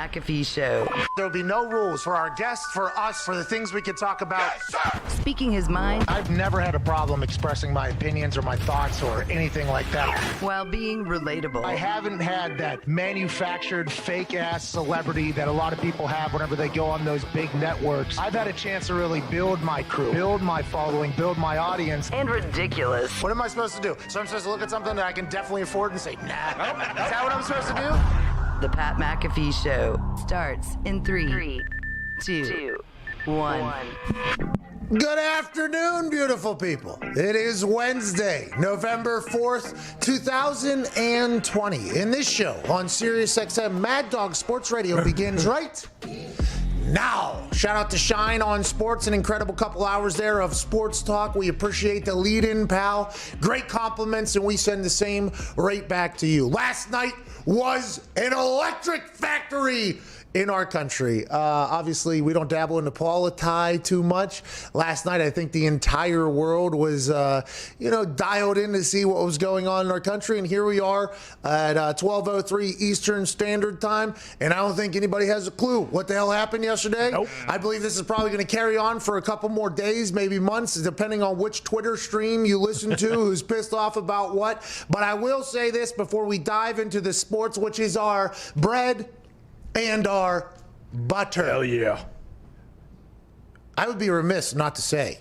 McAfee Show. There will be no rules for our guests, for us, for the things we can talk about. Yes, speaking his mind. I've never had a problem expressing my opinions or my thoughts or anything like that. While being relatable. I haven't had that manufactured fake-ass celebrity that a lot of people have whenever they go on those big networks. I've had a chance to really build my crew, build my following, build my audience. And ridiculous. What am I supposed to do? So I'm supposed to look at something that I can definitely afford and say, nah. Is that what I'm supposed to do? The Pat McAfee Show starts in 3, 2, 1. Good afternoon, beautiful people. It is Wednesday, November 4th, 2020. And this show on SiriusXM Mad Dog Sports Radio begins right now. Shout out to Shine on Sports, an incredible couple hours there of sports talk. We appreciate the lead-in, pal. Great compliments, and we send the same right back to you. Last night was an electric factory in our country. Obviously, we don't dabble in the politics too much. Last night, I think the entire world was, dialed in to see what was going on in our country. And here we are at 12:03 Eastern Standard Time. And I don't think anybody has a clue what the hell happened yesterday. Nope. I believe this is probably going to carry on for a couple more days, maybe months, depending on which Twitter stream you listen to, who's pissed off about what. But I will say this before we dive into the sports, which is our bread and our butter. Hell yeah. I would be remiss not to say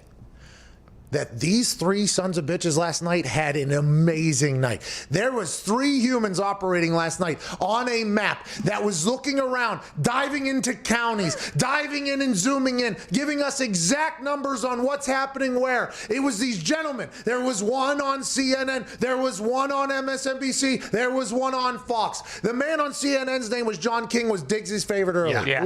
that these three sons of bitches last night had an amazing night. There was 3 humans operating last night on a map that was looking around, diving into counties, diving in and zooming in, giving us exact numbers on what's happening where. It was these gentlemen. There was one on CNN. There was one on MSNBC. There was one on Fox. The man on CNN's name was John King, was Diggs' favorite earlier. Yeah.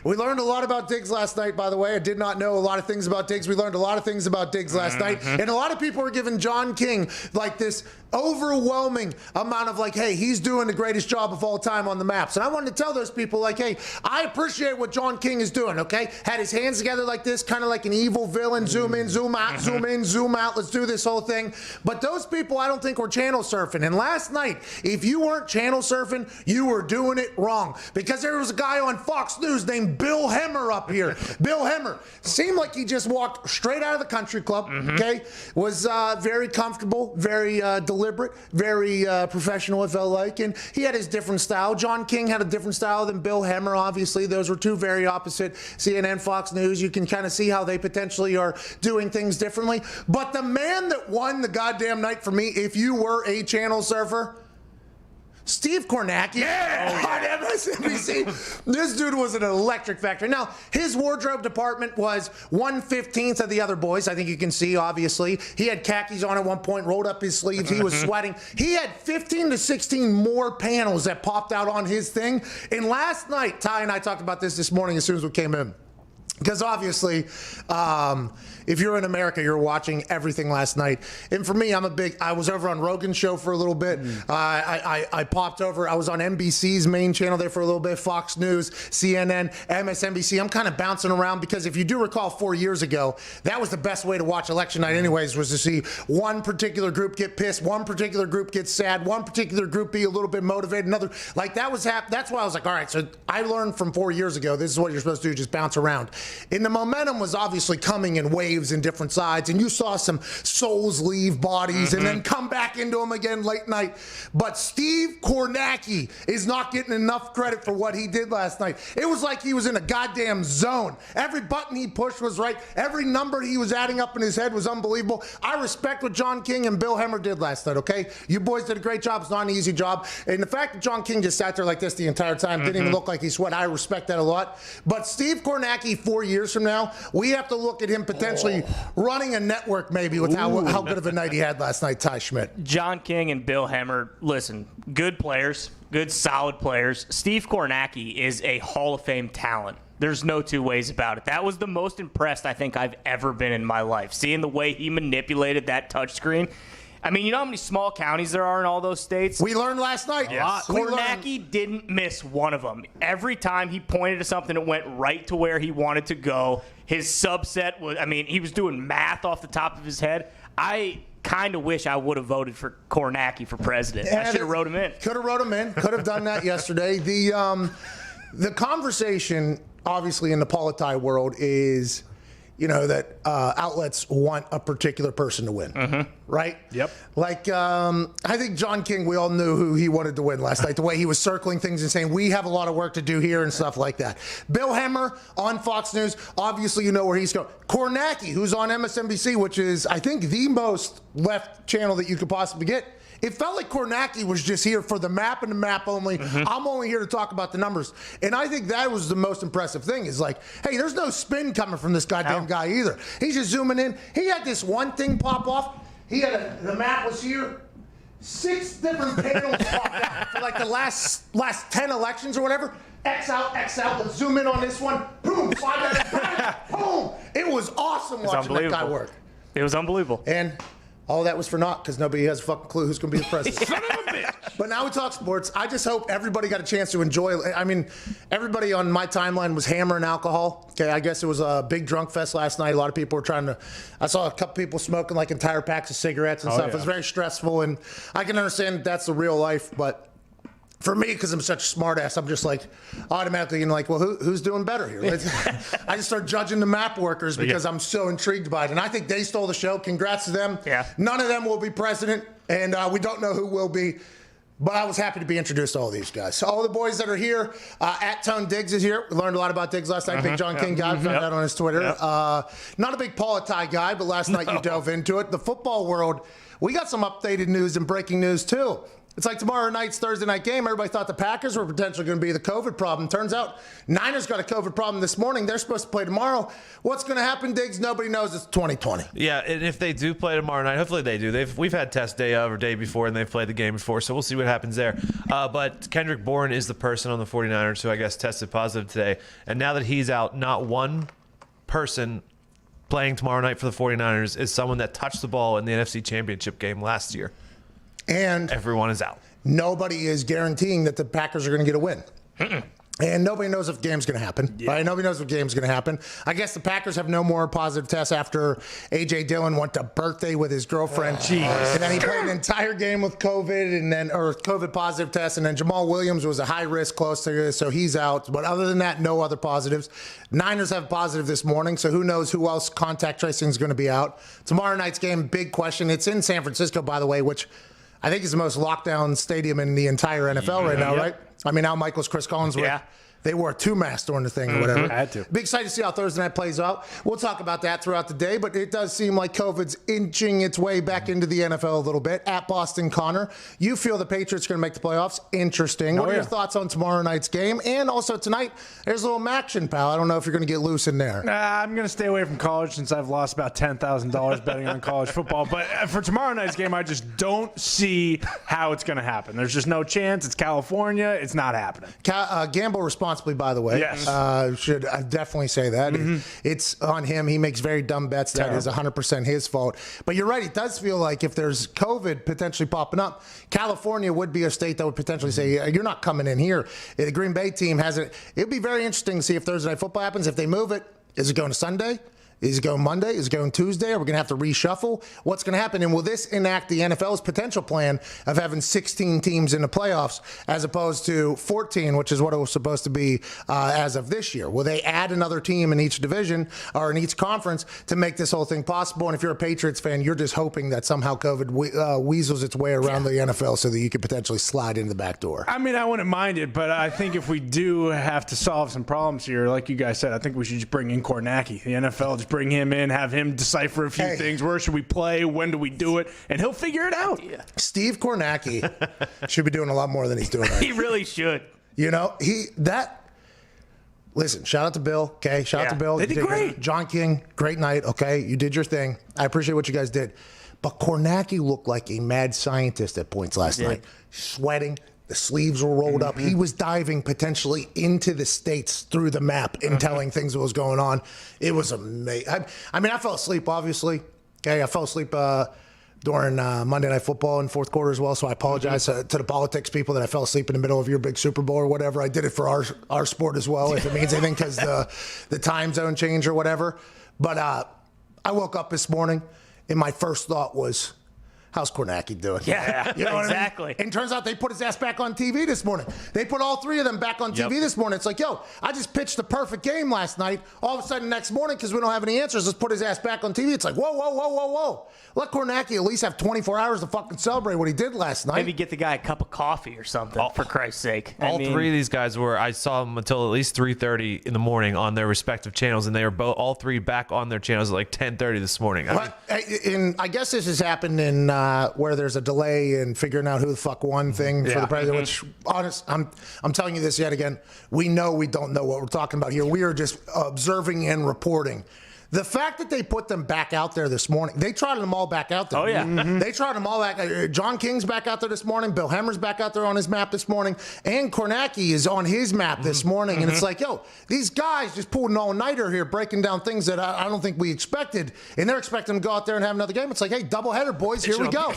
We learned a lot about Diggs last night, by the way. I did not know a lot of things about Diggs. We learned a lot of things about Diggs last night. And a lot of people are giving John King like this overwhelming amount of like, hey, he's doing the greatest job of all time on the maps. And I wanted to tell those people like, hey, I appreciate what John King is doing, okay? Had his hands together like this, kind of like an evil villain, zoom in, zoom out, zoom in, zoom out, let's do this whole thing. But those people I don't think were channel surfing. And last night, if you weren't channel surfing, you were doing it wrong. Because there was a guy on Fox News named Bill Hemmer up here. Bill Hemmer seemed like he just walked straight out of the country club, okay? Was very comfortable, very deliberate, very professional, it felt like, and he had his different style. John King had a different style than Bill Hemmer, obviously. Those were two very opposite. CNN, Fox News, you can kind of see how they potentially are doing things differently. But the man that won the goddamn night for me, if you were a channel surfer, Steve Kornacki on MSNBC. This dude was an electric factory. Now, his wardrobe department was 1/15 of the other boys. I think you can see, obviously. He had khakis on at one point, rolled up his sleeves. He was sweating. He had 15 to 16 more panels that popped out on his thing. And last night, Ty and I talked about this morning as soon as we came in. Because obviously, if you're in America, you're watching everything last night. And for me, I was over on Rogan's show for a little bit. I popped over. I was on NBC's main channel there for a little bit, Fox News, CNN, MSNBC. I'm kind of bouncing around because if you do recall 4 years ago, that was the best way to watch election night anyways, was to see one particular group get pissed, one particular group get sad, one particular group be a little bit motivated, another. Like that was that's why I was like, all right, so I learned from 4 years ago, this is what you're supposed to do, just bounce around. And the momentum was obviously coming in waves in different sides, and you saw some souls leave bodies and then come back into them again late night. But Steve Kornacki is not getting enough credit for what he did last night. It was like he was in a goddamn zone. Every button he pushed was right. Every number he was adding up in his head was unbelievable. I respect what John King and Bill Hemmer did last night, okay? You boys did a great job. It's not an easy job. And the fact that John King just sat there like this the entire time, didn't even look like he sweat, I respect that a lot. But Steve Kornacki, 4 years from now, we have to look at him potentially running a network maybe with how good of a night he had last night, Ty Schmidt. John King and Bill Hemmer, listen, good players, good solid players. Steve Kornacki is a Hall of Fame talent. There's no two ways about it. That was the most impressed I think I've ever been in my life. Seeing the way he manipulated that touchscreen. I mean, you know how many small counties there are in all those states? We learned last night. Yes. Kornacki didn't miss one of them. Every time he pointed to something that went right to where he wanted to go. His subset was, I mean, he was doing math off the top of his head. I kind of wish I would have voted for Kornacki for president. I should have wrote him in. Could have wrote him in. Could have done that yesterday. the conversation, obviously, in the politi world is, that outlets want a particular person to win, right? Yep. Like, I think John King, we all knew who he wanted to win last night, the way he was circling things and saying, we have a lot of work to do here and stuff like that. Bill Hemmer on Fox News, obviously you know where he's going. Kornacki, who's on MSNBC, which is, I think, the most left channel that you could possibly get. It felt like Kornacki was just here for the map and the map only. I'm only here to talk about the numbers. And I think that was the most impressive thing is like, hey, there's no spin coming from this goddamn guy either. He's just zooming in. He had this one thing pop off. The map was here. 6 different panels popped out for like the last 10 elections or whatever. X out, let's zoom in on this one. Boom, slide that in. Boom. It was awesome watching that guy work. It was unbelievable. And all that was for naught because nobody has a fucking clue who's going to be the president. Son of a bitch. But now we talk sports. I just hope everybody got a chance to enjoy it. I mean, everybody on my timeline was hammering alcohol. Okay, I guess it was a big drunk fest last night. A lot of people were I saw a couple people smoking like entire packs of cigarettes and stuff. Yeah. It was very stressful, and I can understand that's the real life, but for me, because I'm such a smart ass, I'm just like automatically well, who's doing better here? I just start judging the map workers because I'm so intrigued by it. And I think they stole the show. Congrats to them. Yeah. None of them will be president, and we don't know who will be. But I was happy to be introduced to all these guys. So all the boys that are here, at Tone Diggs is here. We learned a lot about Diggs last night. Big John King guy, found out on his Twitter. Not a big politi guy, but last night you dove into it. The football world, we got some updated news and breaking news too. It's like tomorrow night's Thursday night game. Everybody thought the Packers were potentially going to be the COVID problem. Turns out Niners got a COVID problem this morning. They're supposed to play tomorrow. What's going to happen, Diggs? Nobody knows. It's 2020. Yeah, and if they do play tomorrow night, hopefully they do. We've had test day of or day before, and they've played the game before, so we'll see what happens there. But Kendrick Bourne is the person on the 49ers who I guess tested positive today. And now that he's out, not one person playing tomorrow night for the 49ers is someone that touched the ball in the NFC Championship game last year. And everyone is out. Nobody is guaranteeing that the Packers are going to get a win. And nobody knows if the game's going to happen. Yeah. Right? Nobody knows if the game's going to happen. I guess the Packers have no more positive tests after A.J. Dillon went to birthday with his girlfriend. And then he played an entire game with COVID or COVID positive test. And then Jamal Williams was a high risk close to this, so he's out. But other than that, no other positives. Niners have positive this morning, so who knows who else contact tracing is going to be out. Tomorrow night's game, big question. It's in San Francisco, by the way, which I think is the most lockdown stadium in the entire NFL right now, right? I mean, Al Michaels, Chris Collinsworth, they wore a 2-mask during the thing or whatever. I had to. Big excited to see how Thursday night plays out. We'll talk about that throughout the day, but it does seem like COVID's inching its way back into the NFL a little bit. At Boston Connor, you feel the Patriots are going to make the playoffs? Interesting. What are your thoughts on tomorrow night's game? And also tonight, there's a little action, pal. I don't know if you're going to get loose in there. I'm going to stay away from college since I've lost about $10,000 betting on college football. But for tomorrow night's game, I just don't see how it's going to happen. There's just no chance. It's California. It's not happening. Gamble responsibly, by the way. Yes. Should I definitely say that. It's on him. He makes very dumb bets. That is 100% his fault. But you're right. It does feel like if there's COVID potentially popping up, California would be a state that would potentially say, you're not coming in here. The Green Bay team has it. It'd be very interesting to see if Thursday Night Football happens. If they move it, is it going to Sunday? Is it going Monday? Is it going Tuesday? Are we going to have to reshuffle? What's going to happen? And will this enact the NFL's potential plan of having 16 teams in the playoffs as opposed to 14, which is what it was supposed to be as of this year? Will they add another team in each division or in each conference to make this whole thing possible? And if you're a Patriots fan, you're just hoping that somehow COVID weasels its way around the NFL so that you could potentially slide in the back door. I mean, I wouldn't mind it, but I think if we do have to solve some problems here, like you guys said, I think we should just bring in Kornacki. The NFL just bring him in, have him decipher a few things. Where should we play? When do we do it? And he'll figure it out. Yeah. Steve Kornacki should be doing a lot more than he's doing right. He really should. You know, listen, shout out to Bill, okay? Shout out to Bill. They did great. John King, great night, okay? You did your thing. I appreciate what you guys did. But Kornacki looked like a mad scientist at points last night, sweating. The sleeves were rolled up. He was diving potentially into the states through the map and telling things that was going on. It was amazing. I mean, I fell asleep, obviously. Okay, I fell asleep during Monday Night Football in fourth quarter as well, so I apologize to the politics people that I fell asleep in the middle of your big Super Bowl or whatever. I did it for our sport as well, if it means anything, because the time zone change or whatever. But I woke up this morning, and my first thought was, how's Kornacki doing? Yeah, You know what I mean? exactly. And turns out they put his ass back on TV this morning. They put all three of them back on TV this morning. It's like, yo, I just pitched the perfect game last night. All of a sudden, next morning, because we don't have any answers, let's put his ass back on TV. It's like, whoa, whoa, whoa, whoa, whoa. Let Kornacki at least have 24 hours to fucking celebrate what he did last night. Maybe get the guy a cup of coffee or something, for Christ's sake. All three of these guys I saw them until at least 3:30 in the morning on their respective channels, and they were all three back on their channels at like 10:30 this morning. I guess this has happened in where there's a delay in figuring out who the fuck won thing for the president. Which, honest, I'm telling you this yet again. We know we don't know what we're talking about here. We are just observing and reporting. The fact that they put them back out there this morning, they trotted them all back out there. Oh, yeah. They trotted them all back. John King's back out there this morning. Bill Hemmer's back out there on his map this morning. And Kornacki is on his map this morning. And it's like, yo, these guys just pulled an all-nighter here, breaking down things that I don't think we expected. And they're expecting to go out there and have another game. It's like, hey, doubleheader, boys. Here we go.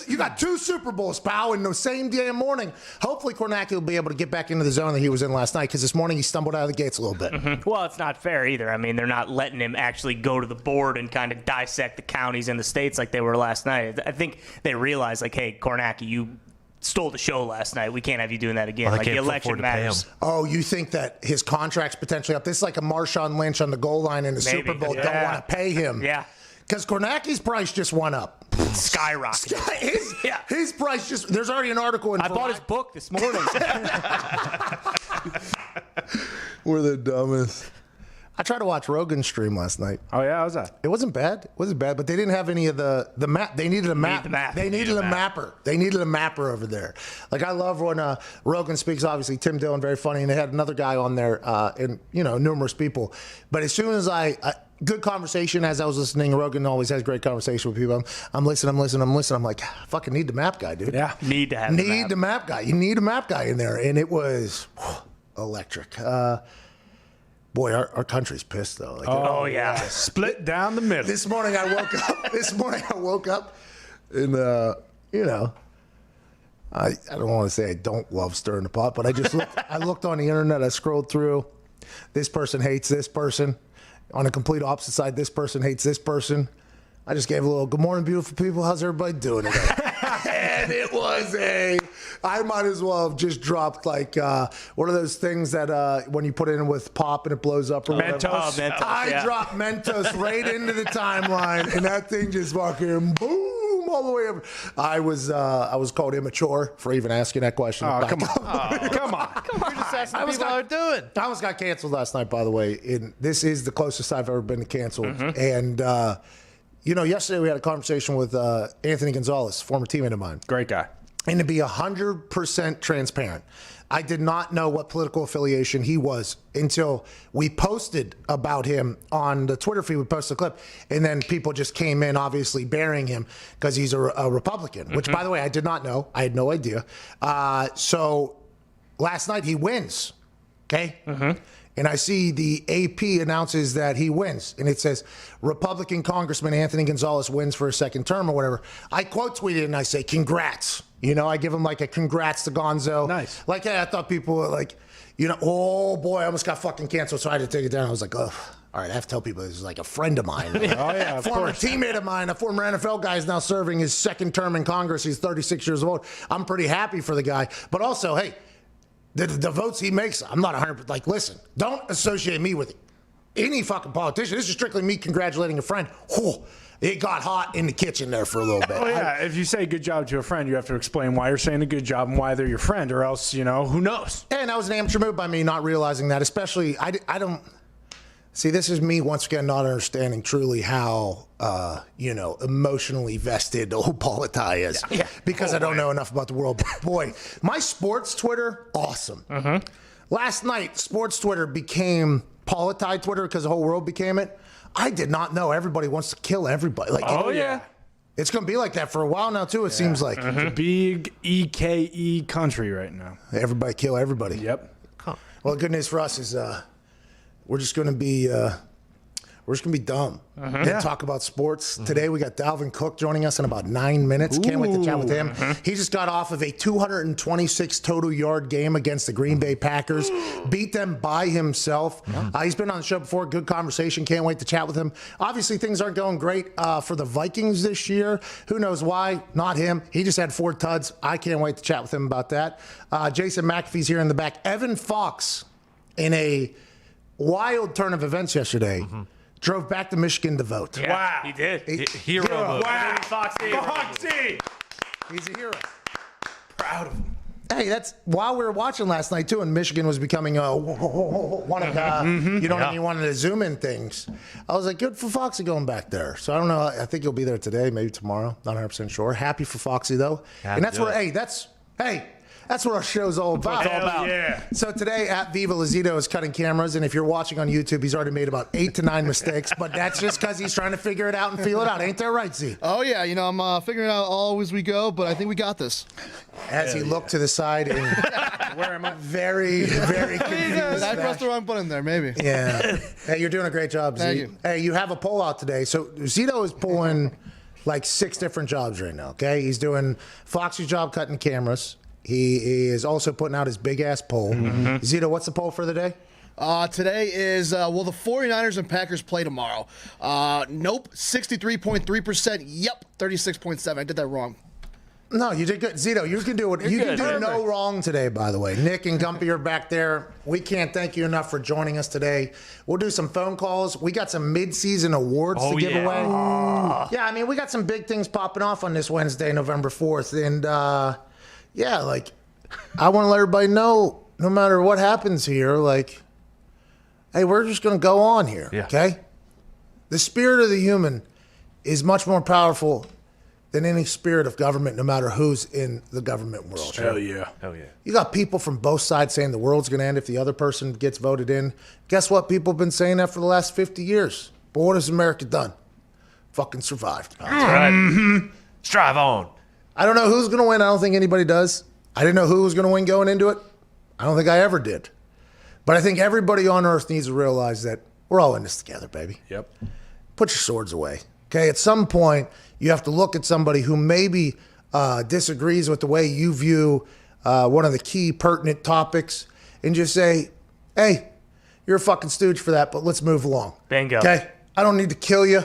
You got two Super Bowls, pal, in the same damn morning. Hopefully Kornacki will be able to get back into the zone that he was in last night, because this morning he stumbled out of the gates a little bit. Well, it's not fair either. I mean, they're not letting him actually go to the board and kind of dissect the counties and the states like they were last night. I think they realized, like, hey, Kornacki, you stole the show last night. We can't have you doing that again. Like, the election matters. Oh, you think that his contract's potentially up? This is like a Marshawn Lynch on the goal line in the Super Bowl. Yeah. Don't want to pay him. Yeah. Because Kornacki's price just went up. Skyrocketed. His price just, there's already an article in I bought his book this morning. We're the dumbest. I tried to watch Rogan's stream last night. Oh, yeah? How's that? It wasn't bad. It wasn't bad, but they didn't have any of the map. They needed a map. They needed a mapper. They needed a mapper over there. Like, I love when Rogan speaks, obviously, Tim Dillon, very funny, and they had another guy on there, and, numerous people. But as soon as good conversation as I was listening. Rogan always has great conversation with people. I'm listening. I'm like, I fucking need the map guy, dude. Yeah. Need to have the map guy. You need a map guy in there. And it was electric. Boy, our country's pissed, though. Like, Oh, yeah. Split down the middle. This morning I woke up and, I don't want to say I don't love stirring the pot, but I looked on the internet, I scrolled through. This person hates this person. On the complete opposite side, this person hates this person. I just gave a little, good morning, beautiful people. How's everybody doing today? And it was I might as well have just dropped like one of those things that when you put it in with pop and it blows up. Or Mentos. Mentos. I dropped Mentos right into the timeline, and that thing just fucking boom all the way over. I was called immature for even asking that question. Oh, come on. Come on. We're just asking people how they're doing. I almost got canceled last night, by the way. And this is the closest I've ever been to canceled. And yesterday we had a conversation with Anthony Gonzalez, former teammate of mine. Great guy. And to be 100% transparent, I did not know what political affiliation he was until we posted about him on the Twitter feed. We posted a clip, and then people just came in, obviously burying him because he's a Republican, which, by the way, I did not know. I had no idea. So last night he wins, okay? And I see the AP announces that he wins. And it says, Republican Congressman Anthony Gonzalez wins for a second term or whatever. I quote tweeted and I say, congrats. I give him like a congrats to Gonzo. Nice. Like, hey, I thought people were like, oh boy, I almost got fucking canceled. So I had to take it down. I was like, oh, all right, I have to tell people this is like a friend of mine. Of former course. teammate of mine, a former NFL guy is now serving his second term in Congress. He's 36 years old. I'm pretty happy for the guy. But also, hey, the votes he makes, I'm not 100%. Like, listen, don't associate me with any fucking politician. This is strictly me congratulating a friend. Oh, it got hot in the kitchen there for a little bit. Oh, yeah. If you say good job to a friend, you have to explain why you're saying a good job and why they're your friend, or else, who knows? And that was an amateur move by me not realizing that, especially, I don't. See, this is me once again not understanding truly how, emotionally vested old Politai is. Yeah. Because I don't know enough about the world. Boy, my sports Twitter, awesome. Last night, sports Twitter became Politai Twitter because the whole world became it. I did not know everybody wants to kill everybody. Like, yeah. It's going to be like that for a while now, too, it seems like. It's a big EKE country right now. Everybody kill everybody. Yep. Well, the good news for us is we're just going to be We're just going to be dumb and talk about sports. Today we got Dalvin Cook joining us in about 9 minutes. Can't wait to chat with him. He just got off of a 226 total yard game against the Green Bay Packers. Beat them by himself. He's been on the show before. Good conversation. Can't wait to chat with him. Obviously, things aren't going great for the Vikings this year. Who knows why? Not him. He just had 4 tuds. I can't wait to chat with him about that. Jason McAfee's here in the back. Evan Fox, in a wild turn of events yesterday, drove back to Michigan to vote. Yeah, wow. He did. Hero mode. Wow. Foxy. He's a hero. Proud of him. Hey, that's while we were watching last night, too, and Michigan was becoming one of the, you know, you wanted to zoom in things. I was like, good for Foxy going back there. So I don't know. I think he'll be there today, maybe tomorrow. Not 100% sure. Happy for Foxy, though. And that's what, that's what our show's all about. Yeah. So today at Viva Lazito is cutting cameras, and if you're watching on YouTube, he's already made about 8 to 9 mistakes, but that's just because he's trying to figure it out and feel it out. Ain't that right, Z? Oh, yeah. You know, I'm figuring it out all as we go, but I think we got this. As he looked to the side and where am I? Very, very confused. I pressed the wrong button there, maybe. Yeah. Hey, you're doing a great job, Z. Thank you. Hey, you have a poll out today. So Zito is pulling like 6 different jobs right now, okay? He's doing Foxy's job cutting cameras. He is also putting out his big-ass poll. Zito, what's the poll for the day? Today is, will the 49ers and Packers play tomorrow? Nope, 63.3%. Yep, 36.7%. I did that wrong. No, you did good. Zito, you can do it. You can do no wrong today, by the way. Nick and Gumpy are back there. We can't thank you enough for joining us today. We'll do some phone calls. We got some mid-season awards to give away. Yeah, I mean, we got some big things popping off on this Wednesday, November 4th. And, yeah, like, I want to let everybody know, no matter what happens here, like, hey, we're just going to go on here, okay? The spirit of the human is much more powerful than any spirit of government, no matter who's in the government world. Hell yeah. Hell yeah. You got people from both sides saying the world's going to end if the other person gets voted in. Guess what? People have been saying that for the last 50 years. But what has America done? Fucking survived. That's right. Strive on. I don't know who's going to win. I don't think anybody does. I didn't know who was going to win going into it. I don't think I ever did. But I think everybody on earth needs to realize that we're all in this together, baby. Yep. Put your swords away. Okay? At some point, you have to look at somebody who maybe disagrees with the way you view one of the key pertinent topics and just say, hey, you're a fucking stooge for that, but let's move along. Bingo. Okay? I don't need to kill you.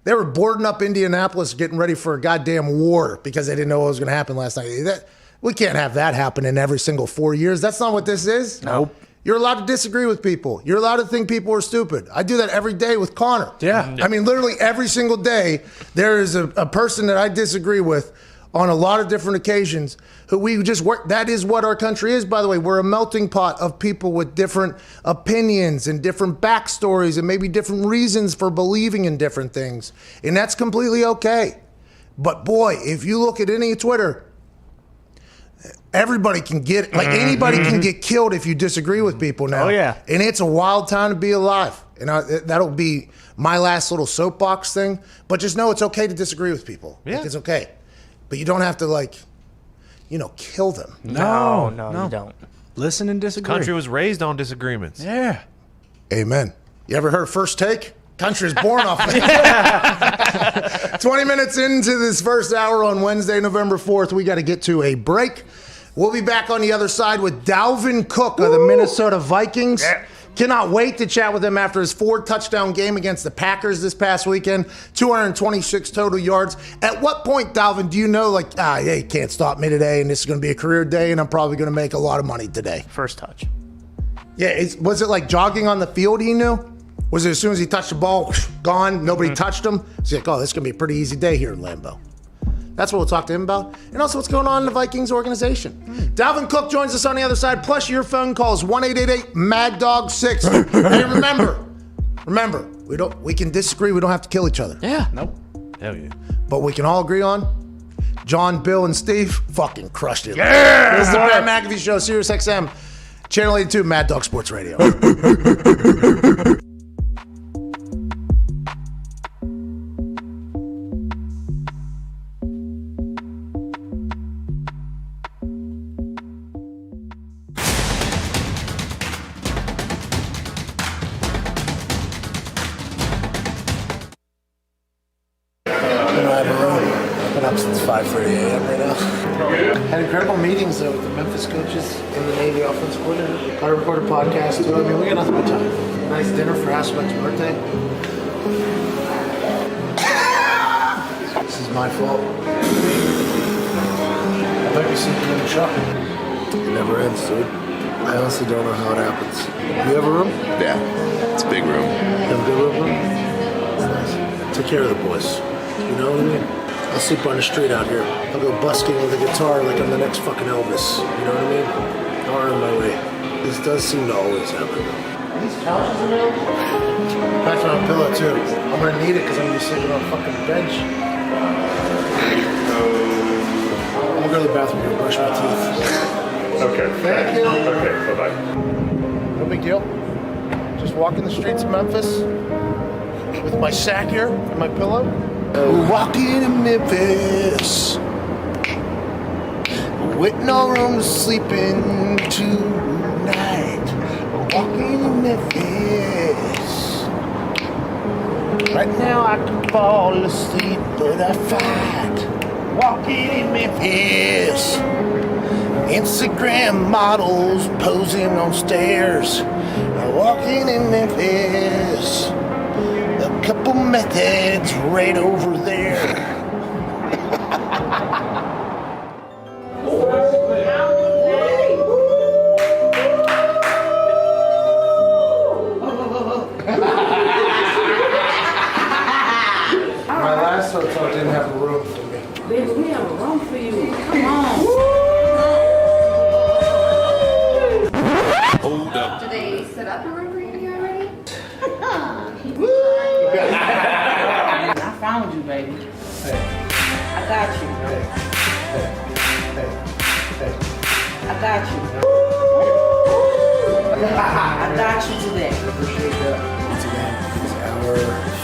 They were boarding up Indianapolis getting ready for a goddamn war because they didn't know what was going to happen last night. We can't have that happen in every single 4 years. That's not what this is. Nope. You're allowed to disagree with people. You're allowed to think people are stupid. I do that every day with Connor. Yeah. I mean, literally every single day, there is a person that I disagree with on a lot of different occasions who we just work. That is what our country is, by the way. We're a melting pot of people with different opinions and different backstories and maybe different reasons for believing in different things. And that's completely okay. But boy, if you look at any Twitter, everybody can get, like anybody can get killed if you disagree with people now. Oh, yeah. And it's a wild time to be alive. And that'll be my last little soapbox thing. But just know it's okay to disagree with people. Yeah. Like, it's okay. But you don't have to, like, you know, kill them. No, you don't. Listen and disagree. Country was raised on disagreements. Yeah. Amen. You ever heard First Take? Country is born off of that. 20 minutes into this first hour on Wednesday, November 4th, we got to get to a break. We'll be back on the other side with Dalvin Cook of the Minnesota Vikings. Yeah. Cannot wait to chat with him after his 4-touchdown game against the Packers this past weekend. 226 total yards. At what point, Dalvin, do you know, like, hey, can't stop me today, and this is going to be a career day, and I'm probably going to make a lot of money today? First touch. Yeah, was it like jogging on the field he knew? Was it as soon as he touched the ball, gone, nobody touched him? He's like, oh, this is going to be a pretty easy day here in Lambeau. That's what we'll talk to him about. And also what's going on in the Vikings organization. Dalvin Cook joins us on the other side, plus your phone calls, 1-888-MAD-DOG-6. Hey, remember, we can disagree. We don't have to kill each other. Yeah. Nope. Hell yeah. But we can all agree on John, Bill, and Steve fucking crushed it. Yeah. This is the Brad McAfee Show, Sirius XM, Channel 82, Mad Dog Sports Radio. up since 5:30 a.m. right now. Had incredible meetings with the Memphis coaches and the Navy offensive coordinator. I recorded a podcast too. I mean, we got nothing but time. Nice dinner for Hasselbeck's birthday. This is my fault. I might be sleeping in the truck. It never ends, dude. I honestly don't know how it happens. You have a room? Yeah, it's a big room. You have a good room? It's nice. Take care of the boys. You know what I mean? I'll sleep on the street out here. I'll go busking with a guitar like I'm the next fucking Elvis. You know what I mean? I'll earn my way. This does seem to always happen. Are these couches available? Back on a pillow too. I'm gonna need it because I'm gonna be sleeping on a fucking bench. I'm gonna go to the bathroom and brush my teeth. Okay. Thank you. Okay, bye-bye. No big deal. Just walking the streets of Memphis with my sack here and my pillow. Walking in Memphis with no room to sleep in tonight. Walking in Memphis. Right now I can fall asleep, but I fight. Walking in Memphis. Instagram models posing on stairs. Walking in Memphis. A couple methods right over there. My last hotel didn't have a room for me. Baby, we have a room for you. Come on. Hold up. Do they set up a room for you here already? I found you, baby. I got you. I got you. I got you today. Appreciate that. Today is hour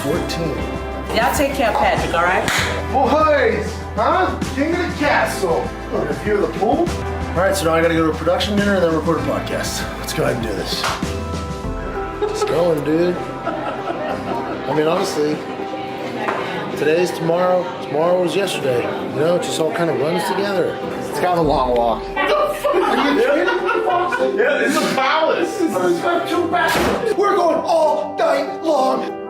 14. Y'all take care of Patrick, all right? Boys, huh? King of the castle. Look, a view of the pool. All right, so now I gotta go to a production dinner and then record a podcast. Let's go ahead and do this. Just going, dude. I mean, honestly, today's tomorrow. Tomorrow was yesterday. You know, it just all kind of runs together. It's kind of a long walk. Are you kidding? Yeah, this is a palace. This is like two bathrooms. We're going all night long.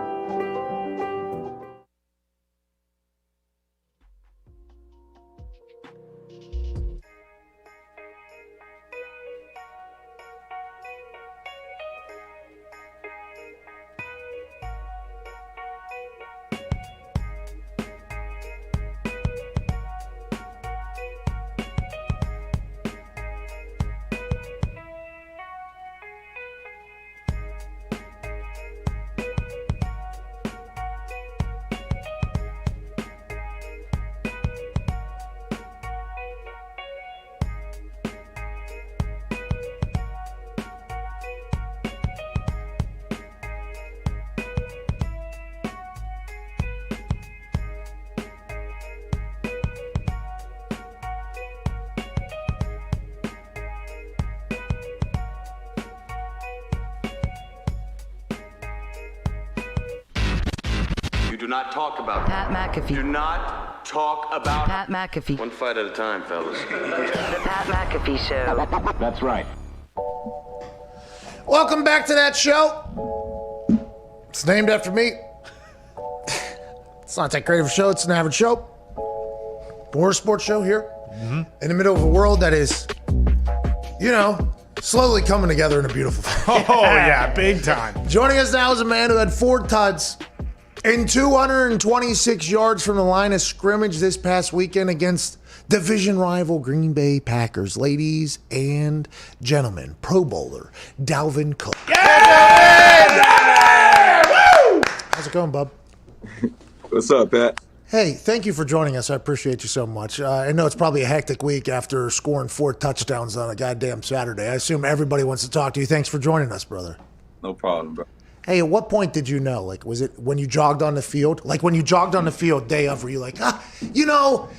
Do not talk about Pat McAfee. Do not talk about Pat McAfee. One fight at a time, fellas. The Pat McAfee Show. That's right. Welcome back to that show. It's named after me. It's not that great of a show. It's an average show. But we're a sports show here in the middle of a world that is, you know, slowly coming together in a beautiful fashion. Oh, yeah, big time. Joining us now is a man who had 4 tuds and 226 yards from the line of scrimmage this past weekend against division rival Green Bay Packers. Ladies and gentlemen, Pro Bowler Dalvin Cook. How's it going, bub? What's up, Pat? Hey, thank you for joining us. I appreciate you so much. I know it's probably a hectic week after scoring 4 touchdowns on a goddamn Saturday. I assume everybody wants to talk to you. Thanks for joining us, brother. No problem, bro. Hey, at what point did you know? Like, was it when you jogged on the field? Like, when you jogged on the field day of, were you like, the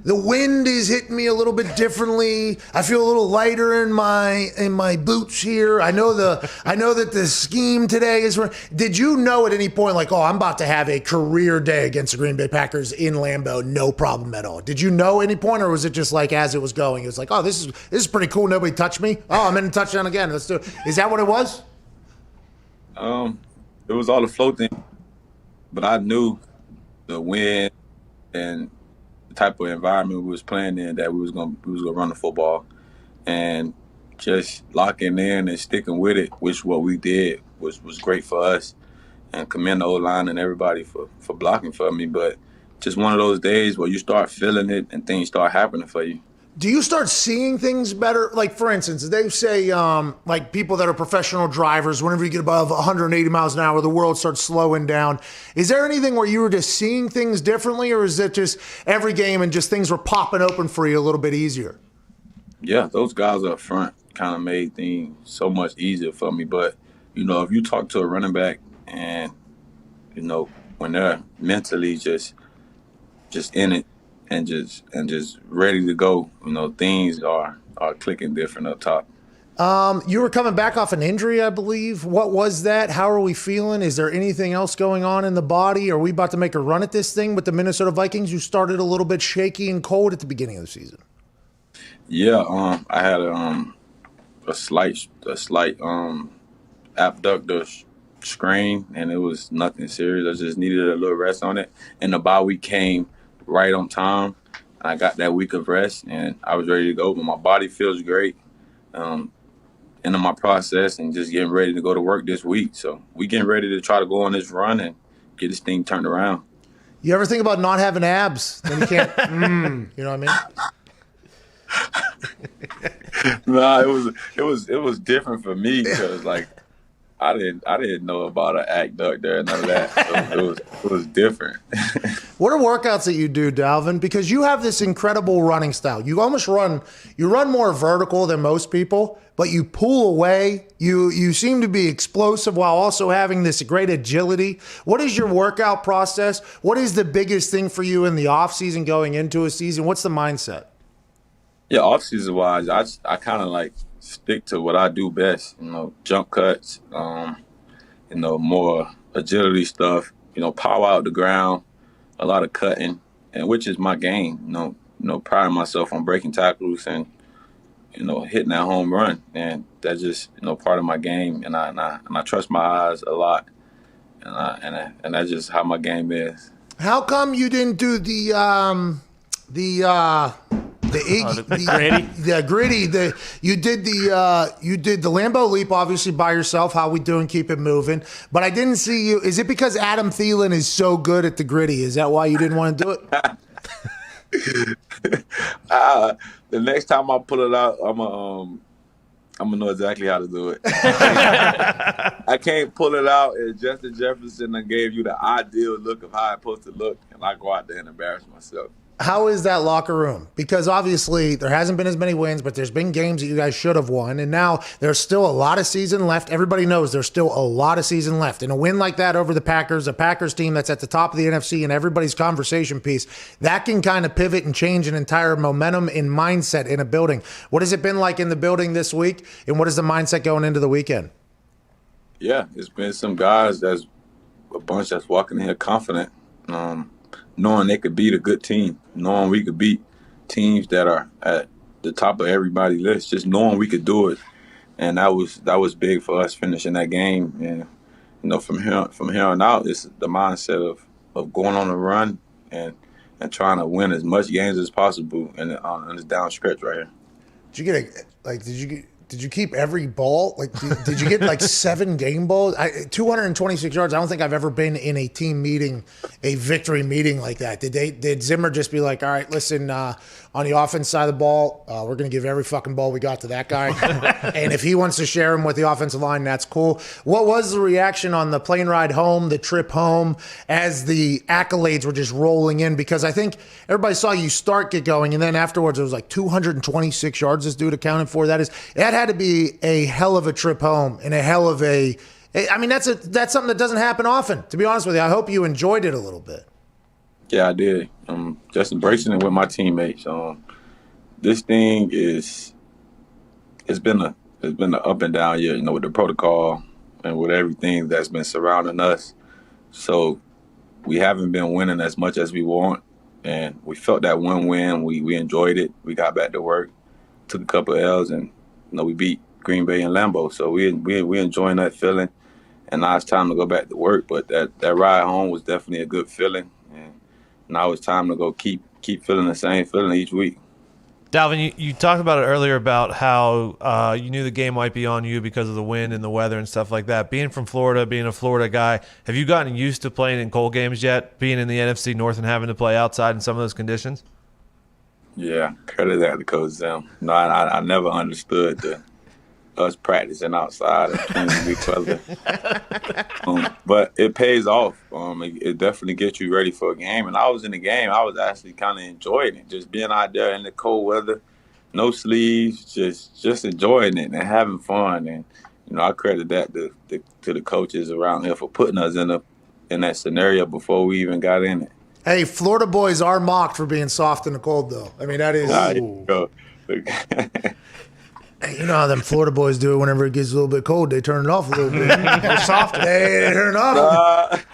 wind is hitting me a little bit differently. I feel a little lighter in my boots here. I know that the scheme today is. Did you know at any point, like, I'm about to have a career day against the Green Bay Packers in Lambeau, no problem at all? Did you know at any point, or was it just like as it was going, it was like, this is pretty cool. Nobody touched me. I'm in a touchdown again. Let's do it. Is that what it was? It was all the flow thing, but I knew the wind and the type of environment we was playing in that we was gonna run the football, and just locking in and sticking with it, which what we did was great for us, and commend the O-line and everybody for blocking for me. But just one of those days where you start feeling it and things start happening for you. Do you start seeing things better? Like, for instance, they say, like, people that are professional drivers, whenever you get above 180 miles an hour, the world starts slowing down. Is there anything where you were just seeing things differently, or is it just every game and just things were popping open for you a little bit easier? Yeah, those guys up front kind of made things so much easier for me. But, if you talk to a running back and, when they're mentally just in it, and just ready to go, things are clicking different up top. You were coming back off an injury, I believe. What was that? How are we feeling? Is there anything else going on in the body? Are we about to make a run at this thing with the Minnesota Vikings? You started a little bit shaky and cold at the beginning of the season. Yeah, I had a slight abductor strain, and it was nothing serious. I just needed a little rest on it, and the bye week came right on time. I got that week of rest, and I was ready to go. But my body feels great. Into my process and just getting ready to go to work this week. So we getting ready to try to go on this run and get this thing turned around. You ever think about not having abs? Then you can't. You know what I mean? Nah, it was different for me because I didn't know about an adductor and none of that. So it was different. What are workouts that you do, Dalvin? Because you have this incredible running style. You run more vertical than most people, but you pull away. You seem to be explosive while also having this great agility. What is your workout process? What is the biggest thing for you in the off season going into a season? What's the mindset? Yeah, off season wise, I kind of stick to what I do best. Jump cuts, more agility stuff. Power out the ground, a lot of cutting, and which is my game. Priding myself on breaking tackles and hitting that home run, and that's just part of my game. And I trust my eyes a lot, and that's just how my game is. How come you didn't do the gritty? You did the Lambeau leap obviously by yourself. How we doing? Keep it moving. But I didn't see you. Is it because Adam Thielen is so good at the gritty? Is that why you didn't want to do it? The next time I pull it out, I'm gonna know exactly how to do it. I can't pull it out. And Justin Jefferson I gave you the ideal look of how it's supposed to look, and I go out there and embarrass myself. How is that locker room? Because obviously there hasn't been as many wins, but there's been games that you guys should have won. And now there's still a lot of season left. Everybody knows there's still a lot of season left. And a win like that over the Packers, a Packers team that's at the top of the NFC and everybody's conversation piece, that can kind of pivot and change an entire momentum and mindset in a building. What has it been like in the building this week? And what is the mindset going into the weekend? Yeah, it's been some guys that's a bunch that's walking in here confident. Knowing they could beat a good team, knowing we could beat teams that are at the top of everybody's list, just knowing we could do it. And that was big for us finishing that game. And, from here on out, it's the mindset of going on a run and trying to win as much games as possible in this down stretch right here. Did you keep every ball? Did you get 7 game balls? 226 yards. I don't think I've ever been in a team meeting, a victory meeting like that. Did Zimmer just be like, all right, listen, on the offense side of the ball, we're going to give every fucking ball we got to that guy. And if he wants to share them with the offensive line, that's cool. What was the reaction on the plane ride home, the trip home, as the accolades were just rolling in? Because I think everybody saw you get going, and then afterwards it was 226 yards this dude accounted for. That had to be a hell of a trip home and a hell of a I mean, that's something that doesn't happen often, to be honest with you. I hope you enjoyed it a little bit. Yeah, I did. Just embracing it with my teammates. This thing it's been an up and down year, with the protocol and with everything that's been surrounding us. So we haven't been winning as much as we want, and we felt that one win. We enjoyed it. We got back to work, took a couple of L's, and we beat Green Bay and Lambeau. So we enjoying that feeling, and now it's time to go back to work. But that ride home was definitely a good feeling, and now it's time to go keep feeling the same feeling each week. Dalvin, you talked about it earlier about how you knew the game might be on you because of the wind and the weather and stuff like that. Being from Florida, being a Florida guy, have you gotten used to playing in cold games yet, being in the NFC North and having to play outside in some of those conditions? Yeah, credit that to Coach Zim. No, I never understood us practicing outside in 20-degree weather. But it pays off. It definitely gets you ready for a game. And I was in the game. I was actually kind of enjoying it, just being out there in the cold weather, no sleeves, just enjoying it and having fun. And I credit that to the coaches around here for putting us in that scenario before we even got in it. Hey, Florida boys are mocked for being soft in the cold, though. I mean, that is. Hey, you know how them Florida boys do it whenever it gets a little bit cold. They turn it off a little bit. They're softer. They turn it off.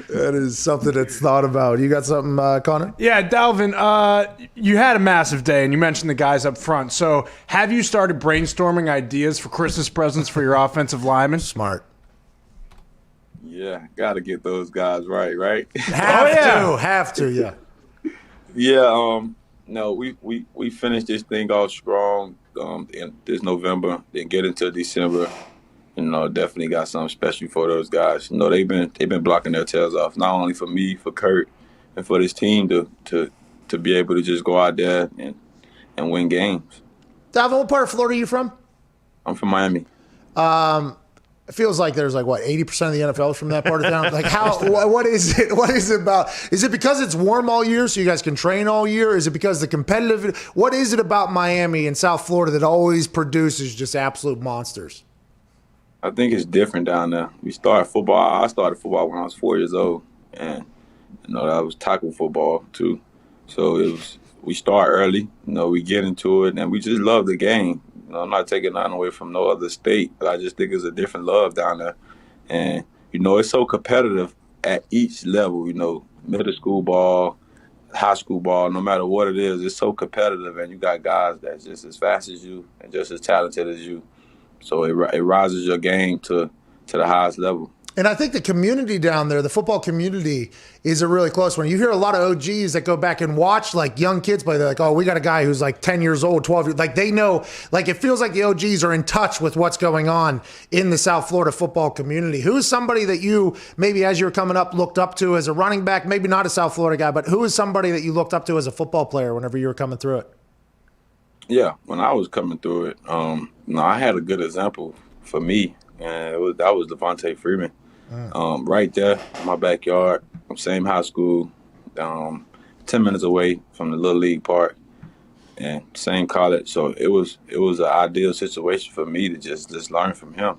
That is something that's thought about. You got something, Connor? Yeah, Dalvin, you had a massive day, and you mentioned the guys up front. So have you started brainstorming ideas for Christmas presents for your offensive linemen? Smart. Yeah, got to get those guys right? Have to, yeah. Yeah, no, we finished this thing off strong in this November, then get into December. Definitely got something special for those guys. They've been blocking their tails off, not only for me, for Kurt, and for this team to be able to just go out there and win games. Dalvin, what part of Florida are you from? I'm from Miami. It feels like there's 80% of the NFL is from that part of town. What is it? What is it about? Is it because it's warm all year so you guys can train all year? Is it because the competitive? What is it about Miami and South Florida that always produces just absolute monsters? I think it's different down there. We started football. I started football when I was 4 years old, and that was tackle football too. So we start early. We get into it, and we just love the game. I'm not taking nothing away from no other state, but I just think it's a different love down there. And, it's so competitive at each level, middle school ball, high school ball, no matter what it is, it's so competitive. And you got guys that's just as fast as you and just as talented as you. So it rises your game to the highest level. And I think the community down there, the football community, is a really close one. You hear a lot of OGs that go back and watch young kids play. They're like, oh, we got a guy who's 10 years old, 12 years. They know, it feels like the OGs are in touch with what's going on in the South Florida football community. Who is somebody that you, maybe as you're coming up, looked up to as a running back, maybe not a South Florida guy, but who is somebody that you looked up to as a football player whenever you were coming through it? Yeah, when I was coming through it, I had a good example for me, and that was Devontae Freeman. Right there in my backyard, same high school, 10 minutes away from the Little League part, and same college. So it was an ideal situation for me to just learn from him.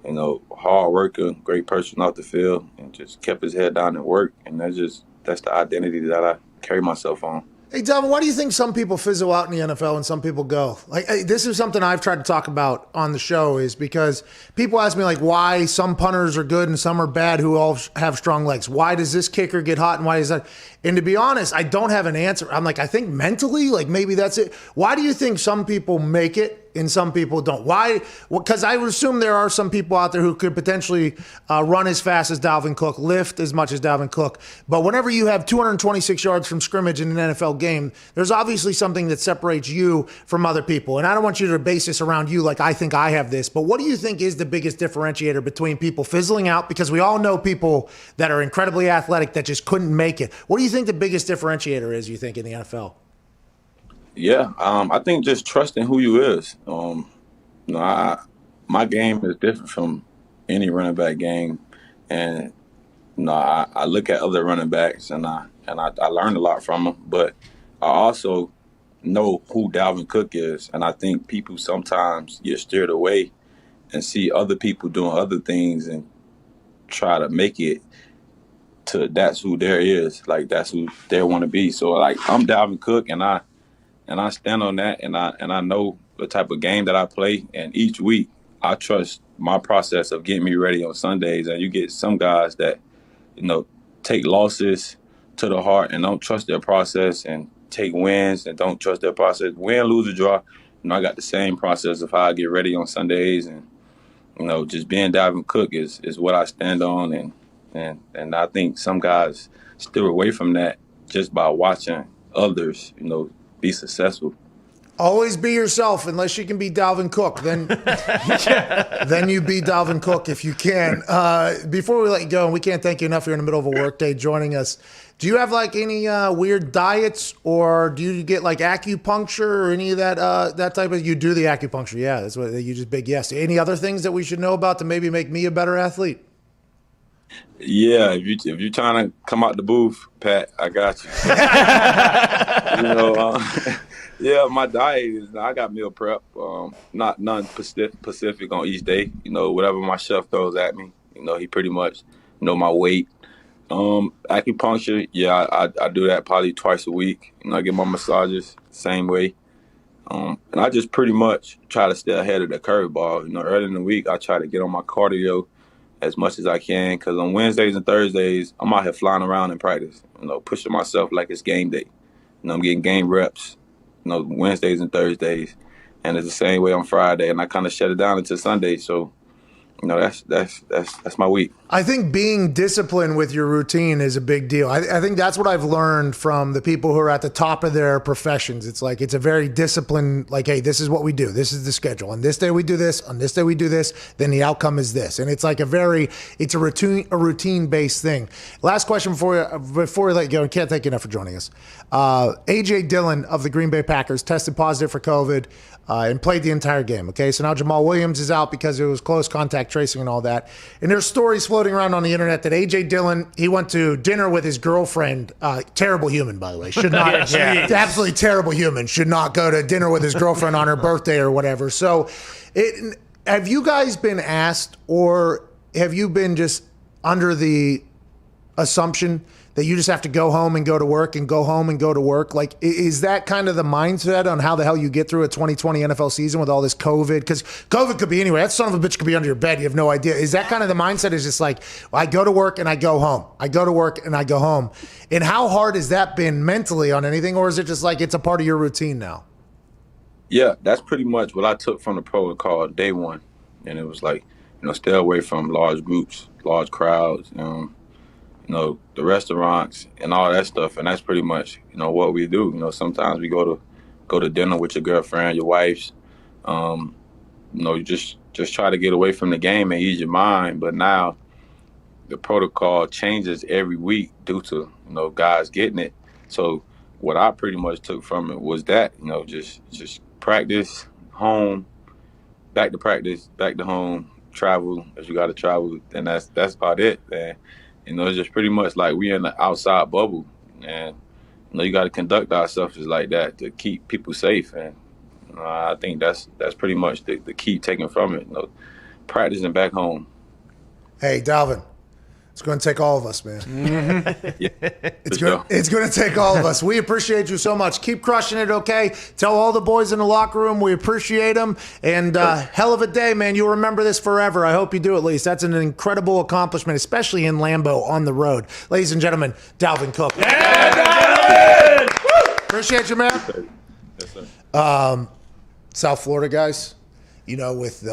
And, hard worker, great person off the field, and just kept his head down and worked. And that's the identity that I carry myself on. Hey, Dalvin, why do you think some people fizzle out in the NFL and some people go? This is something I've tried to talk about on the show, is because people ask me why some punters are good and some are bad who all have strong legs. Why does this kicker get hot and why is that? And to be honest, I don't have an answer. I'm I think mentally, maybe that's it. Why do you think some people make it and some people don't? Why? Because I would assume there are some people out there who could potentially run as fast as Dalvin Cook, lift as much as Dalvin Cook. But whenever you have 226 yards from scrimmage in an NFL game, there's obviously something that separates you from other people. And I don't want you to base this around you I think I have this. But what do you think is the biggest differentiator between people fizzling out? Because we all know people that are incredibly athletic that just couldn't make it. What do you think the biggest differentiator is, you think, in the NFL? Yeah, I think just trusting who you is. My game is different from any running back game, and I look at other running backs and I learned a lot from them. But I also know who Dalvin Cook is, and I think people sometimes get steered away and see other people doing other things and try to make it to that's who there is, like that's who they want to be. So like I'm Dalvin Cook, and I stand on that, and I know the type of game that I play, and each week I trust my process of getting me ready on Sundays. And you get some guys that, take losses to the heart and don't trust their process, and take wins and don't trust their process. Win, lose, or draw, I got the same process of how I get ready on Sundays, and just being Dalvin Cook is what I stand on, and I think some guys steer away from that just by watching others, be successful. Always be yourself, unless you can be Dalvin Cook. Then, then you be Dalvin Cook if you can. Before we let you go, and we can't thank you enough. You're in the middle of a workday joining us. Do you have like any weird diets, or do you get like acupuncture or any of that type of? You do the acupuncture, yeah. That's what you just big yes. Any other things that we should know about to maybe make me a better athlete? Yeah, if you're trying to come out the booth, Pat, I got you. Yeah, my diet is, I got meal prep, not none specific on each day. Whatever my chef throws at me, he pretty much know my weight. Acupuncture, yeah, I do that probably twice a week. I get my massages same way. And I just pretty much try to stay ahead of the curveball. Early in the week, I try to get on my cardio as much as I can, because on Wednesdays and Thursdays, I'm out here flying around in practice, pushing myself like it's game day. I'm getting game reps, Wednesdays and Thursdays, and it's the same way on Friday, and I kind of shut it down until Sunday. So, that's my week. I think being disciplined with your routine is a big deal. I think that's what I've learned from the people who are at the top of their professions. It's like, it's a very disciplined, like, hey, this is what we do. This is the schedule. On this day we do this. On this day we do this. Then the outcome is this. And it's like it's a routine-based thing. Last question before we let you go, and can't thank you enough for joining us. A.J. Dillon of the Green Bay Packers tested positive for COVID and played the entire game. Okay, so now Jamal Williams is out because it was close contact tracing and all that. And there's stories floating around on the internet that A.J. Dillon, he went to dinner with his girlfriend. Terrible human, by the way. Should not, absolutely terrible human. Should not go to dinner with his girlfriend on her birthday or whatever. So, have you guys been asked, or have you been just under the assumption that you just have to go home and go to work and go home and go to work? Like, is that kind of the mindset on how the hell you get through a 2020 NFL season with all this COVID? Because COVID could be anywhere. That son of a bitch could be under your bed. You have no idea. Is that kind of the mindset? Is just like, well, I go to work and I go home. I go to work and I go home. And how hard has that been mentally on anything? Or is it just like it's a part of your routine now? Yeah, that's pretty much what I took from the protocol day one. And it was like, stay away from large groups, large crowds, the restaurants and all that stuff. And that's pretty much, what we do. Sometimes we go to dinner with your girlfriend, your wife's, you just try to get away from the game and ease your mind. But now the protocol changes every week due to, guys getting it. So what I pretty much took from it was that, just practice, home, back to practice, back to home, travel if you got to travel. And that's about it, man. It's just pretty much like we in the outside bubble, and you got to conduct ourselves like that to keep people safe. And I think that's pretty much the key taken from it. Practicing back home. Hey, Dalvin, it's going to take all of us, man. Yeah, it's going to take all of us. We appreciate you so much. Keep crushing it, okay? Tell all the boys in the locker room we appreciate them. And hell of a day, man. You'll remember this forever. I hope you do at least. That's an incredible accomplishment, especially in Lambeau on the road. Ladies and gentlemen, Dalvin Cook. Yeah, Dalvin! Appreciate you, man. Yes, sir. South Florida guys, with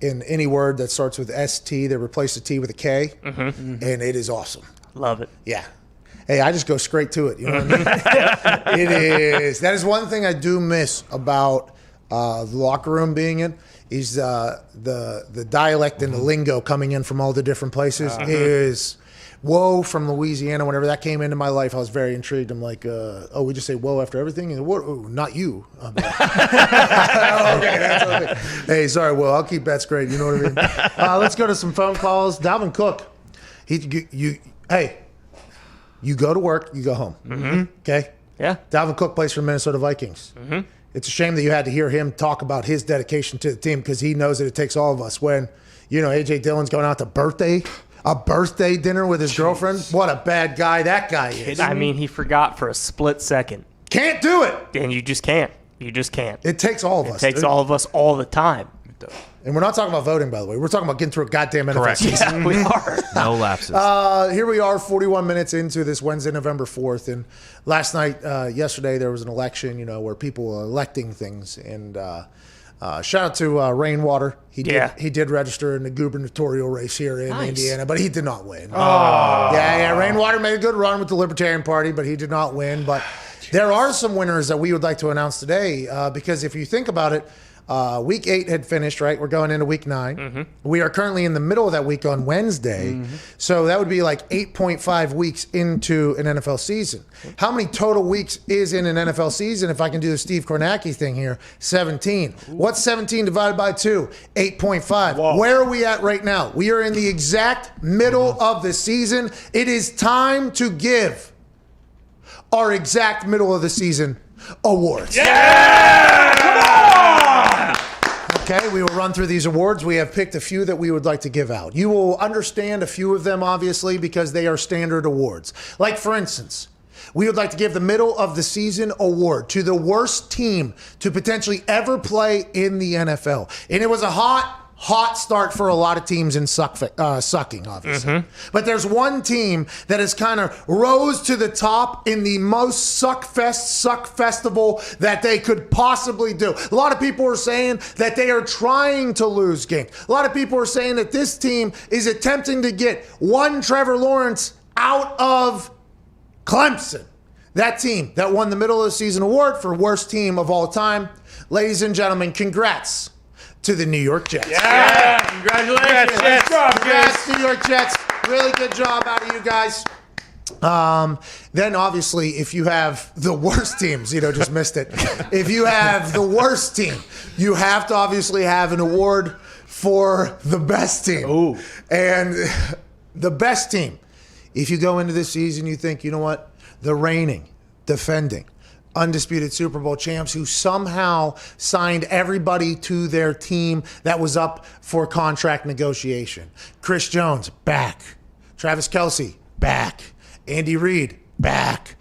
in any word that starts with ST, they replace the T with a K, and it is awesome. Love it. Yeah. Hey, I just go straight to it. You know what I mean? It is. That is one thing I do miss about the locker room being in is the dialect and the lingo coming in from all the different places is. Whoa from Louisiana. Whenever that came into my life, I was very intrigued. I'm like, we just say whoa after everything? And what? Oh, not you. Okay, that's okay. Hey, sorry, Will. I'll keep that's great. You know what I mean? Let's go to some phone calls. Dalvin Cook. Hey, you go to work, you go home. Okay? Yeah. Dalvin Cook plays for the Minnesota Vikings. It's a shame that you had to hear him talk about his dedication to the team because he knows that it takes all of us. When, A.J. Dillon's going out to a birthday dinner with his girlfriend. What a bad guy that guy is. I mean, he forgot for a split second. Can't do it. And you just can't. You just can't. It takes all of us. It takes all of us all the time. And we're not talking about voting, by the way. We're talking about getting through a goddamn NFL season. Yeah, we are. No lapses. Here we are, 41 minutes into this Wednesday, November 4th. And last night, yesterday, there was an election, where people were electing things. And shout out to Rainwater. He did register in the gubernatorial race here in Indiana, but he did not win. Oh. Yeah, Rainwater made a good run with the Libertarian Party, but he did not win. But there are some winners that we would like to announce today because if you think about it, week 8 had finished, right? We're going into week 9. Mm-hmm. We are currently in the middle of that week on Wednesday. Mm-hmm. So that would be like 8.5 weeks into an NFL season. How many total weeks is in an NFL season? If I can do the Steve Kornacki thing here, 17. Ooh. What's 17 divided by 2? 8.5. Whoa. Where are we at right now? We are in the exact middle of the season. It is time to give our exact middle of the season awards. Yeah! Come on! Okay, we will run through these awards. We have picked a few that we would like to give out. You will understand a few of them, obviously, because they are standard awards. Like, for instance, we would like to give the middle of the season award to the worst team to potentially ever play in the NFL. And it was a hot start for a lot of teams in sucking, obviously. Mm-hmm. But there's one team that has kind of rose to the top in the most suck festival that they could possibly do. A lot of people are saying that they are trying to lose games. A lot of people are saying that this team is attempting to get one Trevor Lawrence out of Clemson. That team that won the middle of the season award for worst team of all time. Ladies and gentlemen, congrats to the New York Jets. Yeah, congratulations. Good job, congrats, New York Jets. Really good job out of you guys. Then obviously, if you have the worst teams, just missed it. If you have the worst team, you have to obviously have an award for the best team. Ooh. And the best team, if you go into this season, you think, you know what? The reigning, defending, undisputed Super Bowl champs who somehow signed everybody to their team that was up for contract negotiation. Chris Jones, back. Travis Kelce, back. Andy Reid, back.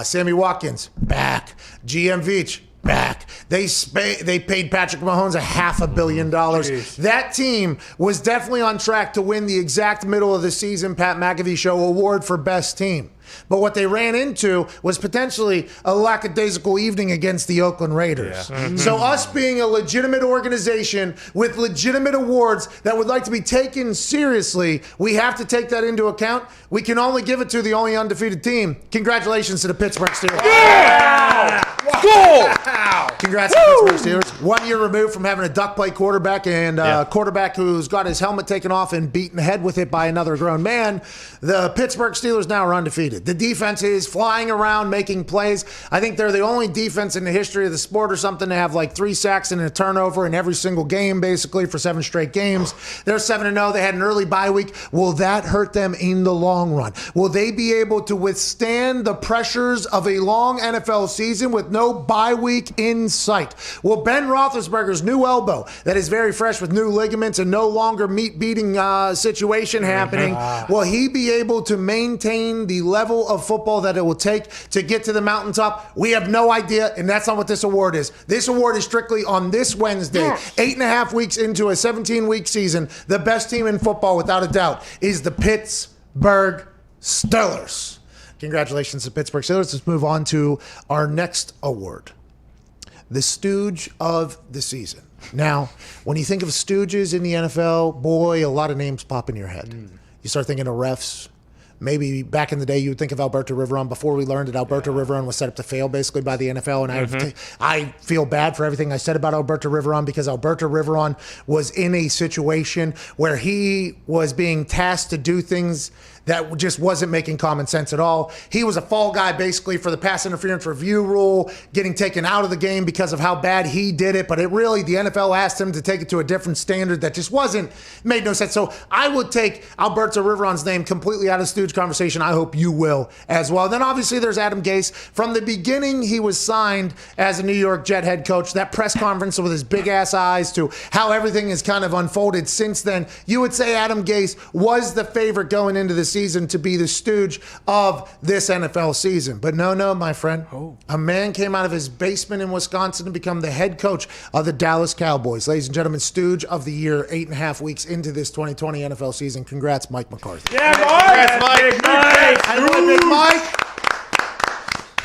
Sammy Watkins, back. GM Veach, back. They paid Patrick Mahomes $500 million. That team was definitely on track to win the exact middle of the season Pat McAfee Show award for best team. But what they ran into was potentially a lackadaisical evening against the Oakland Raiders. Yeah. Mm-hmm. So us being a legitimate organization with legitimate awards that would like to be taken seriously, we have to take that into account. We can only give it to the only undefeated team. Congratulations to the Pittsburgh Steelers. Yeah! Wow! Congrats to the Pittsburgh Steelers. 1 year removed from having a duck play quarterback and a quarterback who's got his helmet taken off and beaten head with it by another grown man. The Pittsburgh Steelers now are undefeated. The defense is flying around making plays. I think they're the only defense in the history of the sport or something to have like 3 sacks and a turnover in every single game, basically, for 7 straight games. They're 7-0. They had an early bye week. Will that hurt them in the long run? Will they be able to withstand the pressures of a long NFL season with no bye week in sight? Will Ben Roethlisberger's new elbow, that is very fresh with new ligaments and no longer meat-beating situation happening, will he be able to maintain the level of football that it will take to get to the mountaintop? We have no idea, and that's not what this award is. This award is strictly on this Wednesday, 8.5 weeks into a 17-week season. The best team in football, without a doubt, is the Pittsburgh Steelers. Congratulations to Pittsburgh Steelers. Let's move on to our next award, the Stooge of the season. Now, when you think of Stooges in the NFL, boy, a lot of names pop in your head. You start thinking of refs. Maybe back in the day, you would think of Alberto Riveron before we learned that Alberto Riveron was set up to fail basically by the NFL. And I feel bad for everything I said about Alberto Riveron because Alberto Riveron was in a situation where he was being tasked to do things that just wasn't making common sense at all. He was a fall guy basically for the pass interference review rule, getting taken out of the game because of how bad he did it. But it really, the NFL asked him to take it to a different standard that just made no sense. So I would take Alberto Riveron's name completely out of the Stooge conversation. I hope you will as well. Then obviously there's Adam Gase. From the beginning, he was signed as a New York Jet head coach. That press conference with his big ass eyes to how everything has kind of unfolded since then. You would say Adam Gase was the favorite going into the season to be the Stooge of this NFL season. But no, my friend. A man came out of his basement in Wisconsin to become the head coach of the Dallas Cowboys. Ladies and gentlemen, Stooge of the year, 8.5 weeks into this 2020 NFL season. Congrats, Mike McCarthy. Yeah, Mike! Big Mike. Big Mike.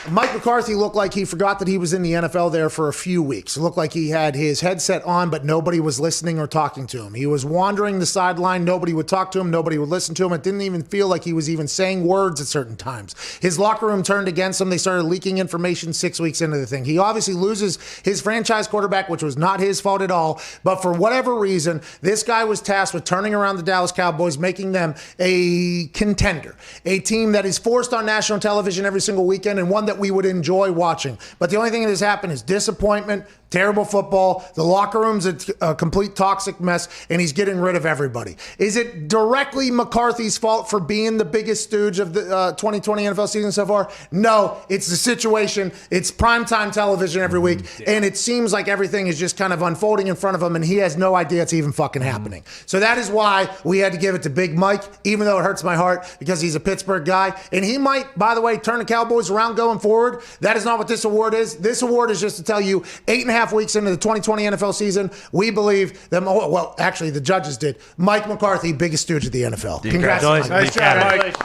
Mike McCarthy looked like he forgot that he was in the NFL there for a few weeks. It looked like he had his headset on, but nobody was listening or talking to him. He was wandering the sideline. Nobody would talk to him. Nobody would listen to him. It didn't even feel like he was even saying words at certain times. His locker room turned against him. They started leaking information 6 weeks into the thing. He obviously loses his franchise quarterback, which was not his fault at all. But for whatever reason, this guy was tasked with turning around the Dallas Cowboys, making them a contender, a team that is forced on national television every single weekend and one that we would enjoy watching. But the only thing that has happened is disappointment, terrible football. The locker room's a complete toxic mess, and he's getting rid of everybody. Is it directly McCarthy's fault for being the biggest Stooge of the 2020 NFL season so far? No, it's the situation. It's primetime television every week, and it seems like everything is just kind of unfolding in front of him, and he has no idea it's even fucking happening. So that is why we had to give it to Big Mike, even though it hurts my heart because he's a Pittsburgh guy, and he might, by the way, turn the Cowboys around going forward. That is not what this award is. This award is just to tell you 8.5 weeks into the 2020 NFL season, we believe that, well, actually, the judges did. Mike McCarthy, biggest Stooge of the NFL. Congratulations. Nice job, Mike.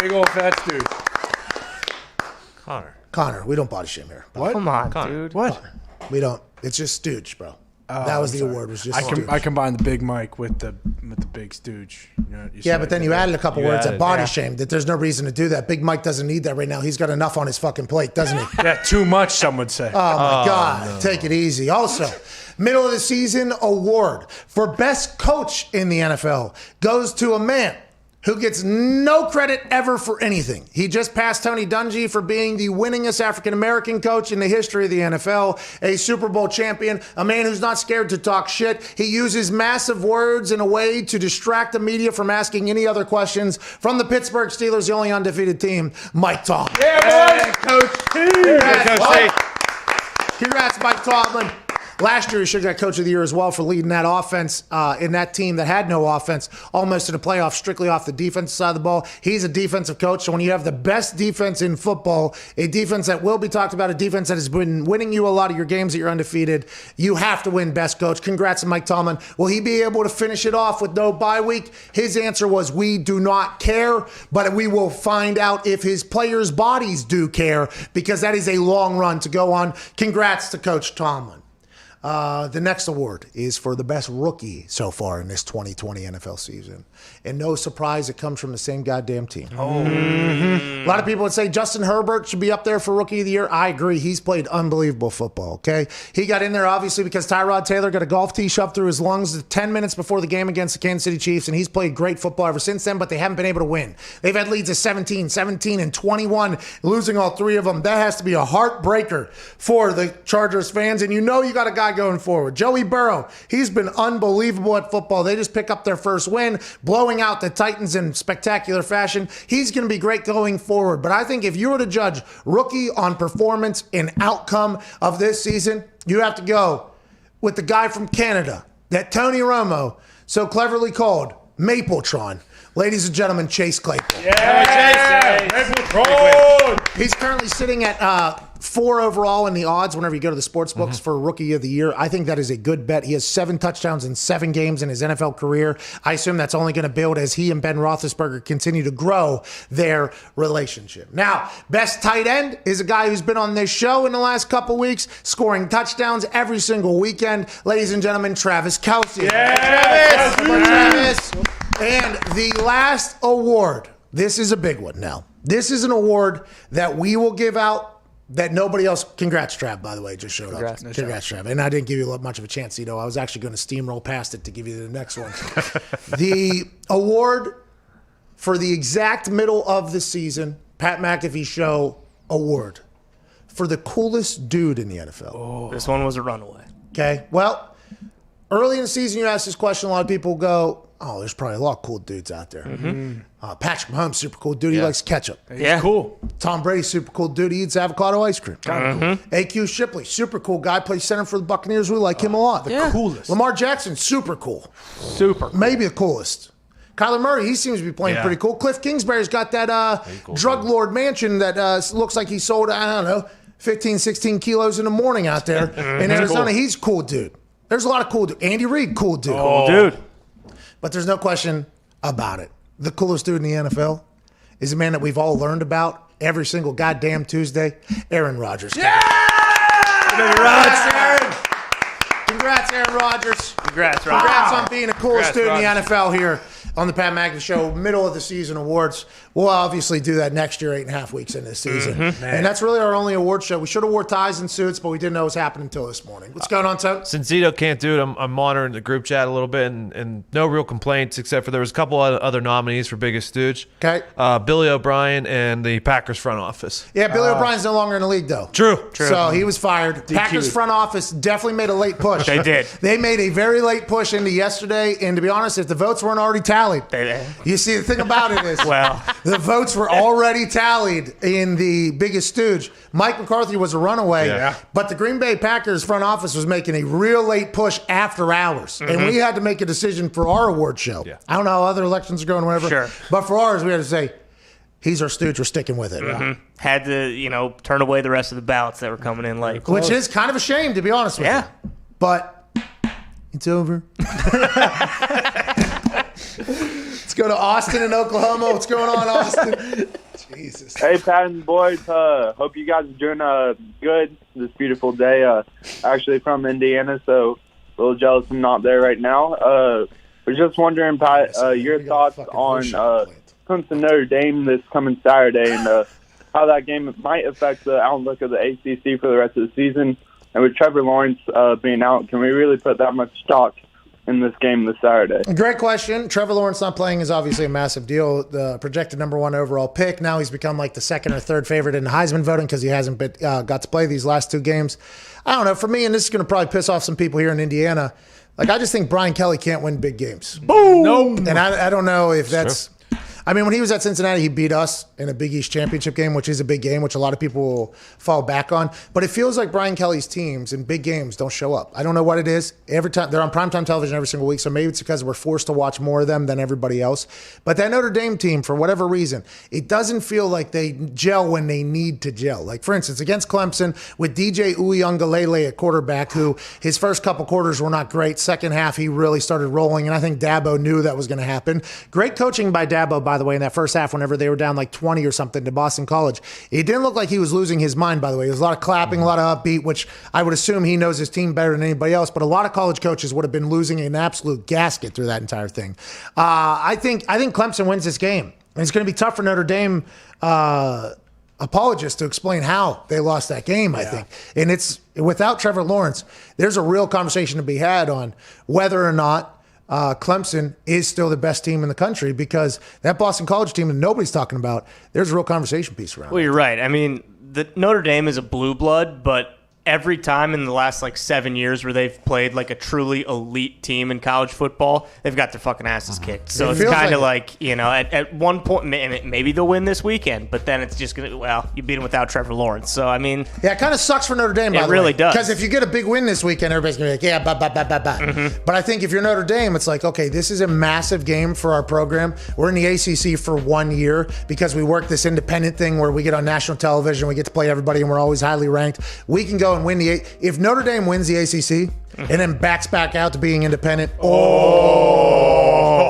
Big old fat Stooge. Connor, we don't body shame here. What? Come on, Connor. dude. What? We don't. It's just Stooge, bro. That was the award. Was just Stooge. I combined the Big Mike with the big Stooge. You know, Yeah, but then you added a couple words added, at body shame that there's no reason to do that. Big Mike doesn't need that right now. He's got enough on his fucking plate, doesn't he? Yeah, too much, some would say. Oh, my God. No. Take it easy. Also, middle of the season award for best coach in the NFL goes to a man who gets no credit ever for anything. He just passed Tony Dungy for being the winningest African-American coach in the history of the NFL, a Super Bowl champion, a man who's not scared to talk shit. He uses massive words in a way to distract the media from asking any other questions. From the Pittsburgh Steelers, the only undefeated team, Mike Tomlin. Yeah, Coach T. Congrats, Mike Tomlin. Last year, he should have got Coach of the Year as well for leading that offense in that team that had no offense, almost to the playoffs, strictly off the defensive side of the ball. He's a defensive coach, so when you have the best defense in football, a defense that will be talked about, a defense that has been winning you a lot of your games that you're undefeated, you have to win best coach. Congrats to Mike Tomlin. Will he be able to finish it off with no bye week? His answer was, we do not care, but we will find out if his players' bodies do care, because that is a long run to go on. Congrats to Coach Tomlin. The next award is for the best rookie so far in this 2020 NFL season. And no surprise, it comes from the same goddamn team. A lot of people would say Justin Herbert should be up there for Rookie of the Year. I agree. He's played unbelievable football, okay? He got in there, obviously, because Tyrod Taylor got a golf tee shoved through his lungs 10 minutes before the game against the Kansas City Chiefs, and he's played great football ever since then, but they haven't been able to win. They've had leads of 17, and 21, losing all three of them. That has to be a heartbreaker for the Chargers fans, and you know you got a guy going forward. Joey Burrow, he's been unbelievable at football. They just pick up their first win, blowing out the Titans in spectacular fashion. He's going to be great going forward. But I think if you were to judge rookie on performance and outcome of this season, you have to go with the guy from Canada that Tony Romo so cleverly called Mapletron. Ladies and gentlemen, Chase Claypool. Yeah, Mapletron. He's currently sitting at 4 overall in the odds whenever you go to the sports books for Rookie of the Year. I think that is a good bet. He has 7 touchdowns in 7 games in his NFL career. I assume that's only going to build as he and Ben Roethlisberger continue to grow their relationship. Now, best tight end is a guy who's been on this show in the last couple weeks, scoring touchdowns every single weekend. Ladies and gentlemen, Travis Kelce. Yeah, Travis. And the last award, this is a big one now. This is an award that we will give out that nobody else. Congrats, Trav, by the way, just showed up. Congrats, Trav. And I didn't give you much of a chance, I was actually going to steamroll past it to give you the next one. The award for the exact middle of the season, Pat McAfee Show award for the coolest dude in the NFL. This one was a runaway. Okay. Well, early in the season, you ask this question, a lot of people go, oh, there's probably a lot of cool dudes out there. Patrick Mahomes, super cool dude. He likes ketchup. Yeah. Cool. Tom Brady, super cool dude. He eats avocado ice cream. Kind of cool. AQ Shipley, super cool guy. Plays center for the Buccaneers. We like him a lot. The coolest. Lamar Jackson, super cool. Super. Maybe the coolest. Kyler Murray, he seems to be playing pretty cool. Cliff Kingsbury's got that drug lord mansion that looks like he sold, I don't know, 15, 16 kilos in the morning out there in Arizona. Cool. He's a cool dude. There's a lot of cool dudes. Andy Reid, cool dude. Cool dude. But there's no question about it. The coolest dude in the NFL is a man that we've all learned about every single goddamn Tuesday, Aaron Rodgers. Yeah! Congrats, Aaron. Congrats, Aaron Rodgers. Congrats, Rodgers. Congrats on being the coolest dude in the Rodgers. NFL here on the Pat McAfee Show, middle of the season awards. We'll obviously do that next year, 8.5 weeks into the season. And that's really our only award show. We should have wore ties and suits, but we didn't know it was happening until this morning. What's going on, Toad? Since Zito can't do it, I'm monitoring the group chat a little bit, and no real complaints except for there was a couple other nominees for Biggest Stooge. Okay. Billy O'Brien and the Packers front office. Yeah, Billy O'Brien's no longer in the league, though. True. So he was fired. Packers front office definitely made a late push. They did. They made a very late push into yesterday, and to be honest, if the votes weren't already tallied, you see, the thing about it is, Well. the votes were already tallied in the Biggest Stooge. Mike McCarthy was a runaway, but the Green Bay Packers front office was making a real late push after hours, and we had to make a decision for our award show. I don't know how other elections are going, whatever. Sure. But for ours, we had to say, he's our Stooge, we're sticking with it. Had to, turn away the rest of the ballots that were coming in late. Which is kind of a shame, to be honest with you. But it's over. Let's go to Austin in Oklahoma. What's going on, Austin? Jesus. Hey, Pat and boys. Hope you guys are doing good this beautiful day. Actually from Indiana, so a little jealous I'm not there right now. Was just wondering, Pat, your thoughts on Clemson Notre Dame this coming Saturday and how that game might affect the outlook of the ACC for the rest of the season. And with Trevor Lawrence being out, can we really put that much stock in this game this Saturday? Great question. Trevor Lawrence not playing is obviously a massive deal. The projected #1 overall pick. Now he's become like the second or third favorite in Heisman voting because he hasn't got to play these last 2 games. I don't know. For me, and this is going to probably piss off some people here in Indiana, like I just think Brian Kelly can't win big games. Boom. Nope. And I don't know if that's... I mean, when he was at Cincinnati, he beat us in a Big East championship game, which is a big game, which a lot of people will fall back on. But it feels like Brian Kelly's teams in big games don't show up. I don't know what it is. Every time they're on primetime television every single week, so maybe it's because we're forced to watch more of them than everybody else. But that Notre Dame team, for whatever reason, it doesn't feel like they gel when they need to gel. Like, for instance, against Clemson with DJ Uiagalelei at quarterback, who his first couple quarters were not great. Second half, he really started rolling, and I think Dabo knew that was going to happen. Great coaching by Dabo, by the way, in that first half whenever they were down like 20 or something to Boston College. It didn't look like he was losing his mind, by the way. There was a lot of clapping, a lot of upbeat, which I would assume he knows his team better than anybody else, but a lot of college coaches would have been losing an absolute gasket through that entire thing. I think Clemson wins this game. And it's going to be tough for Notre Dame apologists to explain how they lost that game, I think. And it's without Trevor Lawrence, there's a real conversation to be had on whether or not Clemson is still the best team in the country, because that Boston College team that nobody's talking about, there's a real conversation piece around. Well, you're right. I mean, the Notre Dame is a blue blood, but every time in the last 7 years where they've played like a truly elite team in college football, they've got their fucking asses kicked. So it's kind of at one point, maybe they'll win this weekend, but then it's just going to, you beat them without Trevor Lawrence. So, I mean. Yeah, it kind of sucks for Notre Dame, by the way. It really does. Because if you get a big win this weekend, everybody's going to be like, But I think if you're Notre Dame, it's like, okay, this is a massive game for our program. We're in the ACC for 1 year because we work this independent thing where we get on national television, we get to play everybody, and we're always highly ranked. We can go and win if Notre Dame wins the ACC and then backs back out to being independent,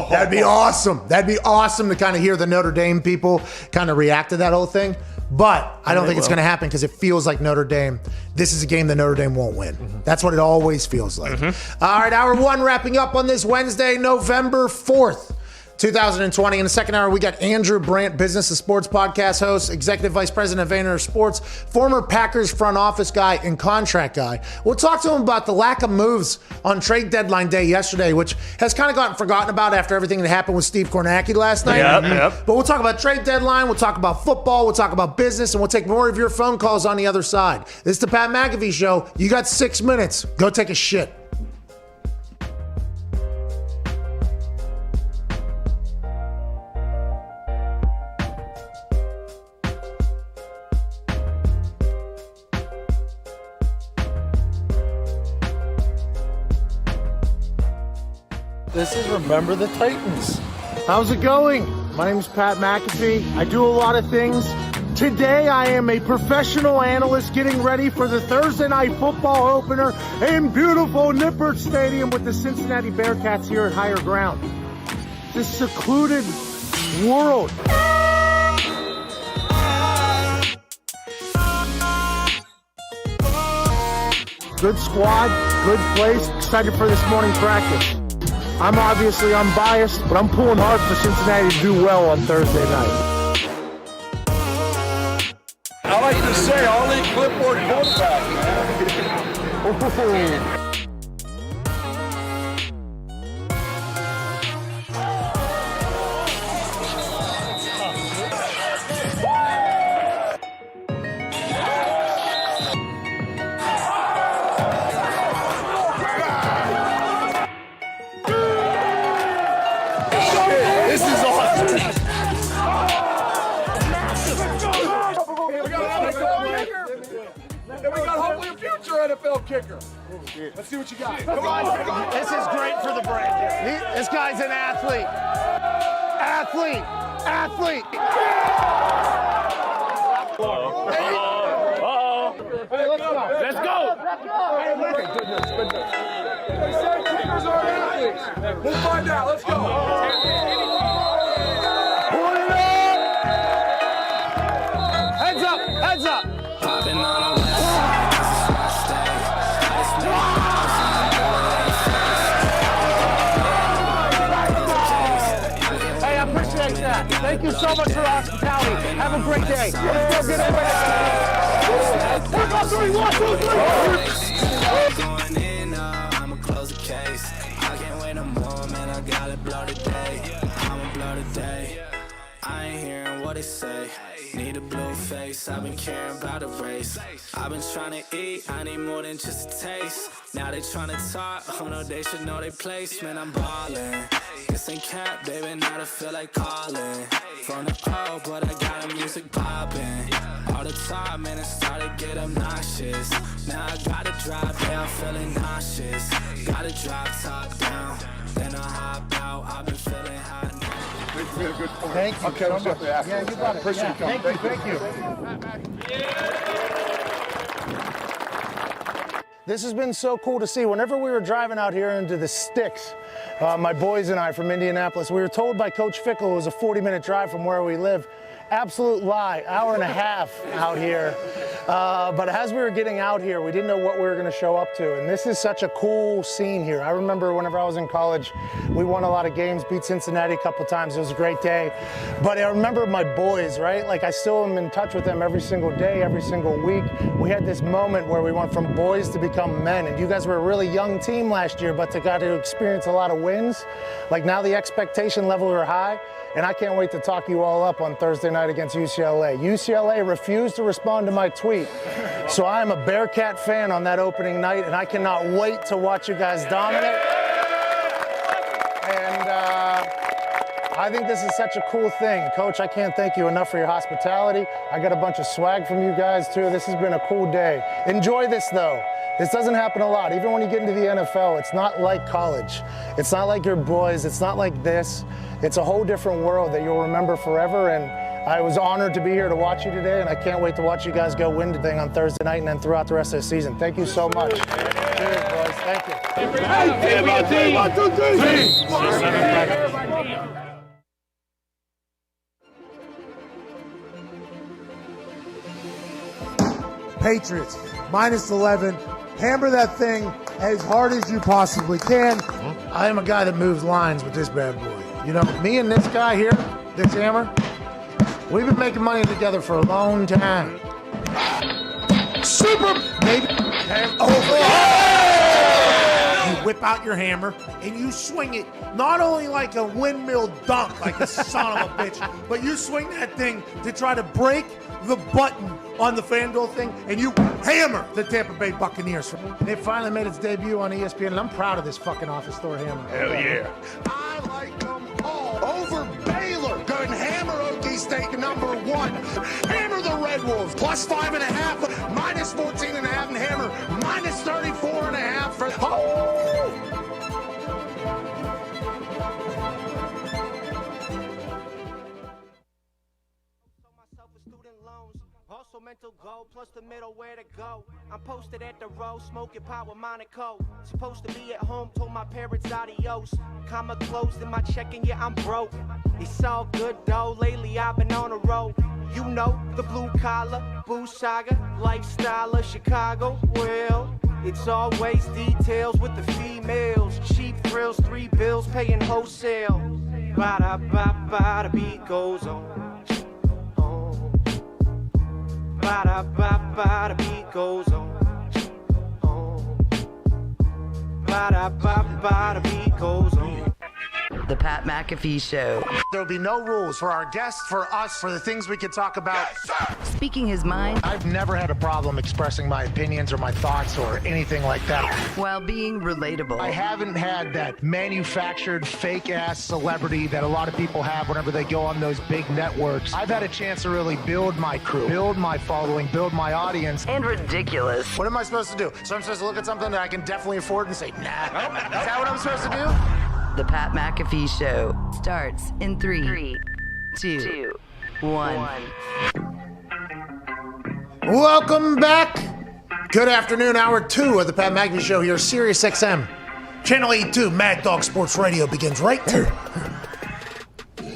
that'd be awesome. That'd be awesome to kind of hear the Notre Dame people kind of react to that whole thing. But I don't think it's going to happen because it feels like Notre Dame, this is a game that Notre Dame won't win. That's what it always feels like. All right, hour 1 wrapping up on this Wednesday, November 4th. 2020. In the second hour, we got Andrew Brandt, Business and Sports podcast host, Executive Vice President of Vayner Sports, former Packers front office guy and contract guy. We'll talk to him about the lack of moves on trade deadline day yesterday, which has kind of gotten forgotten about after everything that happened with Steve Kornacki last night. But we'll talk about trade deadline, we'll talk about football, we'll talk about business, and we'll take more of your phone calls on the other side. This is the Pat McAfee Show. You got 6 minutes. Go take a shit. This is Remember the Titans. How's it going? My name is Pat McAfee. I do a lot of things. Today I am a professional analyst getting ready for the Thursday night football opener in beautiful Nippert Stadium with the Cincinnati Bearcats here at Higher Ground. This secluded world. Good squad, good place. Excited for this morning practice. I'm obviously unbiased, but I'm pulling hard for Cincinnati to do well on Thursday night. I like to say, I'll eat clipboard quarterback. NFL kicker. Let's see what you got. Come on. This is great for the brand. This guy's an athlete. Athlete. Hey, let's go. They say kickers are athletes. We'll find out. Let's go. Pull it up. Heads up. Thank you so much for the hospitality. Have a great day. Let's go get I'ma close the case. I can't wait no more, man. I gotta blow today. I'ma blow today. I ain't hearing what they say. Need a blue face. I've been caring about the race. I've been trying to eat. I need more than just a taste. Now they trying to talk. Oh no, they should know their place. Man, I'm ballin'. This ain't cap, baby, now I feel like calling. From the O, but I got the music poppin'. All the time, man, it started to get obnoxious. Now I gotta drive, yeah, I'm feeling nauseous. Gotta drive top down, then I hop out. I've been feeling hot now. Thank you. Okay, so much. Yeah, you got it. Appreciate you coming. Thank you. This has been so cool to see. Whenever we were driving out here into the sticks, my boys and I from Indianapolis, we were told by Coach Fickle it was a 40-minute drive from where we live. Absolute lie, hour and a half out here. But as we were getting out here, we didn't know what we were going to show up to. And this is such a cool scene here. I remember whenever I was in college, we won a lot of games, beat Cincinnati a couple times. It was a great day. But I remember my boys, right? Like I still am in touch with them every single day, every single week. We had this moment where we went from boys to become men. And you guys were a really young team last year, but got to experience a lot of wins. Like now the expectation level are high. And I can't wait to talk you all up on Thursday night against UCLA. UCLA refused to respond to my tweet. So I am a Bearcat fan on that opening night, and I cannot wait to watch you guys dominate. And I think this is such a cool thing. Coach, I can't thank you enough for your hospitality. I got a bunch of swag from you guys, too. This has been a cool day. Enjoy this, though. This doesn't happen a lot. Even when you get into the NFL, it's not like college. It's not like your boys. It's not like this. It's a whole different world that you'll remember forever. And I was honored to be here to watch you today, and I can't wait to watch you guys go win the thing on Thursday night and then throughout the rest of the season. Thank you so much. Cheers, boys. Thank you. Hey, 1, 2, 3. Patriots, -11. Hammer that thing as hard as you possibly can. I am a guy that moves lines with this bad boy. You know, me and this guy here, this hammer, we've been making money together for a long time. Super, baby. You whip out your hammer and you swing it not only like a windmill dunk, like a son of a bitch, but you swing that thing to try to break the button on the FanDuel thing, and you hammer the Tampa Bay Buccaneers. It finally made its debut on ESPN, and I'm proud of this fucking office store hammer. Hell yeah. I like them all over Baylor. Going hammer OK State #1. Hammer the Red Wolves +5.5, -14.5, and hammer -34.5 for. Also mental goal, plus the middle where to go. I'm posted at the row, smoking pot with Monaco. Supposed to be at home, told my parents adios. Comma closed in my checking, yeah, I'm broke. It's all good though, lately I've been on a roll. You know, the blue collar, boo saga, lifestyle of Chicago. Well, it's always details with the females. Cheap thrills, 3 bills, paying wholesale. Ba-da-ba-ba, the beat goes on. Ba-da-ba-ba, the beat goes on. Ba-da-ba-ba, the beat goes on. The Pat McAfee Show. There'll be no rules for our guests, for us, for the things we can talk about. Speaking his mind I've never had a problem expressing my opinions or my thoughts or anything like that. while being relatable. I haven't had that manufactured fake-ass celebrity that a lot of people have whenever they go on those big networks. I've had a chance to really build my crew, build my following, build my audience. And ridiculous. What am I supposed to do? So I'm supposed to look at something that I can definitely afford and say, nah. Is that what I'm supposed to do? The Pat McAfee Show starts in 3, 2, 1. Welcome back. Good afternoon, hour 2 of the Pat McAfee Show here, Sirius XM. Channel 82, Mad Dog Sports Radio begins right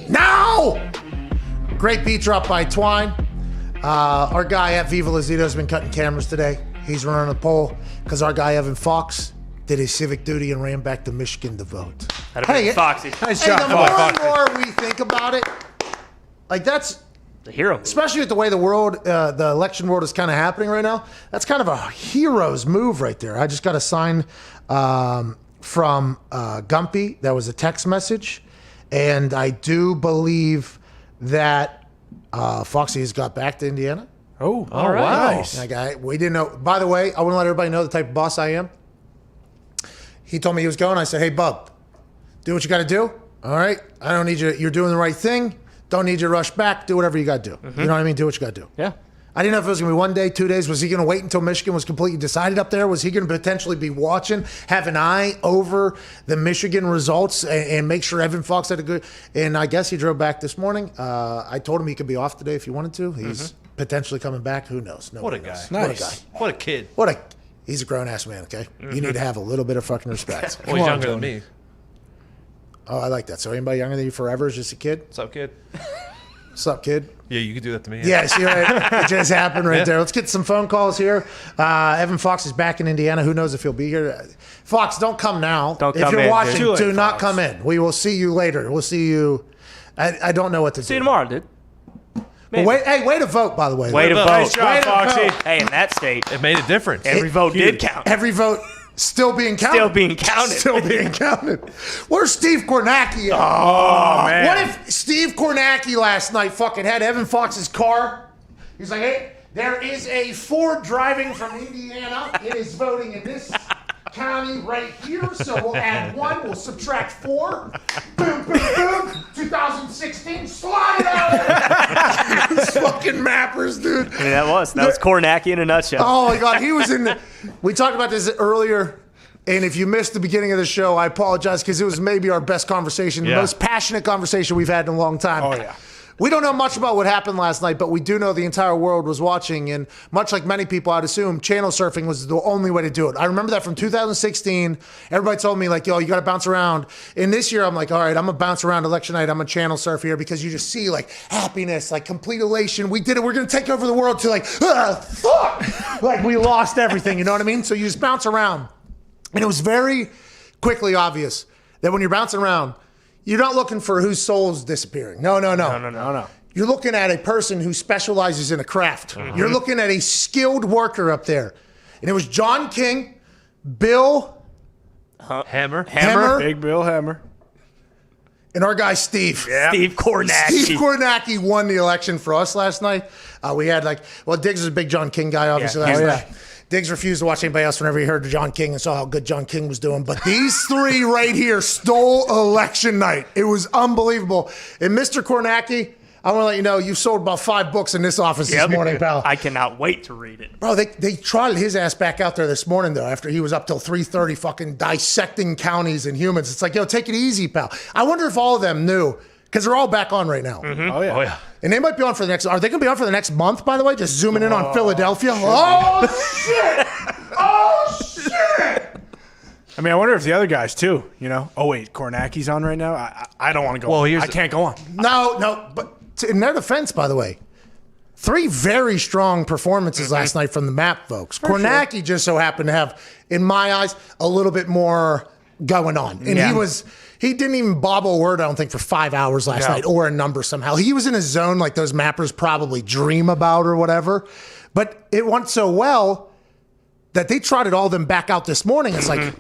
now. Great beat drop by Twine. Our guy at Viva Lazito has been cutting cameras today. He's running the poll because our guy Evan Fox did his civic duty and ran back to Michigan to vote. Hey, Foxy. Nice job, the more and more we think about it, like that's the hero move. Especially with the way the world, the election world is kind of happening right now. That's kind of a hero's move right there. I just got a sign from Gumpy. That was a text message. And I do believe that Foxy has got back to Indiana. Oh, all right. Nice. We didn't know. By the way, I want to let everybody know the type of boss I am. He told me he was going. I said, hey, bub, do what you got to do. All right? I don't need you. You're doing the right thing. Don't need you to rush back. Do whatever you got to do. You know what I mean? Do what you got to do. Yeah. I didn't know if it was going to be 1 day, 2 days. Was he going to wait until Michigan was completely decided up there? Was he going to potentially be watching, have an eye over the Michigan results and make sure Evan Fox had a good... And I guess he drove back this morning. I told him he could be off today if he wanted to. He's potentially coming back. Who knows? What a guy. Nice. What a guy. What a kid. He's a grown-ass man, okay? You need to have a little bit of fucking respect. Well, he's younger than me. Oh, I like that. So anybody younger than you forever is just a kid? What's up, kid? What's up, kid? Yeah, you could do that to me. Yeah, see, right? It just happened right there. Let's get some phone calls here. Evan Fox is back in Indiana. Who knows if he'll be here? Fox, don't come now. If you're watching, do not come in. We will see you later. We'll see you. I don't know what to do. See you tomorrow, dude. Well, way to vote, by the way. Way to vote. Nice job, Foxy. Hey, in that state, It made a difference. every vote did count. Every vote still being counted. Still being counted. Still being counted. Where's Steve Kornacki at? Oh, man. What if Steve Kornacki last night fucking had Evan Fox's car? He's like, hey, there is a Ford driving from Indiana. It is voting in this county right here. So we'll add 1. We'll subtract 4. Boom, boom, boom. 2016. Slide it out. These fucking mappers, dude. I mean, that was Kornacki in a nutshell. Oh my God, he was in the. We talked about this earlier, and if you missed the beginning of the show, I apologize because it was maybe our best conversation, the most passionate conversation we've had in a long time. Oh yeah. We don't know much about what happened last night, but we do know the entire world was watching, and much like many people, I'd assume channel surfing was the only way to do it. I remember that from 2016. Everybody told me, like, yo, you got to bounce around. And this year, I'm like, all right, I'm going to bounce around election night. I'm going to channel surf here because you just see, like, happiness, like, complete elation. We did it. We're going to take over the world to, like, fuck. Like, we lost everything, you know what I mean? So you just bounce around. And it was very quickly obvious that when you're bouncing around, you're not looking for whose soul's disappearing. No. You're looking at a person who specializes in a craft. You're looking at a skilled worker up there. And it was John King, Bill Hammer. Big Bill Hammer. and our guy Steve. Steve Kornacki. Steve Kornacki won the election for us last night. We had Diggs was a big John King guy, obviously, last night. Diggs refused to watch anybody else whenever he heard John King and saw how good John King was doing. But these three right here stole election night. It was unbelievable. And Mr. Kornacki, I want to let you know, you sold about 5 books in this office this morning, pal. I cannot wait to read it. Bro, they trotted his ass back out there this morning, though, after he was up till 3:30 fucking dissecting counties and humans. It's like, yo, take it easy, pal. I wonder if all of them knew, because they're all back on right now. Oh, yeah. And they might be on for the next, are they going to be on for the next month, by the way? Just zooming in on Philadelphia? Oh, shit! Oh, shit! I mean, I wonder if the other guys, too, you know? Oh, wait, Kornacki's on right now? I don't want to go on. I can't go on. No, but in their defense, by the way, 3 very strong performances last night from the map folks. Kornacki just so happened to have, in my eyes, a little bit more going on. And he didn't even bobble a word, I don't think, for 5 hours last night or a number somehow. He was in a zone like those mappers probably dream about or whatever. But it went so well that they trotted all of them back out this morning. It's like,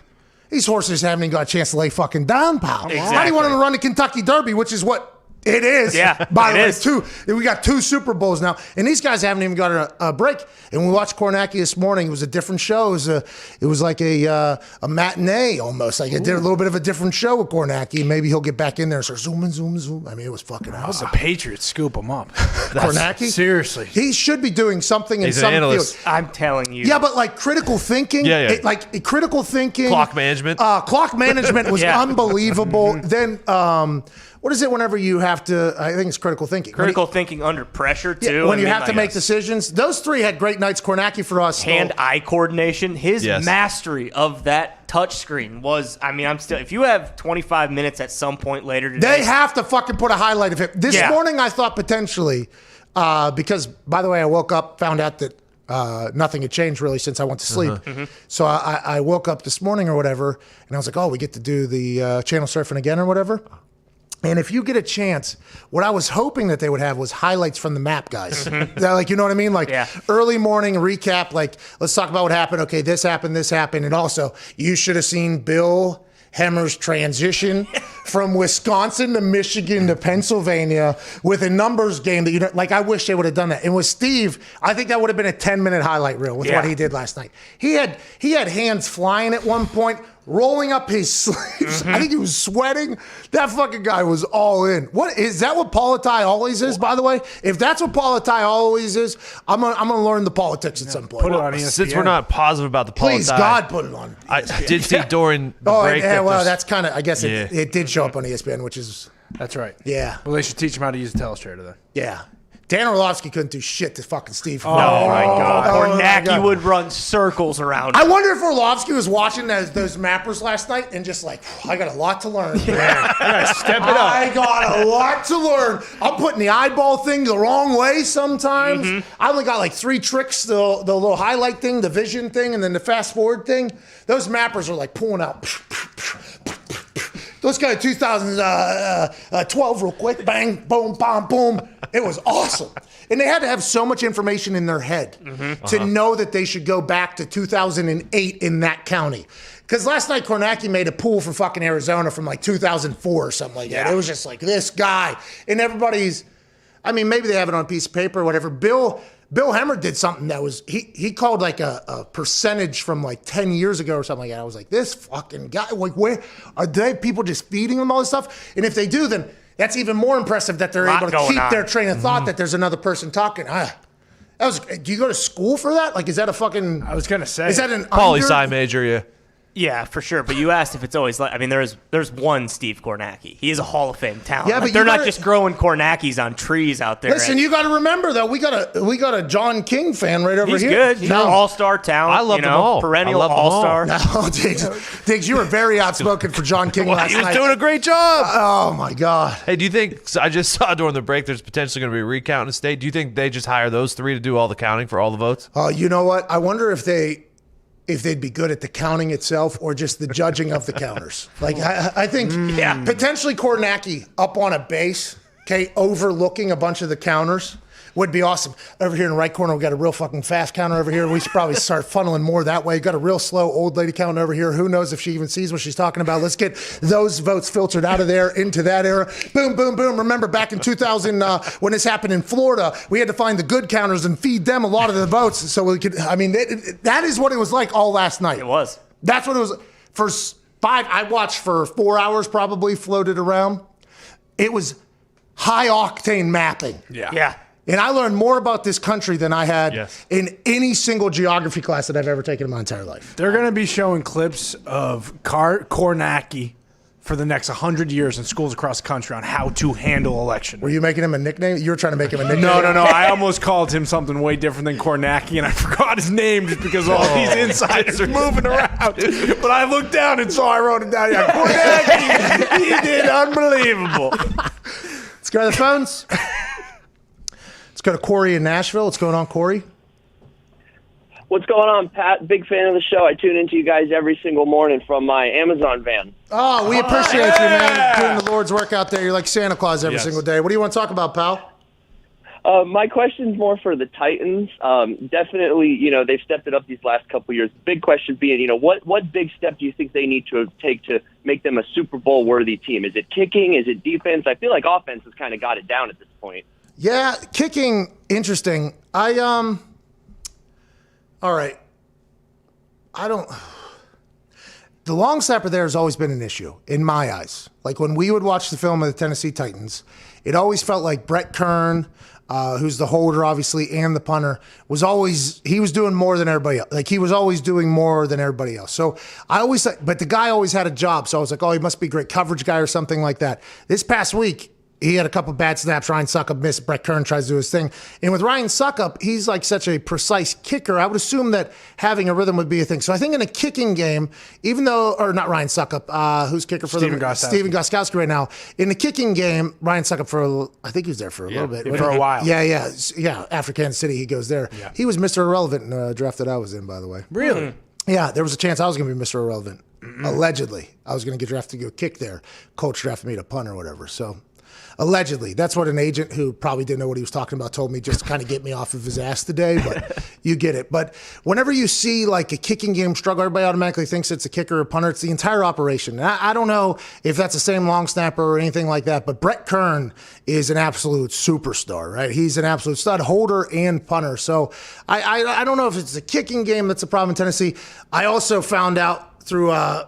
these horses haven't even got a chance to lay fucking down, pal. Exactly. How do you want them to run the Kentucky Derby, which is what it is. Yeah, by the way, we got 2 Super Bowls now, and these guys haven't even got a break. And we watched Kornacki this morning. It was a different show. It was like a matinee almost. Like it did a little bit of a different show with Kornacki. Maybe he'll get back in there and start zoom. I mean, it was fucking awesome. The Patriots scoop him up. Kornacki? Seriously. He should be doing something in some field. I'm telling you. Yeah, but like critical thinking. Critical thinking. Clock management. Clock management was unbelievable. Then, what is it whenever you have to, I think it's critical thinking. Critical thinking under pressure, too. Yeah, when you have to make decisions. Those 3 had great nights. Kornacki for us. Hand-eye coordination. His mastery of that touch screen was, if you have 25 minutes at some point later today. They have to fucking put a highlight of him. This morning I thought potentially, because, by the way, I woke up, found out that nothing had changed really since I went to sleep. So I woke up this morning or whatever, and I was like, oh, we get to do the channel surfing again or whatever. And if you get a chance, what I was hoping that they would have was highlights from the map, guys. Like, you know what I mean? Like early morning recap, like, let's talk about what happened. Okay, this happened. And also, you should have seen Bill Hemmer's transition from Wisconsin to Michigan to Pennsylvania with a numbers game that you don't, like, I wish they would have done that. And with Steve, I think that would have been a 10-minute highlight reel with what he did last night. He had hands flying at one point, rolling up his sleeves. I think he was sweating. That fucking guy was all in. What is that? What Politai always is, by the way? If that's what Politai always is, I'm gonna learn the politics at some point. Put it on ESPN. Since we're not positive about the Politai, please God, put it on. I did see during the break. That's kind of. I guess it did show up on ESPN, which is. That's right. Yeah. Well, they should teach him how to use the telestrator then. Yeah. Dan Orlovsky couldn't do shit to fucking Steve. Oh, my God. Kornacki would run circles around him. I wonder if Orlovsky was watching those mappers last night and just like, I got a lot to learn. I got to step it up. I got a lot to learn. I'm putting the eyeball thing the wrong way sometimes. I only got like 3 tricks, the little highlight thing, the vision thing, and then the fast forward thing. Those mappers are like pulling out. Let's go to 2012 real quick. Bang, boom, bam, boom. It was awesome. And they had to have so much information in their head to know that they should go back to 2008 in that county. Because last night, Kornacki made a pool for fucking Arizona from like 2004 or something like that. It was just like this guy. And everybody's, maybe they have it on a piece of paper or whatever. Bill Hemmer did something that was, he called like a percentage from like 10 years ago or something like that. I was like, this fucking guy, like, where are they people just feeding him all this stuff? And if they do, then that's even more impressive that they're able to keep their train of thought that there's another person talking. Do you go to school for that? Like, is that a fucking, I was going to say, is that an poli-sci major, yeah. Yeah, for sure. But you asked if it's always like, there's one Steve Kornacki. He is a Hall of Fame talent. Yeah, but they're not just growing Kornackis on trees out there. Listen, you got to remember though, we got a John King fan right over He's here. Good. He's an all-star talent. I love them all. Perennial all-star. No, Diggs, you were very outspoken for John King last night. He was doing a great job. Oh my God. Hey, do you think? So I just saw during the break there's potentially going to be a recount in the state. Do you think they just hire those 3 to do all the counting for all the votes? You know what? I wonder if if they'd be good at the counting itself or just the judging of the counters. Like, I think potentially Kornacki up on a base, okay, overlooking a bunch of the counters would be awesome. Over here in the right corner, we got a real fucking fast counter over here. We should probably start funneling more that way. Got a real slow old lady counter over here. Who knows if she even sees what she's talking about. Let's get those votes filtered out of there into that era. Boom, boom, boom. Remember back in 2000 when this happened in Florida, we had to find the good counters and feed them a lot of the votes so we could, I mean, that is what it was like all last night. It was. That's what it was. For 5, I watched for 4 hours probably, floated around. It was high octane mapping. Yeah. And I learned more about this country than I had in any single geography class that I've ever taken in my entire life. They're going to be showing clips of Kornacki for the next 100 years in schools across the country on how to handle election. Were you making him a nickname? You were trying to make him a nickname? No. I almost called him something way different than Kornacki, and I forgot his name just because all these insiders are moving around. But I looked down and saw I wrote it down. Yeah, Kornacki, he did unbelievable. Let's go to the phones. Let's go to Corey in Nashville. What's going on, Corey? What's going on, Pat? Big fan of the show. I tune into you guys every single morning from my Amazon van. Oh, we appreciate you, man, doing the Lord's work out there. You're like Santa Claus every single day. What do you want to talk about, pal? My question's more for the Titans. Definitely, they've stepped it up these last couple of years. Big question being, what big step do you think they need to take to make them a Super Bowl worthy team? Is it kicking? Is it defense? I feel like offense has kind of got it down at this point. Yeah, kicking, interesting. All right. The long snapper there has always been an issue in my eyes. Like when we would watch the film of the Tennessee Titans, it always felt like Brett Kern, who's the holder, obviously, and the punter, he was doing more than everybody else. Like he was always doing more than everybody else. So but the guy always had a job. So I was like, oh, he must be a great coverage guy or something like that. This past week, he had a couple bad snaps. Ryan Suckup missed. Brett Kern tries to do his thing. And with Ryan Suckup, he's like such a precise kicker. I would assume that having a rhythm would be a thing. So I think in a kicking game, even though, or not Ryan Suckup, who's kicker for Steven Gostkowski right now. In the kicking game, Ryan Suckup I think he was there for a little bit. For a while. Yeah. After Kansas City, he goes there. Yeah. He was Mr. Irrelevant in the draft that I was in, by the way. Really? Yeah, there was a chance I was going to be Mr. Irrelevant. Allegedly. I was going to get drafted to go kick there. Coach drafted me to punt or whatever. So allegedly. That's what an agent who probably didn't know what he was talking about told me, just to kind of get me off of his ass today, but you get it. But whenever you see like a kicking game struggle, everybody automatically thinks it's a kicker or punter. It's the entire operation. And I don't know if that's the same long snapper or anything like that, but Brett Kern is an absolute superstar, right? He's an absolute stud, holder and punter. So I don't know if it's a kicking game that's a problem in Tennessee. I also found out through, I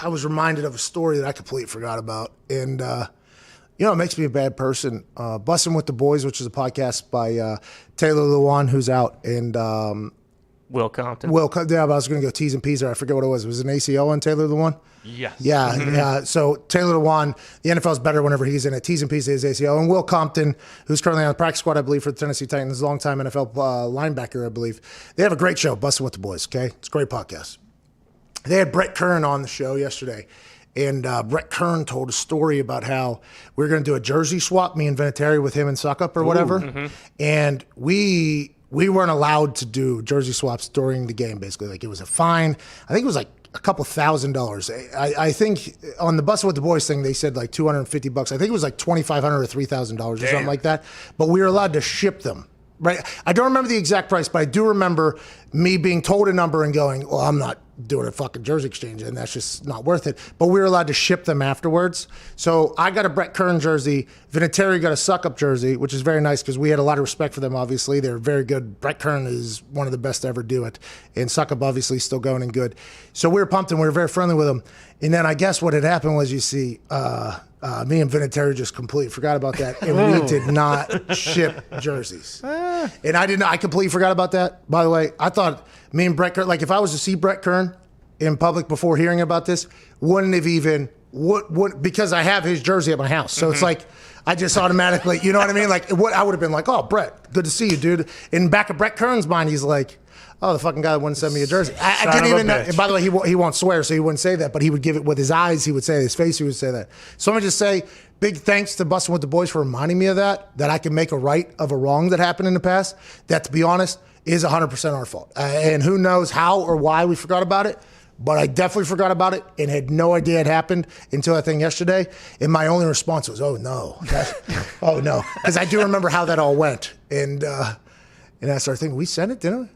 was reminded of a story that I completely forgot about. And, it makes me a bad person. Bussin' with the Boys, which is a podcast by Taylor Lewan, who's out, and Will Compton. Yeah, but I was going to go T's and P's there. I forget what it was. Was it an ACL on Taylor Lewan? Yes. Yeah. So Taylor Lewan, the NFL's better whenever he's in it. T's and P's is ACL. And Will Compton, who's currently on the practice squad, I believe, for the Tennessee Titans, longtime NFL linebacker, I believe. They have a great show, Bussin' with the Boys, okay? It's a great podcast. They had Brett Kern on the show yesterday. And Brett Kern told a story about how we were going to do a jersey swap, me and Vinatieri, with him and Suckup or whatever. And we weren't allowed to do jersey swaps during the game, basically. Like, it was a fine. I think it was like a couple $1,000. I think on the Bussin' with the Boys thing, they said like $250. I think it was like $2,500 or $3,000 or something like that. But we were allowed to ship them. Right? I don't remember the exact price, but I do remember me being told a number and going, well, I'm not doing a fucking jersey exchange, and that's just not worth it. But we were allowed to ship them afterwards. So I got a Brett Kern jersey. Vinatieri got a Suckup jersey, which is very nice because we had a lot of respect for them, obviously. They're very good. Brett Kern is one of the best to ever do it. And Suckup, obviously, still going and good. So we were pumped, and we were very friendly with them. And then I guess what had happened was, you see, me and Vinatieri just completely forgot about that, and we did not ship jerseys. And I completely forgot about that, by the way. I thought me and Brett Kern, like if I was to see Brett Kern in public before hearing about this, wouldn't have even, because I have his jersey at my house. So it's like, I just automatically, you know what I mean? Like, I would have been like, oh, Brett, good to see you, dude. In back of Brett Kern's mind, he's like, oh, the fucking guy that wouldn't send me a jersey. I didn't even know. And by the way, he won't swear, so he wouldn't say that, but he would give it with his eyes. He would say it, his face, he would say that. So let me just say, big thanks to Bussin' with the Boys for reminding me of that I can make a right of a wrong that happened in the past. That, to be honest, is 100% our fault. And who knows how or why we forgot about it. But I definitely forgot about it and had no idea it happened until I think yesterday. And my only response was, oh, no. Oh, no. Because I do remember how that all went. And I started thinking, we sent it, didn't we?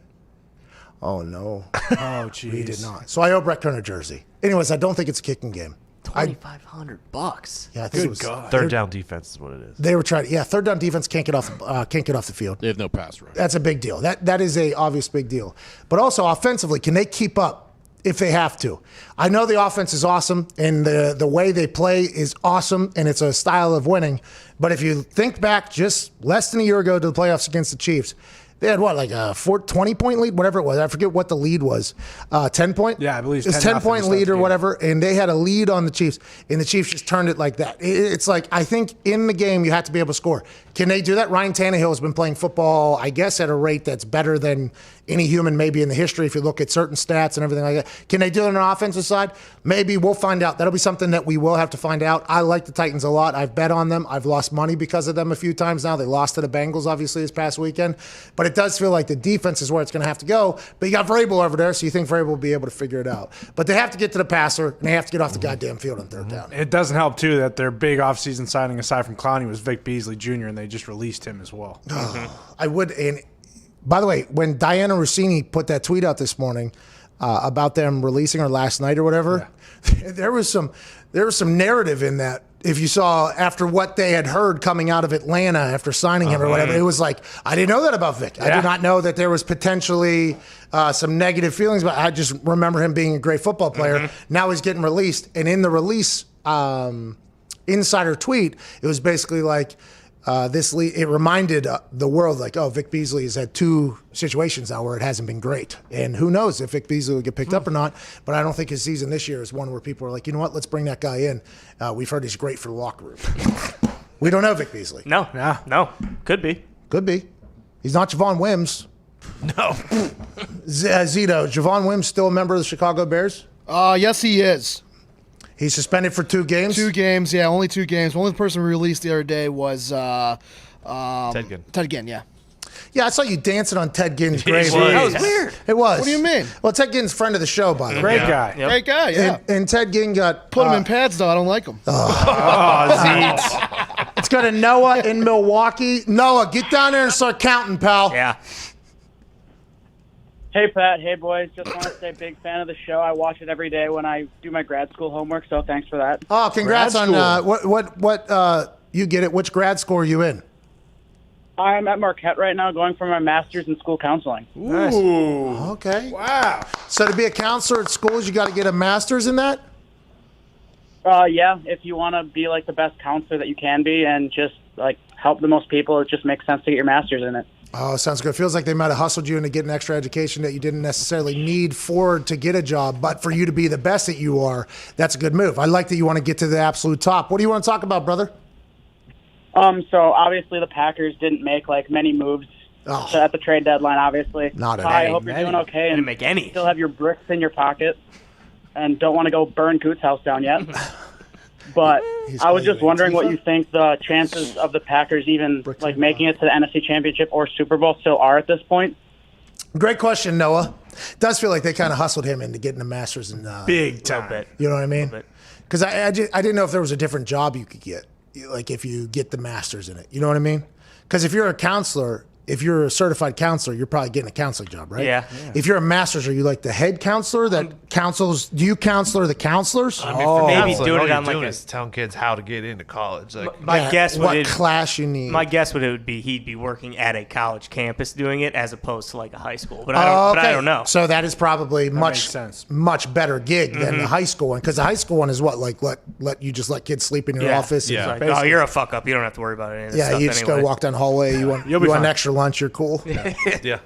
Oh, no. Oh, geez. We did not. So I owe Brett Kerner jersey. Anyways, I don't think it's a kicking game. $2,500. Yeah, I think it was third down defense is what it is. They were trying. Yeah, third down defense can't get off the field. They have no pass rush. That's a big deal. That is a obvious big deal. But also offensively, can they keep up if they have to? I know the offense is awesome and the way they play is awesome and it's a style of winning. But if you think back just less than a year ago to the playoffs against the Chiefs, they had what, like a 20-point lead, whatever it was. I forget what the lead was. 10-point? Yeah, I believe it's 10-point lead or whatever. And they had a lead on the Chiefs, and the Chiefs just turned it like that. It's like, I think in the game you have to be able to score. Can they do that? Ryan Tannehill has been playing football, I guess, at a rate that's better than any human maybe in the history if you look at certain stats and everything like that. Can they do it on the offensive side? Maybe. We'll find out. That'll be something that we will have to find out. I like the Titans a lot. I've bet on them. I've lost money because of them a few times now. They lost to the Bengals, obviously, this past weekend. But it does feel like the defense is where it's going to have to go. But you got Vrabel over there, so you think Vrabel will be able to figure it out. But they have to get to the passer, and they have to get off the goddamn field on third down. It doesn't help, too, that their big offseason signing, aside from Clowney, was Vic Beasley Jr., and they just released him as well. I would, and by the way, when Diana Rossini put that tweet out this morning about them releasing her last night or whatever, there was some narrative in that. If you saw after what they had heard coming out of Atlanta after signing him or whatever, it was like, I didn't know that about Vic. I did not know that there was potentially some negative feelings, but I just remember him being a great football player. Now he's getting released, and in the release insider tweet, it was basically like, it reminded the world, like, oh, Vic Beasley has had two situations now where it hasn't been great. And who knows if Vic Beasley will get picked up or not. But I don't think his season this year is one where people are like, you know what, let's bring that guy in. We've heard he's great for the locker room. We don't know Vic Beasley. No. Could be. He's not Javon Wims. No. Zito, Javon Wims still a member of the Chicago Bears? Yes, he is. He's suspended for 2 games? 2 games, yeah, only 2 games. The only person we released the other day was Ted Ginn. Ted Ginn, yeah. Yeah, I saw you dancing on Ted Ginn's grave. That was weird. It was. What do you mean? Well, Ted Ginn's friend of the show, by the way. Great guy. Yep. Great guy, yeah. And Ted Ginn got... Put him in pads, though. I don't like him. Let's go to Noah in Milwaukee. Noah, get down there and start counting, pal. Yeah. Hey, Pat. Hey, boys. Just want to say big fan of the show. I watch it every day when I do my grad school homework, so thanks for that. Oh, congrats on what you get it. Which grad school are you in? I'm at Marquette right now going for my master's in school counseling. Ooh. Okay. Wow. So to be a counselor at schools, you got to get a master's in that? Yeah, if you want to be like the best counselor that you can be and just like help the most people, it just makes sense to get your master's in it. Oh, sounds good. Feels like they might have hustled you into getting extra education that you didn't necessarily need to get a job, but for you to be the best that you are, that's a good move. I like that you want to get to the absolute top. What do you want to talk about, brother? So obviously the Packers didn't make like many moves at the trade deadline. Obviously, not at I hope you're doing okay and didn't make any. Still have your bricks in your pocket, and don't want to go burn Coot's house down yet. But I was just wondering what you think the chances of the Packers even like making it to the NFC Championship or Super Bowl still are at this point. Great question, Noah. It does feel like they kind of hustled him into getting a master's in big time. You know what I mean? Because I didn't know if there was a different job you could get, like if you get the master's in it. You know what I mean? Because if you're a counselor, if you're a certified counselor, you're probably getting a counseling job, right? Yeah. If you're a master's, are you like the head counselor that counsels? Do you counselor the counselors? I mean, for maybe counseling, doing all it you're on like doing a- is telling kids how to get into college. Like, My guess would what class you need. My guess would be he'd be working at a college campus doing it as opposed to like a high school. But I don't know. So that is probably much sense. much better gig than the high school one, because the high school one is what, like let you just let kids sleep in your office. It's like, oh, you're a fuck up. You don't have to worry about it. Yeah, you just go walk down the hallway. You want extra lunch. You're cool. yeah.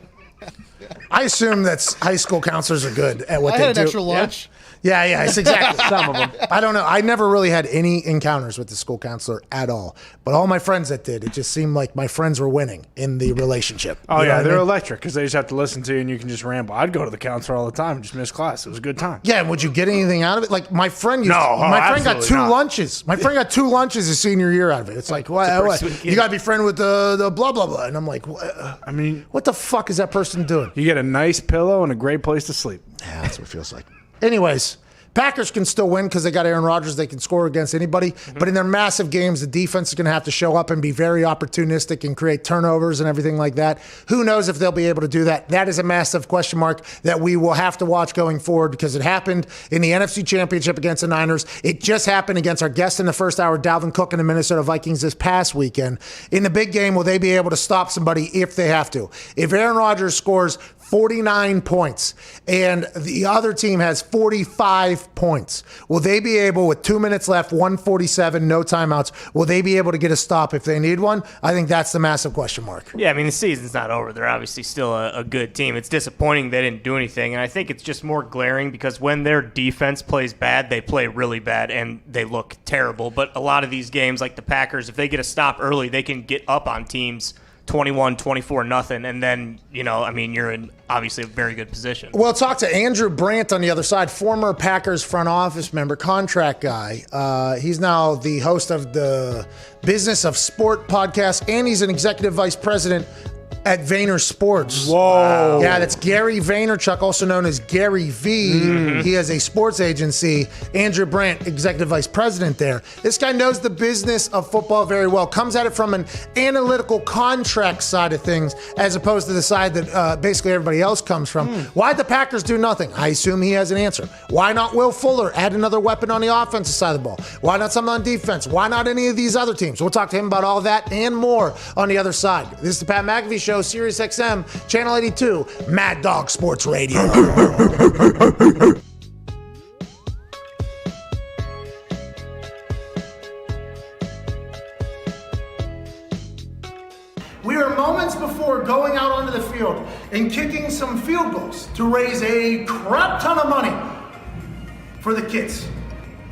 I assume that high school counselors are good at what I they do. had an extra lunch. Yeah, it's exactly. Some of them. I don't know. I never really had any encounters with the school counselor at all. But all my friends that did, it just seemed like my friends were winning in the relationship. Oh, You know yeah, what I they're mean? electric because they just have to listen to you and you can just ramble. I'd go to the counselor all the time and just miss class. It was a good time. Yeah, and would you get anything out of it? Like my friend No, friend got absolutely 2 not. lunches. My friend got 2 lunches his senior year out of it. It's like, what? You got to be friend with the blah, blah, blah. And I'm like, I mean, what the fuck is that person doing? you get a nice pillow and a great place to sleep. Yeah, that's what it feels like. Anyways, Packers can still win because they got Aaron Rodgers. They can score against anybody. But in their massive games, the defense is going to have to show up and be very opportunistic and create turnovers and everything like that. Who knows if they'll be able to do that? That is a massive question mark that we will have to watch going forward because it happened in the NFC Championship against the Niners. It just happened against our guest in the first hour, Dalvin Cook and the Minnesota Vikings this past weekend. In the big game, will they be able to stop somebody if they have to? If Aaron Rodgers scores 49 points and the other team has 45 points, will they be able, with 2 minutes left, 147, no timeouts, will they be able to get a stop if they need one? I think that's the massive question mark. Yeah, I mean, the season's not over. They're obviously still a good team. It's disappointing they didn't do anything, and I think it's just more glaring because when their defense plays bad, they play really bad, and they look terrible. But a lot of these games, like the Packers, if they get a stop early, they can get up on teams 21, 24, nothing, and then, you're in obviously a very good position. Well, talk to Andrew Brandt on the other side, former Packers front office member, contract guy. He's now the host of the Business of Sport podcast, and he's an executive vice president at Vayner Sports. Whoa. Yeah, that's Gary Vaynerchuk, also known as Gary V. Mm-hmm. He has a sports agency. Andrew Brandt, executive vice president there. This guy knows the business of football very well, comes at it from an analytical contract side of things as opposed to the side that basically everybody else comes from. Why'd the Packers do nothing? I assume he has an answer. Why not Will Fuller? Add another weapon on the offensive side of the ball. Why not someone on defense? Why not any of these other teams? We'll talk to him about all that and more on the other side. This is the Pat McAfee Show, Sirius XM, Channel 82, Mad Dog Sports Radio. We are moments before going out onto the field and kicking some field goals to raise a crap ton of money for the kids.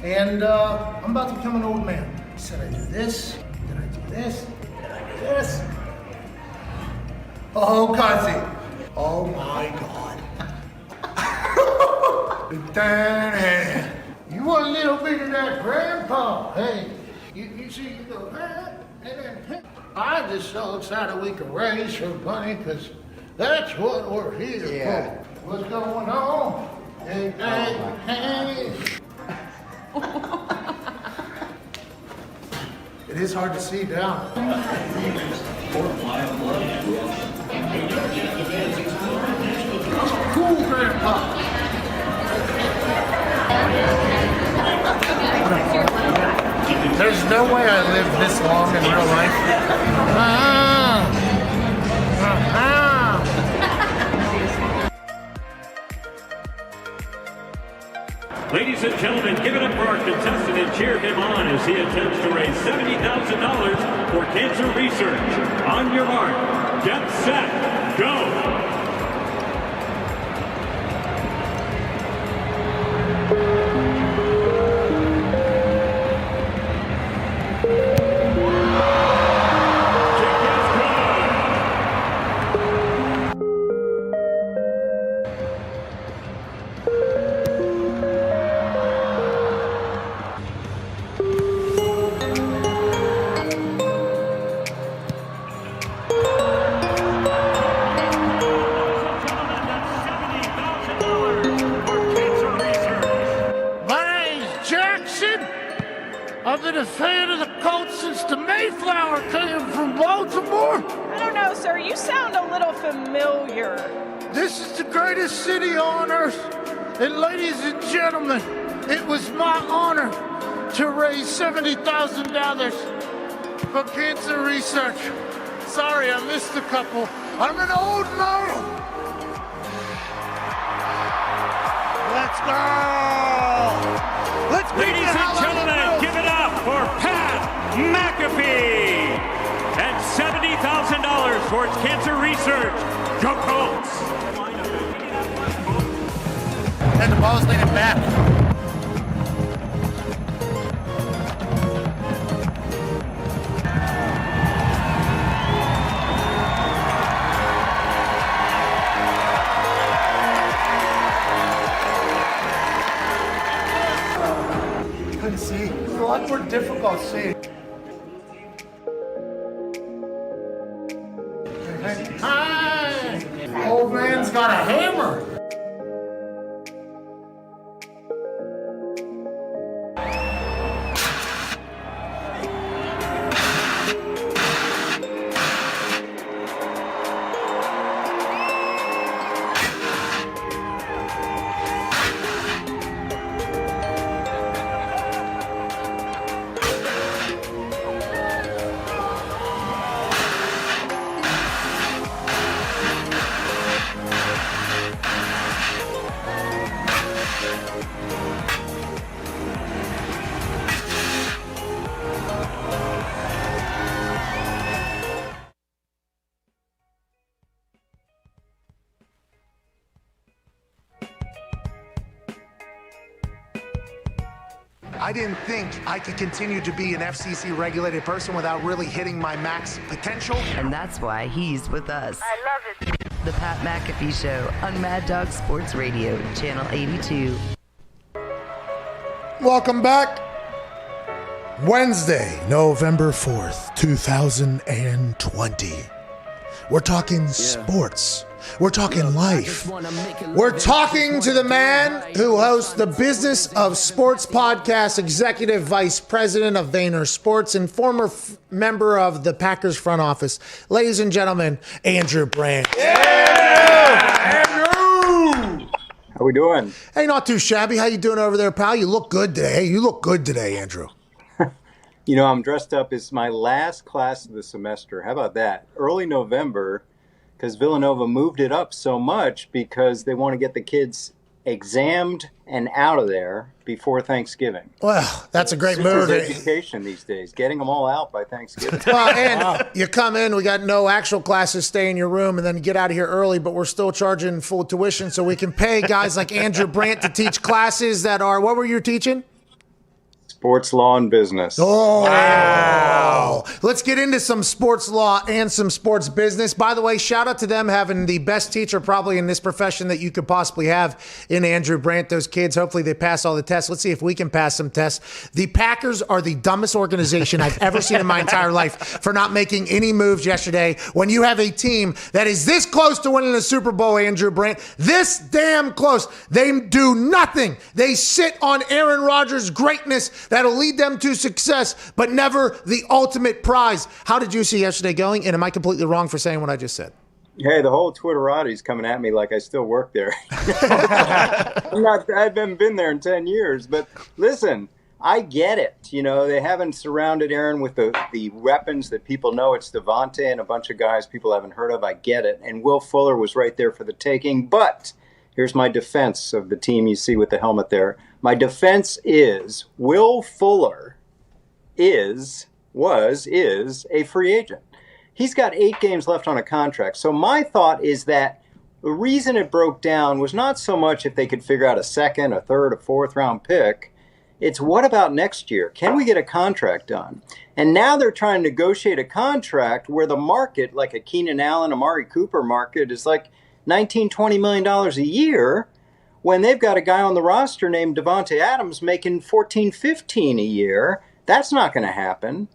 And I'm about to become an old man. Said I do this, then I do this, then I do this. Oh, Cuzzy. Oh, my God. You want a little bit of that, Grandpa? Hey, you see, you go, I'm just so excited we can raise some money because that's what we're here for. What's going on? Hey, hey, hey. It is hard to see down. Cool, Grandpa. There's no way I lived this long in real life. Ladies and gentlemen, give it up for our contestant and cheer him on as he attempts to raise $70,000 for cancer research. On your mark, get set, go! I've been a fan of the Colts since the Mayflower came from Baltimore. I don't know, sir. You sound a little familiar. This is the greatest city on earth. And ladies and gentlemen, it was my honor to raise $70,000 for cancer research. Sorry, I missed a couple. I'm an old man. Let's go. Let's Ladies and gentlemen, give it up for Pat McAfee and $70,000 towards cancer research. Go Colts! And the ball's leaning back. Couldn't see. It's a lot more difficult seeing. Hi! Old man's got a hammer. I didn't think I could continue to be an FCC regulated person without really hitting my max potential. And that's why he's with us. I love it. The Pat McAfee Show on Mad Dog Sports Radio, Channel 82. Welcome back. Wednesday, November 4th, 2020. We're talking sports. We're talking life. We're talking to the man who hosts the Business of Sports podcast, executive vice president of Vayner Sports, and former member of the Packers front office. Ladies and gentlemen, Andrew Brandt. Andrew! How we doing? Hey, not too shabby. How you doing over there, pal? You look good today. Hey, you look good today, Andrew. You know, I'm dressed up. It's my last class of the semester. How about that? Early November, because Villanova moved it up so much because they want to get the kids examined and out of there before Thanksgiving. Well, that's a great move. Education these days, getting them all out by Thanksgiving. Well, and you come in, we got no actual classes, stay in your room, and then get out of here early, but we're still charging full tuition, so we can pay guys like Andrew Brandt to teach classes that are, what were you teaching? Sports law and business. Oh, wow. Let's get into some sports law and some sports business. By the way, shout out to them having the best teacher probably in this profession that you could possibly have in Andrew Brandt. Those kids, hopefully they pass all the tests. Let's see if we can pass some tests. The Packers are the dumbest organization I've ever seen in my entire life for not making any moves yesterday. When you have a team that is this close to winning the Super Bowl, Andrew Brandt, this damn close, they do nothing. They sit on Aaron Rodgers' greatness that'll lead them to success, but never the ultimate prize. How did you see yesterday going? And am I completely wrong for saying what I just said? Hey, the whole Twitterati's coming at me like I still work there. I haven't been there in 10 years, but listen, I get it. You know, they haven't surrounded Aaron with the weapons that people know. It's Devontae and a bunch of guys people haven't heard of. I get it. And Will Fuller was right there for the taking, but here's my defense of the team you see with the helmet there. My defense is Will Fuller is a free agent. He's got 8 games left on a contract. So my thought is that the reason it broke down was not so much if they could figure out a second, a third, a fourth round pick. It's what about next year? Can we get a contract done? And now they're trying to negotiate a contract where the market, like a Keenan Allen, Amari Cooper market, is like $19, $20 million a year, when they've got a guy on the roster named Devontae Adams making $14, $15 a year. That's not going to happen.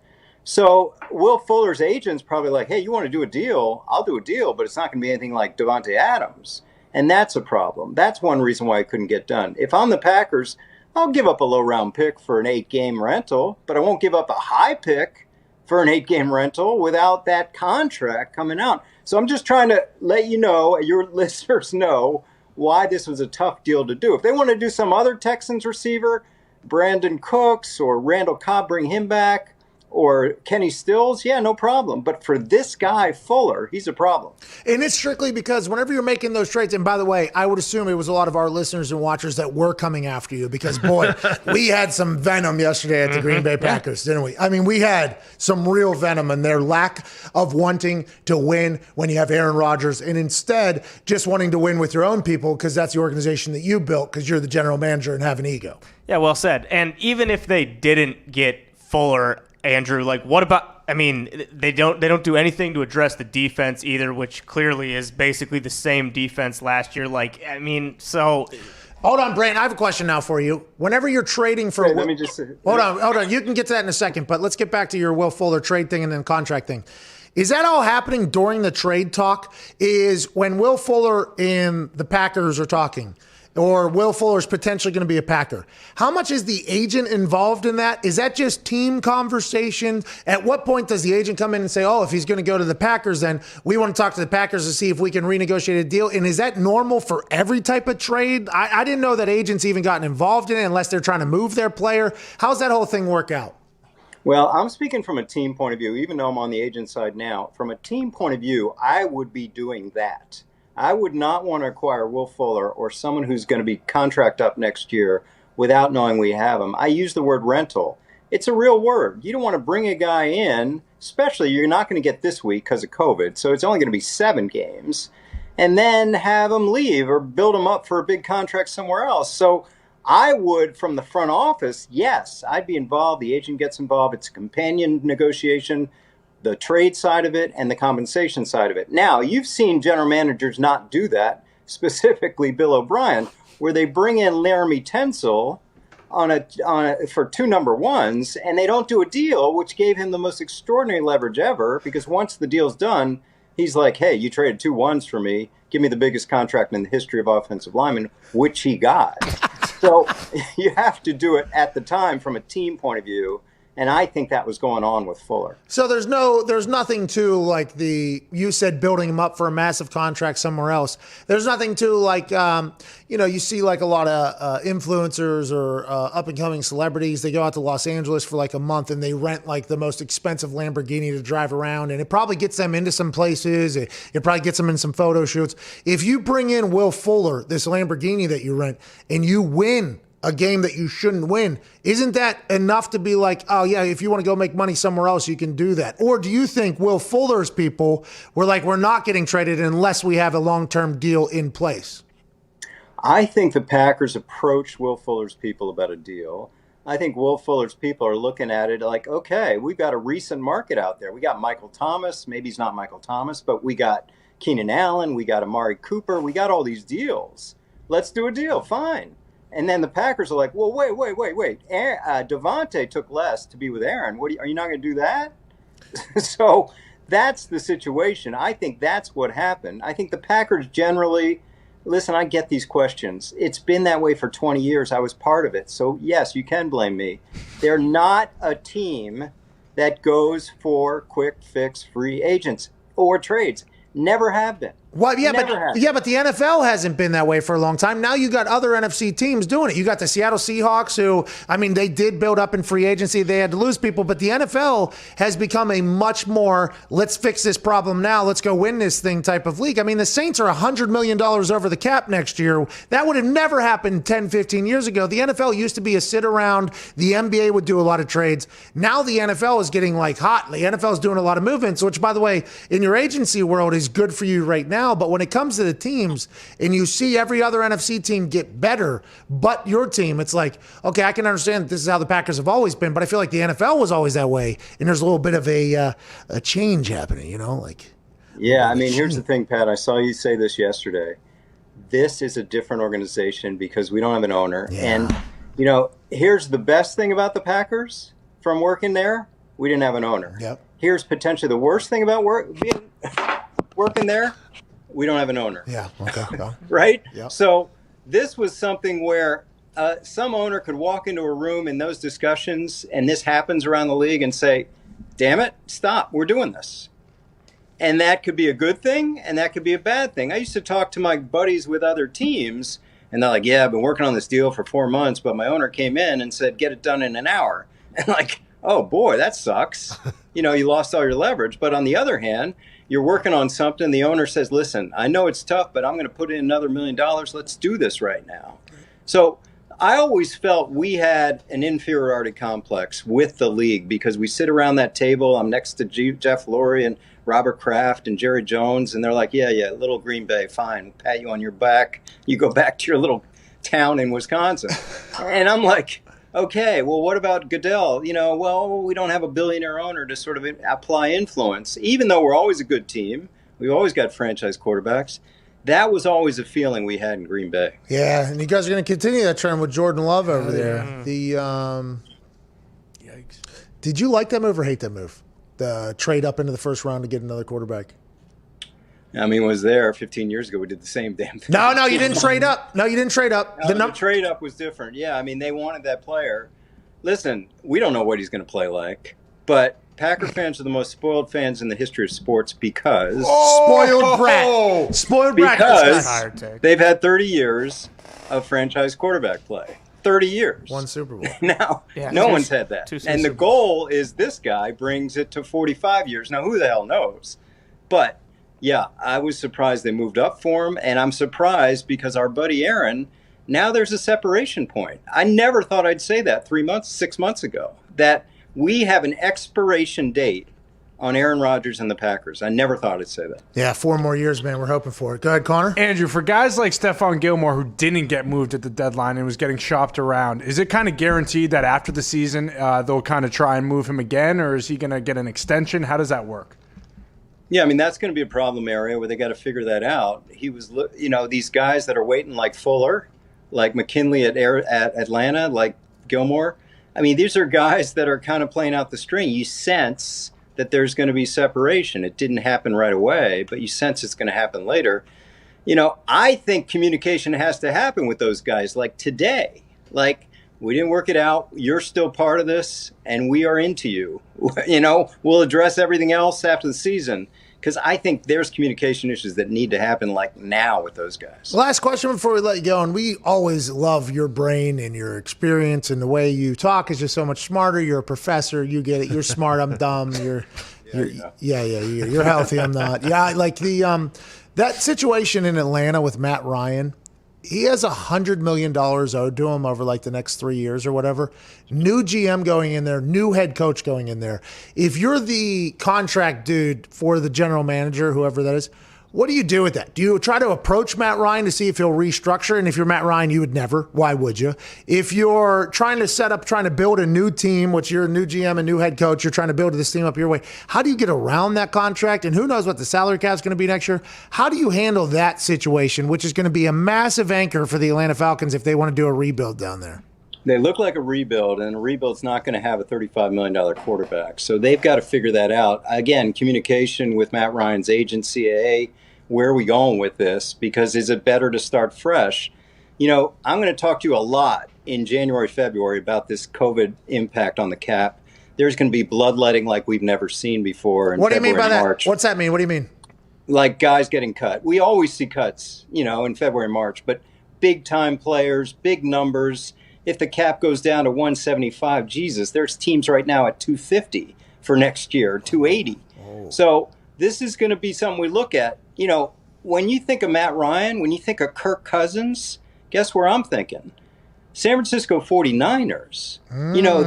So Will Fuller's agent's probably like, hey, you want to do a deal? I'll do a deal, but it's not going to be anything like Devontae Adams. And that's a problem. That's one reason why it couldn't get done. If I'm the Packers, I'll give up a low-round pick for an 8-game rental, but I won't give up a high pick for an 8-game rental without that contract coming out. So I'm just trying to let you know, your listeners know, why this was a tough deal to do. If they want to do some other Texans receiver, Brandon Cooks or Randall Cobb, bring him back, or Kenny Stills, yeah, no problem. But for this guy, Fuller, he's a problem. And it's strictly because whenever you're making those trades, and by the way, I would assume it was a lot of our listeners and watchers that were coming after you because, boy, we had some venom yesterday at the Green Bay Packers, didn't we? I mean, we had some real venom in their lack of wanting to win when you have Aaron Rodgers and instead just wanting to win with your own people because that's the organization that you built because you're the general manager and have an ego. Yeah, well said. And even if they didn't get Fuller, Andrew, like what about, I mean, they don't do anything to address the defense either, which clearly is basically the same defense last year. Like, I mean, so hold on, Brandon, I have a question now for you. Whenever you're trading for let me just say, hold on. You can get to that in a second, but let's get back to your Will Fuller trade thing and then contract thing. Is that all happening during the trade talk? Is when Will Fuller and the Packers are talking, or Will Fuller's potentially going to be a Packer. How much is the agent involved in that? Is that just team conversation? At what point does the agent come in and say, oh, if he's going to go to the Packers, then we want to talk to the Packers to see if we can renegotiate a deal? And is that normal for every type of trade? I didn't know that agents even gotten involved in it unless they're trying to move their player. How's that whole thing work out? Well, I'm speaking from a team point of view, even though I'm on the agent side now. From a team point of view, I would be doing that. I would not want to acquire Will Fuller or someone who's going to be contract up next year without knowing we have him. I use the word rental. It's a real word. You don't want to bring a guy in, especially you're not going to get this week because of COVID, so it's only going to be 7 games, and then have him leave or build him up for a big contract somewhere else. So I would, from the front office, yes, I'd be involved. The agent gets involved. It's a companion negotiation, the trade side of it and the compensation side of it. Now, you've seen general managers not do that, specifically Bill O'Brien, where they bring in Laramie Tunsil for 2 number ones, and they don't do a deal, which gave him the most extraordinary leverage ever, because once the deal's done, he's like, hey, you traded 2 ones for me. Give me the biggest contract in the history of offensive linemen, which he got. So you have to do it at the time from a team point of view. And I think that was going on with Fuller. So there's nothing to like you said building him up for a massive contract somewhere else. There's nothing to like, you see like a lot of influencers or up and coming celebrities. They go out to Los Angeles for like a month and they rent like the most expensive Lamborghini to drive around. And it probably gets them into some places. It probably gets them in some photo shoots. If you bring in Will Fuller, this Lamborghini that you rent, and you win a game that you shouldn't win, isn't that enough to be like, oh yeah, if you want to go make money somewhere else, you can do that? Or do you think Will Fuller's people were like, we're not getting traded unless we have a long-term deal in place? I think the Packers approached Will Fuller's people about a deal. I think Will Fuller's people are looking at it like, okay, we've got a recent market out there. We got Michael Thomas. Maybe he's not Michael Thomas, but we got Keenan Allen. We got Amari Cooper. We got all these deals. Let's do a deal. Fine. And then the Packers are like, well, wait. Devontae took less to be with Aaron. Are you not going to do that? So that's the situation. I think that's what happened. I think the Packers generally, listen, I get these questions. It's been that way for 20 years. I was part of it. So, yes, you can blame me. They're not a team that goes for quick fix free agents or trades. Never have been. Well, yeah, but the NFL hasn't been that way for a long time. Now you got other NFC teams doing it. You got the Seattle Seahawks who, I mean, they did build up in free agency. They had to lose people, but the NFL has become a much more, let's fix this problem now, let's go win this thing type of league. I mean, the Saints are $100 million over the cap next year. That would have never happened 10, 15 years ago. The NFL used to be a sit around. The NBA would do a lot of trades. Now the NFL is getting like hot. The NFL is doing a lot of movements, which, by the way, in your agency world is good for you right now. But when it comes to the teams and you see every other NFC team get better, but your team, it's like, okay, I can understand that this is how the Packers have always been, but I feel like the NFL was always that way. And there's a little bit of a change happening, like. Yeah, I mean, here's the thing, Pat. I saw you say this yesterday. This is a different organization because we don't have an owner. Yeah. And, here's the best thing about the Packers from working there. We didn't have an owner. Yep. Here's potentially the worst thing about working there. We don't have an owner. Yeah. Okay. Right? Yep. So this was something where some owner could walk into a room in those discussions, and this happens around the league, and say, damn it, stop, we're doing this. And that could be a good thing, and that could be a bad thing. I used to talk to my buddies with other teams, and they're like, yeah, I've been working on this deal for 4 months, but my owner came in and said, get it done in an hour. And like, oh boy, that sucks. You lost all your leverage. But on the other hand, you're working on something. The owner says, listen, I know it's tough, but I'm going to put in another $1 million. Let's do this right now. So I always felt we had an inferiority complex with the league because we sit around that table. I'm next to Jeff Lurie and Robert Kraft and Jerry Jones, and they're like, yeah, little Green Bay, fine. We'll pat you on your back. You go back to your little town in Wisconsin. And I'm like, okay, well, what about Goodell? Well, we don't have a billionaire owner to sort of apply influence. Even though we're always a good team, we've always got franchise quarterbacks. That was always a feeling we had in Green Bay. Yeah, and you guys are going to continue that trend with Jordan Love over there. The Yikes. Did you like that move or hate that move? The trade up into the first round to get another quarterback. I mean, was there 15 years ago. We did the same damn thing. No, you didn't trade up. No, you didn't trade up. The trade up was different. Yeah, I mean, they wanted that player. Listen, we don't know what he's going to play like, but Packer fans are the most spoiled fans in the history of sports because spoiled brat. Because they've had 30 years of franchise quarterback play. 30 years. One Super Bowl. Now, no one's had that. And the goal is this guy brings it to 45 years. Now, who the hell knows? But, yeah, I was surprised they moved up for him, and I'm surprised because our buddy Aaron, now there's a separation point. I never thought I'd say that 6 months ago, that we have an expiration date on Aaron Rodgers and the Packers. I never thought I'd say that. Yeah, 4 more years, man. We're hoping for it. Go ahead, Connor. Andrew, for guys like Stephon Gilmore who didn't get moved at the deadline and was getting shopped around, is it kind of guaranteed that after the season they'll kind of try and move him again, or is he going to get an extension? How does that work? Yeah, I mean, that's going to be a problem area where they got to figure that out. He was, these guys that are waiting like Fuller, like McKinley at Atlanta, like Gilmore. I mean, these are guys that are kind of playing out the string. You sense that there's going to be separation. It didn't happen right away, but you sense it's going to happen later. I think communication has to happen with those guys like today. Like, we didn't work it out. You're still part of this, and we are into you. We'll address everything else after the season. Because I think there's communication issues that need to happen like now with those guys. Last question before we let you go, and we always love your brain and your experience and the way you talk is just so much smarter. You're a professor. You get it. You're smart. I'm dumb. You're healthy. I'm not. Yeah, like that situation in Atlanta with Matt Ryan. He has $100 million owed to him over like the next 3 years or whatever. New GM going in there, new head coach going in there. If you're the contract dude for the general manager, whoever that is, what do you do with that? Do you try to approach Matt Ryan to see if he'll restructure? And if you're Matt Ryan, you would never. Why would you? If you're trying to build a new team, which you're a new GM, a new head coach, you're trying to build this team up your way, how do you get around that contract? And who knows what the salary cap is going to be next year? How do you handle that situation, which is going to be a massive anchor for the Atlanta Falcons if they want to do a rebuild down there? They look like a rebuild, and a rebuild's not going to have a $35 million quarterback. So they've got to figure that out. Again, communication with Matt Ryan's agency, where are we going with this? Because is it better to start fresh? I'm going to talk to you a lot in January, February about this COVID impact on the cap. There's going to be bloodletting like we've never seen before in February, What do you mean by that? March. What's that mean? What do you mean? Like guys getting cut. We always see cuts, in February, March, but big-time players, big numbers. If the cap goes down to 175, Jesus, there's teams right now at 250 for next year, 280. Oh. So this is going to be something we look at. When you think of Matt Ryan, when you think of Kirk Cousins, guess where I'm thinking? San Francisco 49ers.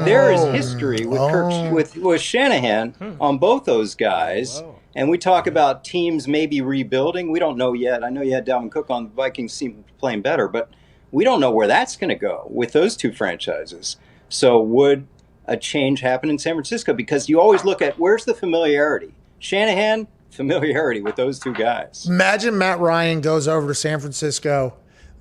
There is history with with Shanahan on both those guys. Wow. And we talk about teams maybe rebuilding. We don't know yet. I know you had Dalvin Cook on. The Vikings seem playing better, but we don't know where that's going to go with those two franchises. So would a change happen in San Francisco? Because you always look at where's the familiarity. Shanahan, familiarity with those two guys. Imagine Matt Ryan goes over to San Francisco.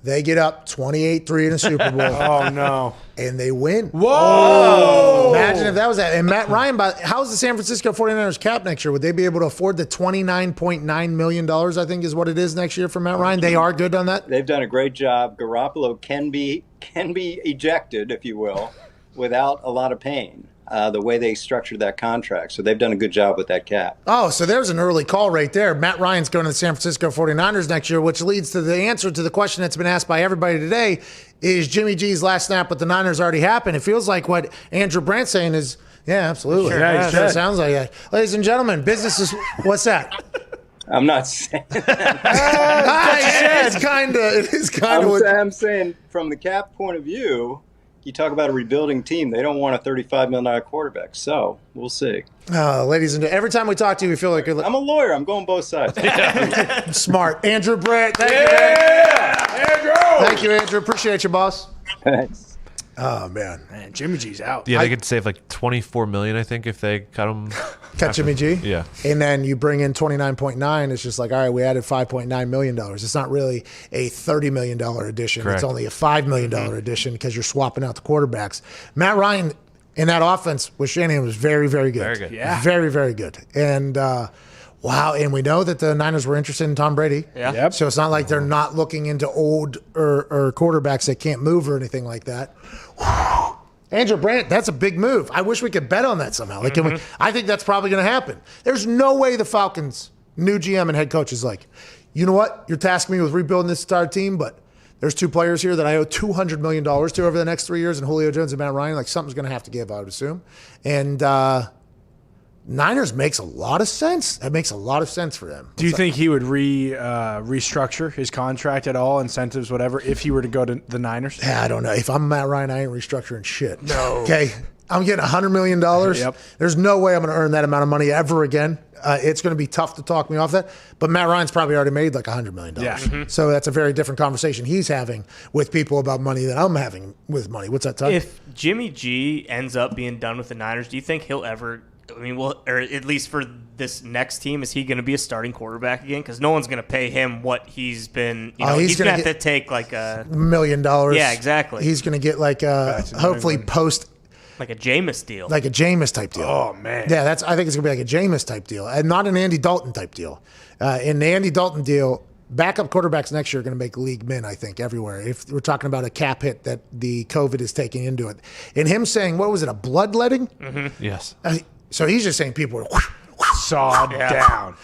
They get up 28-3 in a Super Bowl. Oh, no. And they win. Whoa! Imagine if that was that. And Matt Ryan, how's the San Francisco 49ers cap next year? Would they be able to afford the $29.9 million, I think is what it is next year for Matt Ryan? They are good on that? They've done a great job. Garoppolo can be ejected, if you will, without a lot of pain. The way they structured that contract. So they've done a good job with that cap. Oh, so there's an early call right there. Matt Ryan's going to the San Francisco 49ers next year, which leads to the answer to the question that's been asked by everybody today. Is Jimmy G's last snap with the Niners already happened? It feels like what Andrew Brandt's saying is Yeah, absolutely. Sure sounds like that. Ladies and gentlemen, business is what's that? I'm not saying. It is kind of. I'm saying from the Cap point of view, you talk about a rebuilding team. They don't want a $35 million quarterback. So we'll see. Ladies and gentlemen, every time we talk to you, we feel like I'm a lawyer. I'm going both sides. smart. Andrew Brandt, thank you. Andrew. Thank you, Andrew. Appreciate you, boss. Thanks. Oh man, Jimmy G's out. Yeah, they could save like $24 million, I think, if they cut him. Cut Jimmy G. Yeah. And then you bring in 29.9. It's just like, all right, we added $5.9 million. It's not really a $30 million addition. Correct. It's only a $5 million addition because you're swapping out the quarterbacks. Matt Ryan in that offense with Shanahan was very, very good. Very good. Yeah. Very, very good. And wow, and we know that the Niners were interested in Tom Brady. Yeah. Yep. So it's not like they're not looking into old or quarterbacks that can't move or anything like that. Andrew Brandt, that's a big move. I wish we could bet on that somehow. Like, I think that's probably going to happen. There's no way the Falcons' new GM and head coach is like, you know what? You're tasking me with rebuilding this entire team, but there's two players here that I owe $200 million to over the next 3 years, and Julio Jones and Matt Ryan. Like, something's going to have to give, I would assume. And Niners makes a lot of sense. That makes a lot of sense for them. Do you think he would restructure his contract at all, incentives, whatever, if he were to go to the Niners? Yeah, I don't know. If I'm Matt Ryan, I ain't restructuring shit. No. Okay, I'm getting $100 million. Yep. There's no way I'm going to earn that amount of money ever again. It's going to be tough to talk me off that. But Matt Ryan's probably already made like $100 million. Yeah. So that's a very different conversation he's having with people about money than I'm having with money. What's that, Todd? If Jimmy G ends up being done with the Niners, do you think he'll ever? I mean, or at least for this next team, is he going to be a starting quarterback again? Because no one's going to pay him what he's been. You know, he's going to have to take like a $1 million. Yeah, exactly. He's going to get like a hopefully post. Like a Jameis deal. Like a Jameis type deal. Oh, man. Yeah, I think it's going to be like a Jameis type deal, and not an Andy Dalton type deal. In the Andy Dalton deal, backup quarterbacks next year are going to make league min, I think, everywhere. If we're talking about a cap hit that the COVID is taking into it. And him saying, what was it, a bloodletting? Mm-hmm. Yes. So he's just saying people are sawed down.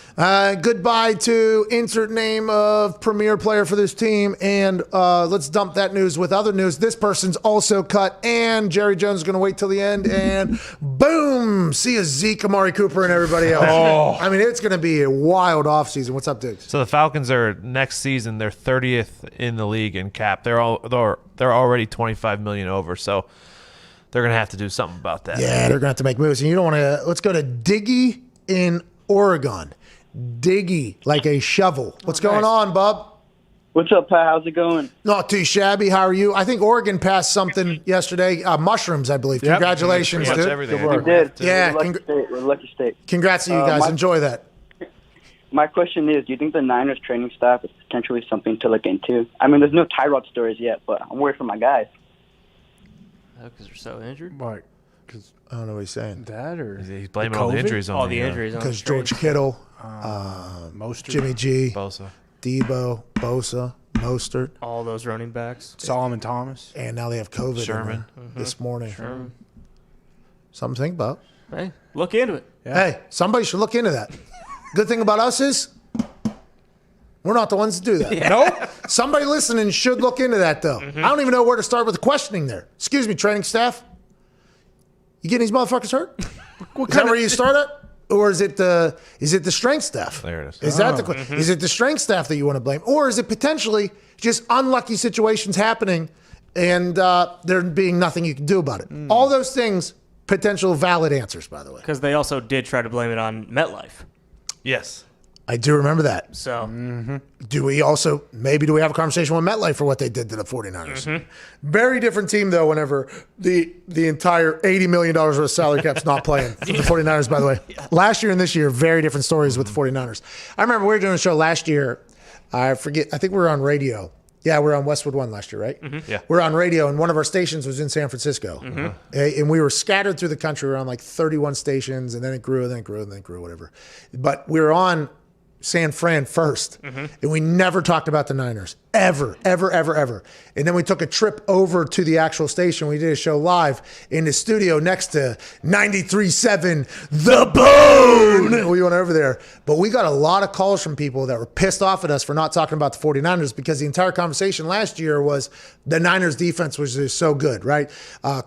Goodbye to insert name of premier player for this team. And let's dump that news with other news. This person's also cut, and Jerry Jones is going to wait till the end. And boom, see a Zeke, Amari Cooper, and everybody else. Oh. I mean, it's going to be a wild offseason. What's up, Diggs? So the Falcons are next season. They're 30th in the league in cap. They're already $25 million over. So they're going to have to do something about that. Yeah, they're going to have to make moves. And you don't want to. Let's go to Diggy in Oregon. Diggy, like a shovel. What's going on, bub? What's up, Pat? How's it going? Not too shabby. How are you? I think Oregon passed something yesterday. Mushrooms, I believe. Congratulations, Pretty much dude. everything. We did. Yeah, We're a lucky state. Congrats to you guys. Enjoy that. My question is, do you think the Niners training staff is potentially something to look into? I mean, there's no Tyrod stories yet, but I'm worried for my guys. Because they're so injured? Right. I don't know what he's saying. That or he's blaming all the injuries on all the injuries on because the trade. George Kittle, Mostert, Jimmy G, Bosa, Debo, Bosa, Mostert, all those running backs, Solomon Thomas, and now they have COVID. Sherman this morning. Sherman. Something to think about. Hey, look into it. Yeah. Hey, somebody should look into that. Good thing about us is we're not the ones to do that. Yeah. Nope. Somebody listening should look into that, though. I don't even know where to start with the questioning there. Excuse me, training staff. You getting these motherfuckers hurt? Is that where you start at? Or is it the strength staff? There it is. Is that is it the strength staff that you want to blame? Or is it potentially just unlucky situations happening and there being nothing you can do about it? All those things, potential valid answers, by the way. Because they also did try to blame it on MetLife. Yes. I do remember that. So, do we have a conversation with MetLife for what they did to the 49ers? Very different team, though, whenever the entire $80 million worth of salary cap's not playing for the 49ers, by the way. Last year and this year, very different stories with the 49ers. I remember we were doing a show last year. I think we were on radio. Yeah, we were on Westwood One last year, right? Yeah. We were on radio, and one of our stations was in San Francisco. And we were scattered through the country. We were on like 31 stations, and then it grew, and then it grew, and then it grew, whatever. But we were on San Fran first, and we never talked about the Niners ever. And then we took a trip over to the actual station. We did a show live in the studio next to 93.7 The Bone. We went over there, but we got a lot of calls from people that were pissed off at us for not talking about the 49ers because the entire conversation last year was the Niners defense was just so good, right?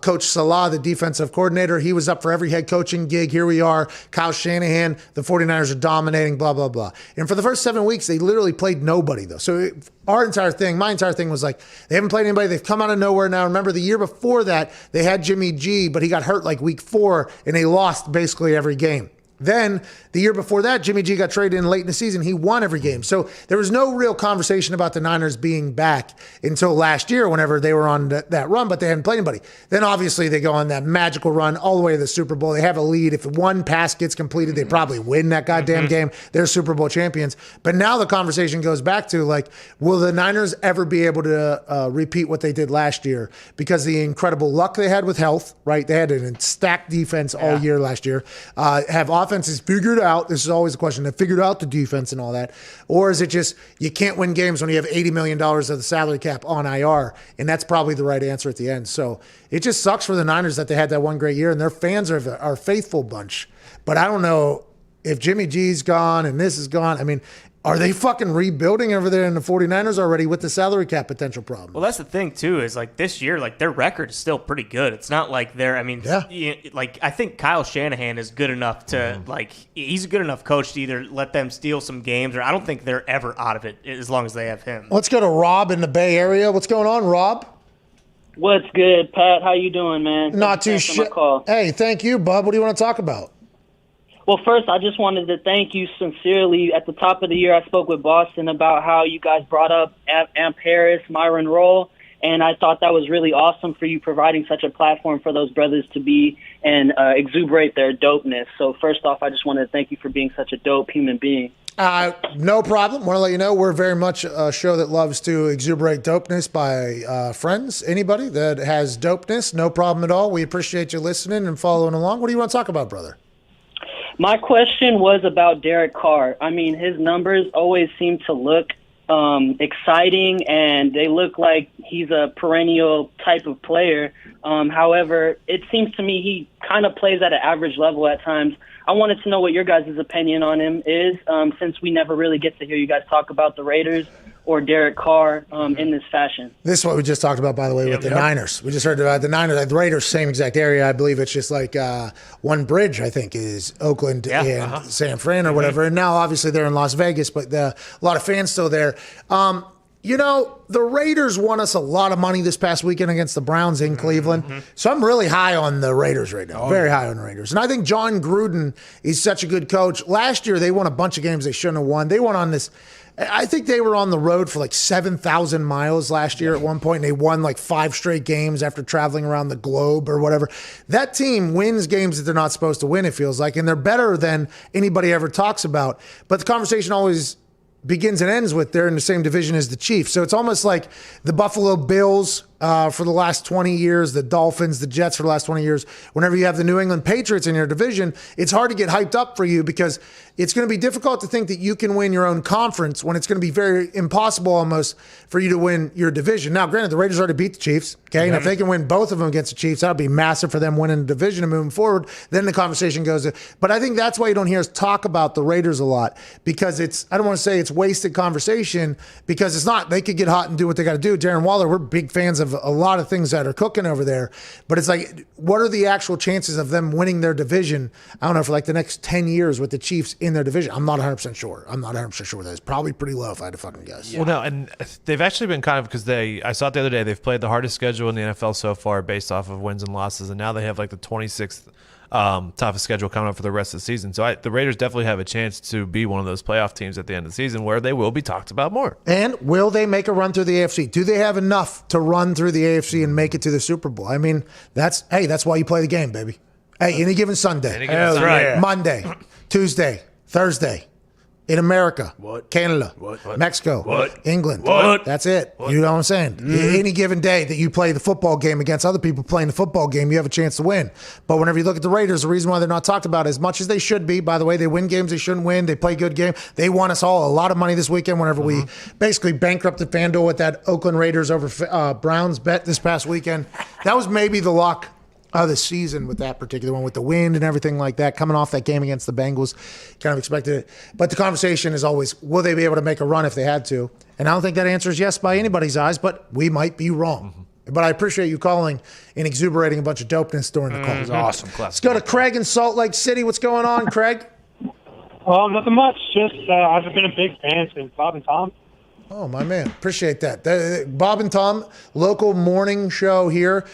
Coach Salah, the defensive coordinator, he was up for every head coaching gig. Here we are, Kyle Shanahan, the 49ers are dominating, blah, blah, blah. And for the first 7 weeks, they literally played nobody, though. So my entire thing was like, they haven't played anybody. They've come out of nowhere now. Remember, the year before that, they had Jimmy G, but he got hurt like week 4, and they lost basically every game. Then the year before that, Jimmy G got traded in late in the season. He won every game. So there was no real conversation about the Niners being back until last year whenever they were on that run, but they hadn't played anybody. Then obviously they go on that magical run all the way to the Super Bowl. They have a lead. If one pass gets completed, they probably win that goddamn game. They're Super Bowl champions. But now the conversation goes back to, like, will the Niners ever be able to repeat what they did last year? Because the incredible luck they had with health, right? They had a stacked defense all year last year. Have offenses figured out, this is always a question, they figured out the defense and all that, or is it just you can't win games when you have $80 million of the salary cap on IR? And that's probably the right answer at the end. So it just sucks for the Niners that they had that one great year, and their fans are a faithful bunch. But I don't know if Jimmy G's gone and this is gone. I mean, are they fucking rebuilding over there in the 49ers already with the salary cap potential problem? Well, that's the thing, too, is like this year, like their record is still pretty good. It's not like they're, I mean, like I think Kyle Shanahan is good enough to, like, he's a good enough coach to either let them steal some games, or I don't think they're ever out of it as long as they have him. Let's go to Rob in the Bay Area. What's going on, Rob? What's good, Pat? How you doing, man? Not too shit. Hey, thank you, bub. What do you want to talk about? Well, first, I just wanted to thank you sincerely. At the top of the year, I spoke with Boston about how you guys brought up Amp Harris, Myron Rolle, and I thought that was really awesome for you providing such a platform for those brothers to be and exuberate their dopeness. So first off, I just wanted to thank you for being such a dope human being. No problem. Want to let you know we're very much a show that loves to exuberate dopeness by friends. Anybody that has dopeness, no problem at all. We appreciate you listening and following along. What do you want to talk about, brother? My question was about Derek Carr. I mean, his numbers always seem to look exciting, and they look like he's a perennial type of player. However, it seems to me he kind of plays at an average level at times. I wanted to know what your guys' opinion on him is, since we never really get to hear you guys talk about the Raiders or Derek Carr in this fashion. This is what we just talked about, by the way, with the Niners. We just heard about the Niners, the Raiders, same exact area. I believe it's just like one bridge, I think, is Oakland and San Fran or whatever. And now, obviously, they're in Las Vegas, but a lot of fans still there. You know, the Raiders won us a lot of money this past weekend against the Browns in Cleveland. So I'm really high on the Raiders right now. Very high on the Raiders. And I think John Gruden is such a good coach. Last year, they won a bunch of games they shouldn't have won. They went on this, I think they were on the road for like 7,000 miles last year at one point, and they won like 5 straight games after traveling around the globe or whatever. That team wins games that they're not supposed to win, it feels like, and they're better than anybody ever talks about. But the conversation always begins and ends with they're in the same division as the Chiefs. So it's almost like the Buffalo Bills for the last 20 years, the Dolphins, the Jets for the last 20 years. Whenever you have the New England Patriots in your division, it's hard to get hyped up for you because it's going to be difficult to think that you can win your own conference when it's going to be very impossible almost for you to win your division. Now, granted, the Raiders already beat the Chiefs, okay? And if they can win both of them against the Chiefs, that would be massive for them winning the division and moving forward. Then the conversation goes to, but I think that's why you don't hear us talk about the Raiders a lot, because it's, I don't want to say it's wasted conversation, because it's not. They could get hot and do what they got to do. Darren Waller, we're big fans of a lot of things that are cooking over there, but it's like, what are the actual chances of them winning their division, I don't know, for like the next 10 years with the Chiefs in their division? I'm not 100% sure. I'm not 100% sure that is. Probably pretty low if I had to fucking guess. Well, no, and they've actually been kind of, because I saw it the other day, they've played the hardest schedule in the NFL so far based off of wins and losses, and now they have like the 26th toughest schedule coming up for the rest of the season. So the Raiders definitely have a chance to be one of those playoff teams at the end of the season where they will be talked about more. And will they make a run through the AFC? Do they have enough to run through the AFC and make it to the Super Bowl? I mean, that's why you play the game, baby. Hey, any given Sunday, That's right. Monday, Tuesday, Thursday. in America. What? Canada. What? Mexico. What? England. What? That's it. You know what I'm saying? Any given day that you play the football game against other people playing the football game, you have a chance to win. But whenever you look at the Raiders, the reason why they're not talked about as much as they should be, by the way, they win games they shouldn't win. They play good game. They won us all a lot of money this weekend whenever we basically bankrupted FanDuel with that Oakland Raiders over Browns bet this past weekend. That was maybe the lock of the season with that particular one, with the wind and everything like that, coming off that game against the Bengals. Kind of expected it. But the conversation is always, will they be able to make a run if they had to? And I don't think that answer is yes by anybody's eyes, but we might be wrong. But I appreciate you calling and exuberating a bunch of dopeness during the call. It was awesome. Let's go to Craig in Salt Lake City. What's going on, Craig? Nothing much. Just I've been a big fan since Bob and Tom. Oh, my man. Appreciate that. Bob and Tom, local morning show here,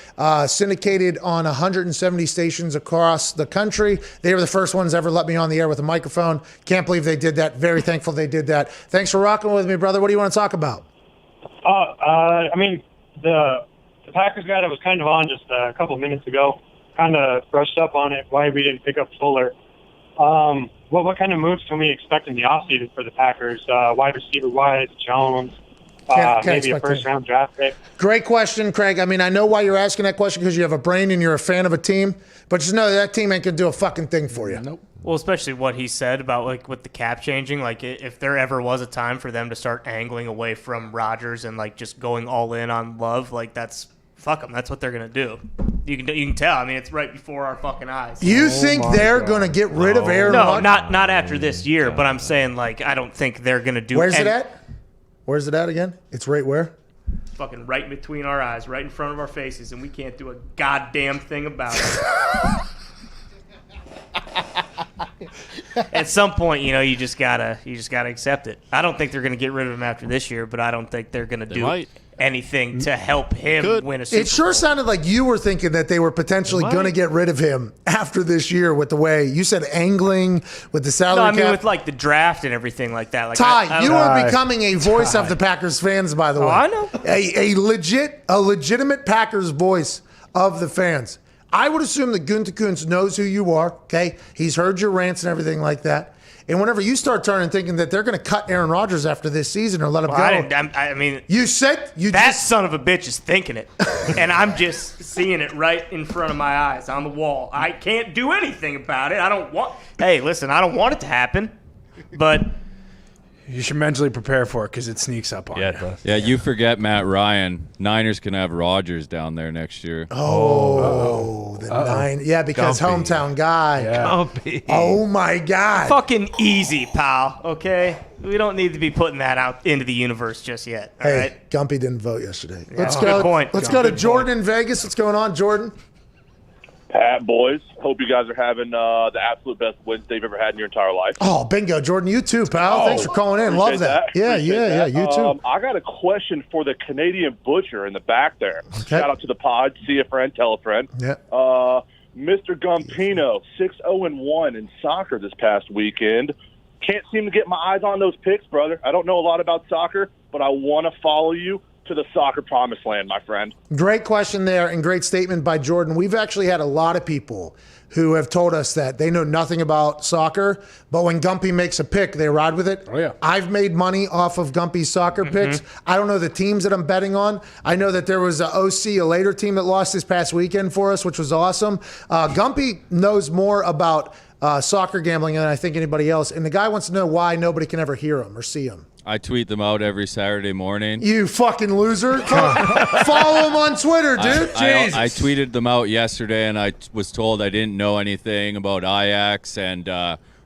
syndicated on 170 stations across the country. They were the first ones ever let me on the air with a microphone. Can't believe they did that. Very thankful they did that. Thanks for rocking with me, brother. What do you want to talk about? The Packers guy that was kind of on just a couple of minutes ago kind of brushed up on it, why we didn't pick up Fuller. What kind of moves can we expect in the offseason for the Packers? Wide receiver wise, Jones, maybe a first-round draft pick. Great question, Craig. I mean, I know why you're asking that question because you have a brain and you're a fan of a team, but just know that team ain't going to do a fucking thing for you. Nope. Well, especially what he said about like with the cap changing, like if there ever was a time for them to start angling away from Rodgers and like just going all in on Love, like fuck them. That's what they're gonna do. You can tell. I mean, it's right before our fucking eyes. You think they're going to get rid of Aaron Rodgers? No, not after this year. But I'm saying like I don't think they're gonna do. Where's it at? Where's it at again? It's right where? Fucking right between our eyes, right in front of our faces, and we can't do a goddamn thing about it. At some point, you just gotta accept it. I don't think they're gonna get rid of him after this year, but I don't think they're gonna do anything to help him win a Super Bowl. It sure sounded like you were thinking that they were potentially going to get rid of him after this year with the way you said angling with the salary cap. No, I mean with like the draft and everything like that. Like Ty, you are becoming a voice of the Packers fans, by the way. I know. A legitimate Packers voice of the fans. I would assume that Gunther Kuntz knows who you are, okay? He's heard your rants and everything like that. And whenever you start turning thinking that they're going to cut Aaron Rodgers after this season or let him go. I mean, that son of a bitch is thinking it. And I'm just seeing it right in front of my eyes on the wall. I can't do anything about it. Hey, listen, I don't want it to happen, but you should mentally prepare for it because it sneaks up on you. Yeah, you forget Matt Ryan. Niners can have Rodgers down there next year. Yeah, because hometown guy. Gumpy. Oh, my God. Fucking easy, pal, okay? We don't need to be putting that out into the universe just yet, all right? Gumpy didn't vote yesterday. Yeah, good point. Let's go to Jordan in Vegas. What's going on, Jordan? Pat, boys, hope you guys are having the absolute best Wednesday you've ever had in your entire life. Oh, bingo, Jordan. You too, pal. Thanks for calling in. Love that. Yeah, you too. I got a question for the Canadian butcher in the back there. Okay. Shout out to the pod. See a friend, tell a friend. Yeah. Mr. Gumpino, 6-0-1 in soccer this past weekend. Can't seem to get my eyes on those picks, brother. I don't know a lot about soccer, but I want to follow you to the soccer promised land, my friend. Great question there and great statement by Jordan. We've actually had a lot of people who have told us that they know nothing about soccer, but when Gumpy makes a pick, they ride with it. Oh, yeah. I've made money off of Gumpy's soccer picks. I don't know the teams that I'm betting on. I know that there was a OC, a later team that lost this past weekend for us, which was awesome. Gumpy knows more about soccer gambling than I think anybody else, and the guy wants to know why nobody can ever hear him or see him. I tweet them out every Saturday morning. You fucking loser. Follow him on Twitter, dude. I tweeted them out yesterday, and I was told I didn't know anything about Ajax, and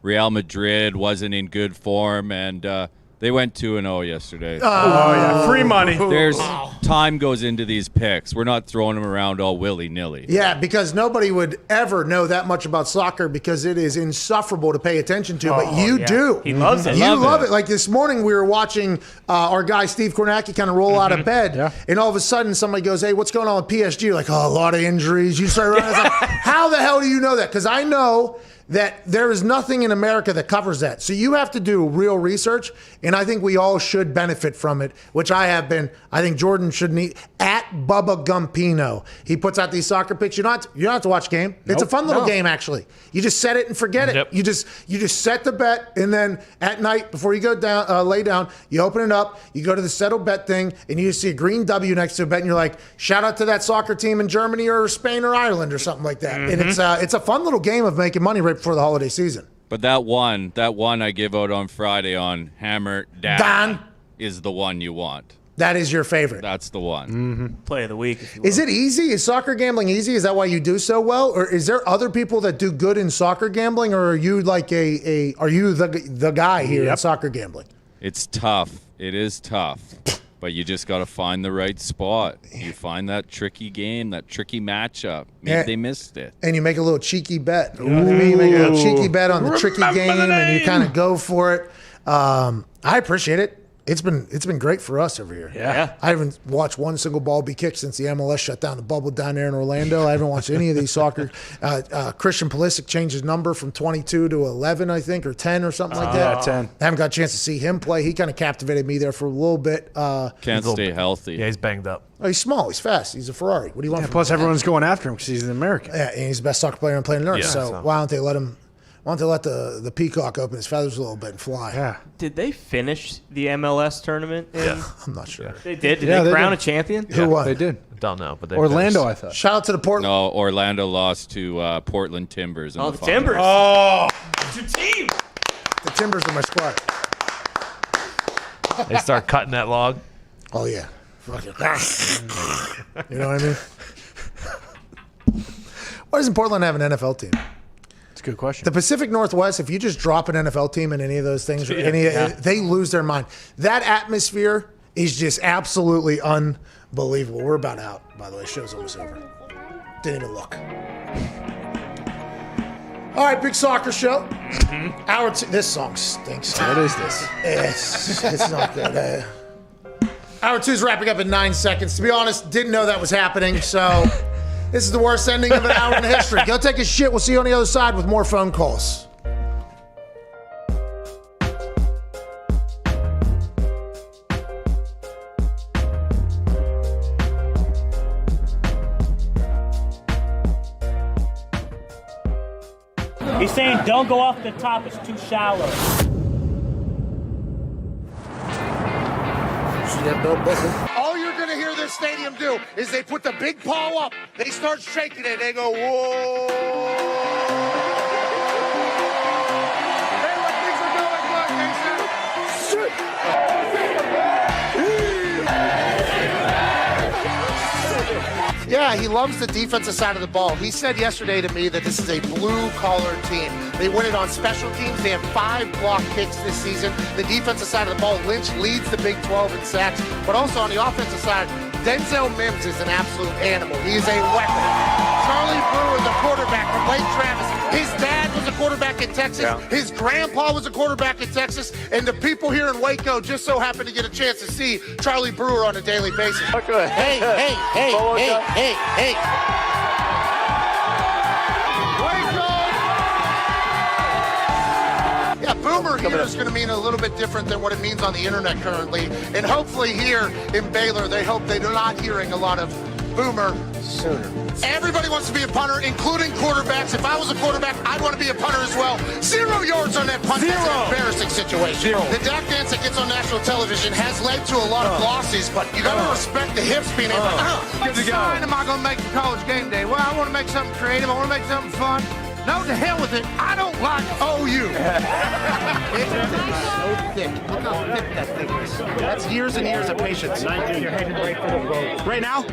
Real Madrid wasn't in good form, and they went 2-0 yesterday. Oh, yeah. Free money. There's time goes into these picks. We're not throwing them around all willy-nilly. Yeah, because nobody would ever know that much about soccer because it is insufferable to pay attention to, but you do. He loves it. You love it. Like this morning, we were watching our guy Steve Kornacki kind of roll out of bed, and all of a sudden somebody goes, "Hey, what's going on with PSG?" You're like, "Oh, a lot of injuries." You start running. I was like, "How the hell do you know that?" Because I know that there is nothing in America that covers that. So you have to do real research, and I think we all should benefit from it, which I have been. I think Jordan shouldn't eat. At Bubba Gumpino. He puts out these soccer pics. You don't have to watch a game. It's a fun little game, actually. You just set it and forget it. Yep. You just set the bet, and then at night, before you go down, lay down, you open it up, you go to the settle bet thing, and you just see a green W next to a bet, and you're like, shout out to that soccer team in Germany or Spain or Ireland or something like that. And it's a fun little game of making money right before the holiday season. But that one I give out on Friday on Hammer Dan is the one you want. That is your favorite. That's the one. Play of the week. If you Is it easy? Is soccer gambling easy? Is that why you do so well? Or is there other people that do good in soccer gambling? Or are you like are you the guy here in soccer gambling? It's tough. It is tough. But you just got to find the right spot. You find that tricky game, that tricky matchup. Maybe they missed it. And you make a little cheeky bet. You know what I mean? You make a little cheeky bet on the tricky game, and you kind of go for it. I appreciate it. It's been great for us over here. Yeah. I haven't watched one single ball be kicked since the MLS shut down the bubble down there in Orlando. I haven't watched any of these soccer. Christian Pulisic changed his number from 22 to 11, I think, or 10 or something like that. Yeah, 10. I haven't got a chance to see him play. He kind of captivated me there for a little bit. Can't stay healthy. Yeah, he's banged up. Oh, he's small. He's fast. He's a Ferrari. What do you want from Plus, him? everyone's going after him because he's an American. Yeah, and he's the best soccer player on planet Earth. Yeah, so why don't they let him? Why don't they let the peacock open his feathers a little bit and fly? Yeah. Did they finish the MLS tournament? I'm not sure. They did. Did Yeah, they they crown did. a champion? Who won? They did. Don't know, but they Orlando, finished. I thought. Shout out to the Portland. No, Orlando lost to Portland Timbers. In Oh, the the final. Timbers. Oh, It's your team. the Timbers are my squad. They start cutting that log. Oh yeah. Fucking. You know what I mean? Why doesn't Portland have an NFL team? It's a good question. The Pacific Northwest, if you just drop an NFL team in any of those things, they lose their mind. That atmosphere is just absolutely unbelievable. We're about out, by the way. Show's almost over. Didn't even look. All right, big soccer show. Hour two. This song stinks. What is this? It's not good. Hour two is wrapping up in 9 seconds. To be honest, didn't know that was happening, so this is the worst ending of an hour in history. Go take a shit. We'll see you on the other side with more phone calls. He's saying don't go off the top, it's too shallow. All you're going to hear this stadium do is they put the big paw up, they start shaking it, they go, whoa. Hey, look, things are going, look, Yeah, he loves the defensive side of the ball. He said yesterday to me that this is a blue-collar team. They win it on special teams. They have 5 block kicks this season. The defensive side of the ball, Lynch leads the Big 12 in sacks. But also on the offensive side, Denzel Mims is an absolute animal. He is a weapon. Charlie Brewer, the quarterback from Lake Travis. His dad was a quarterback in Texas. Yeah. His grandpa was a quarterback in Texas. And the people here in Waco just so happen to get a chance to see Charlie Brewer on a daily basis. Hey. Yeah, Boomer here is going to mean a little bit different than what it means on the internet currently. And hopefully here in Baylor, they hope they're not hearing a lot of Boomer sooner. Everybody wants to be a punter, including quarterbacks. If I was a quarterback, I'd want to be a punter as well. 0 yards on that punt. That's an embarrassing situation. The Dak dance that gets on national television has led to a lot of losses, but you got to respect the hips being able to. What sign am I going to make for College Game Day? Well, I want to make something creative. I want to make something fun. No, to hell with it. I don't like OU. It's so thick. Look how thick that thing is. That's years and years of patience. You're headed right for the boat. Right now?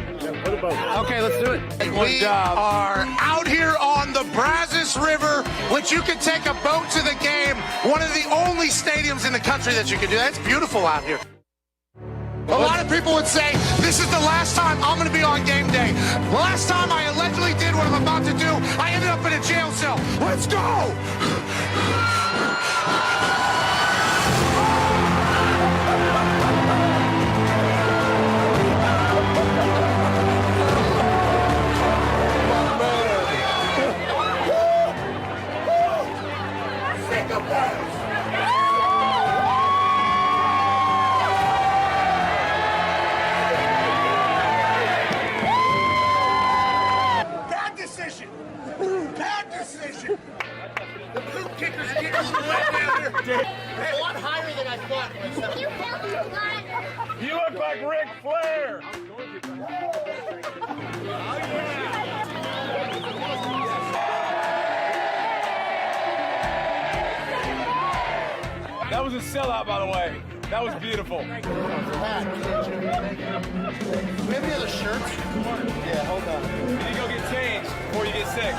Okay, let's do it. We are out here on the Brazos River, which you can take a boat to the game. One of the only stadiums in the country that you can do that. It's beautiful out here. A lot of people would say, this is the last time I'm going to be on game day. The last time I allegedly did what I'm about to do, I ended up in a jail cell. Let's go! was a sellout, by the way. That was beautiful. Do we have any other shirts? Yeah, hold on. You need to go get changed before you get sick.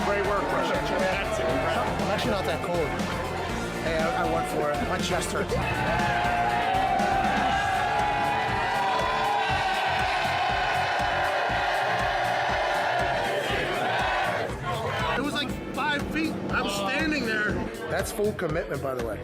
Great work, bro. I'm actually not that cold. Hey, I went for it. My chest hurts. It was like 5 feet. I was standing there. That's full commitment, by the way.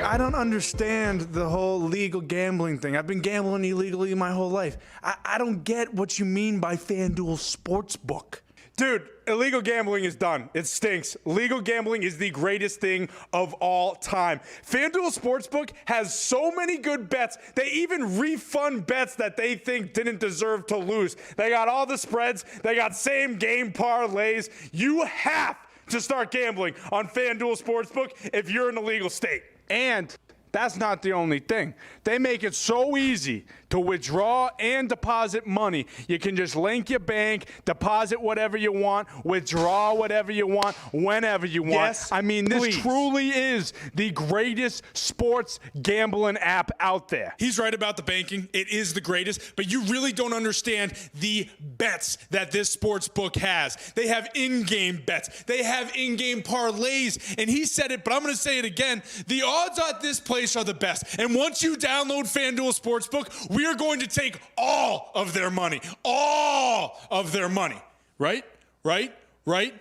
I don't understand the whole legal gambling thing. I've been gambling illegally my whole life. I don't get what you mean by FanDuel Sportsbook. Dude, illegal gambling is done. It stinks. Legal gambling is the greatest thing of all time. FanDuel Sportsbook has so many good bets. They even refund bets that they think didn't deserve to lose. They got all the spreads. They got same game parlays. You have to start gambling on FanDuel Sportsbook if you're in a legal state. And that's not the only thing. They make it so easy to withdraw and deposit money. You can just link your bank, deposit whatever you want, withdraw whatever you want, whenever you want. Yes, I mean, this please. truly is the greatest sports gambling app out there. He's right about the banking. It is the greatest, but you really don't understand the bets that this sports book has. They have in-game bets. They have in-game parlays, and he said it, but I'm going to say it again. The odds at this place are the best, and once you download FanDuel Sportsbook, we are going to take all of their money. All of their money. Right? Right? Right?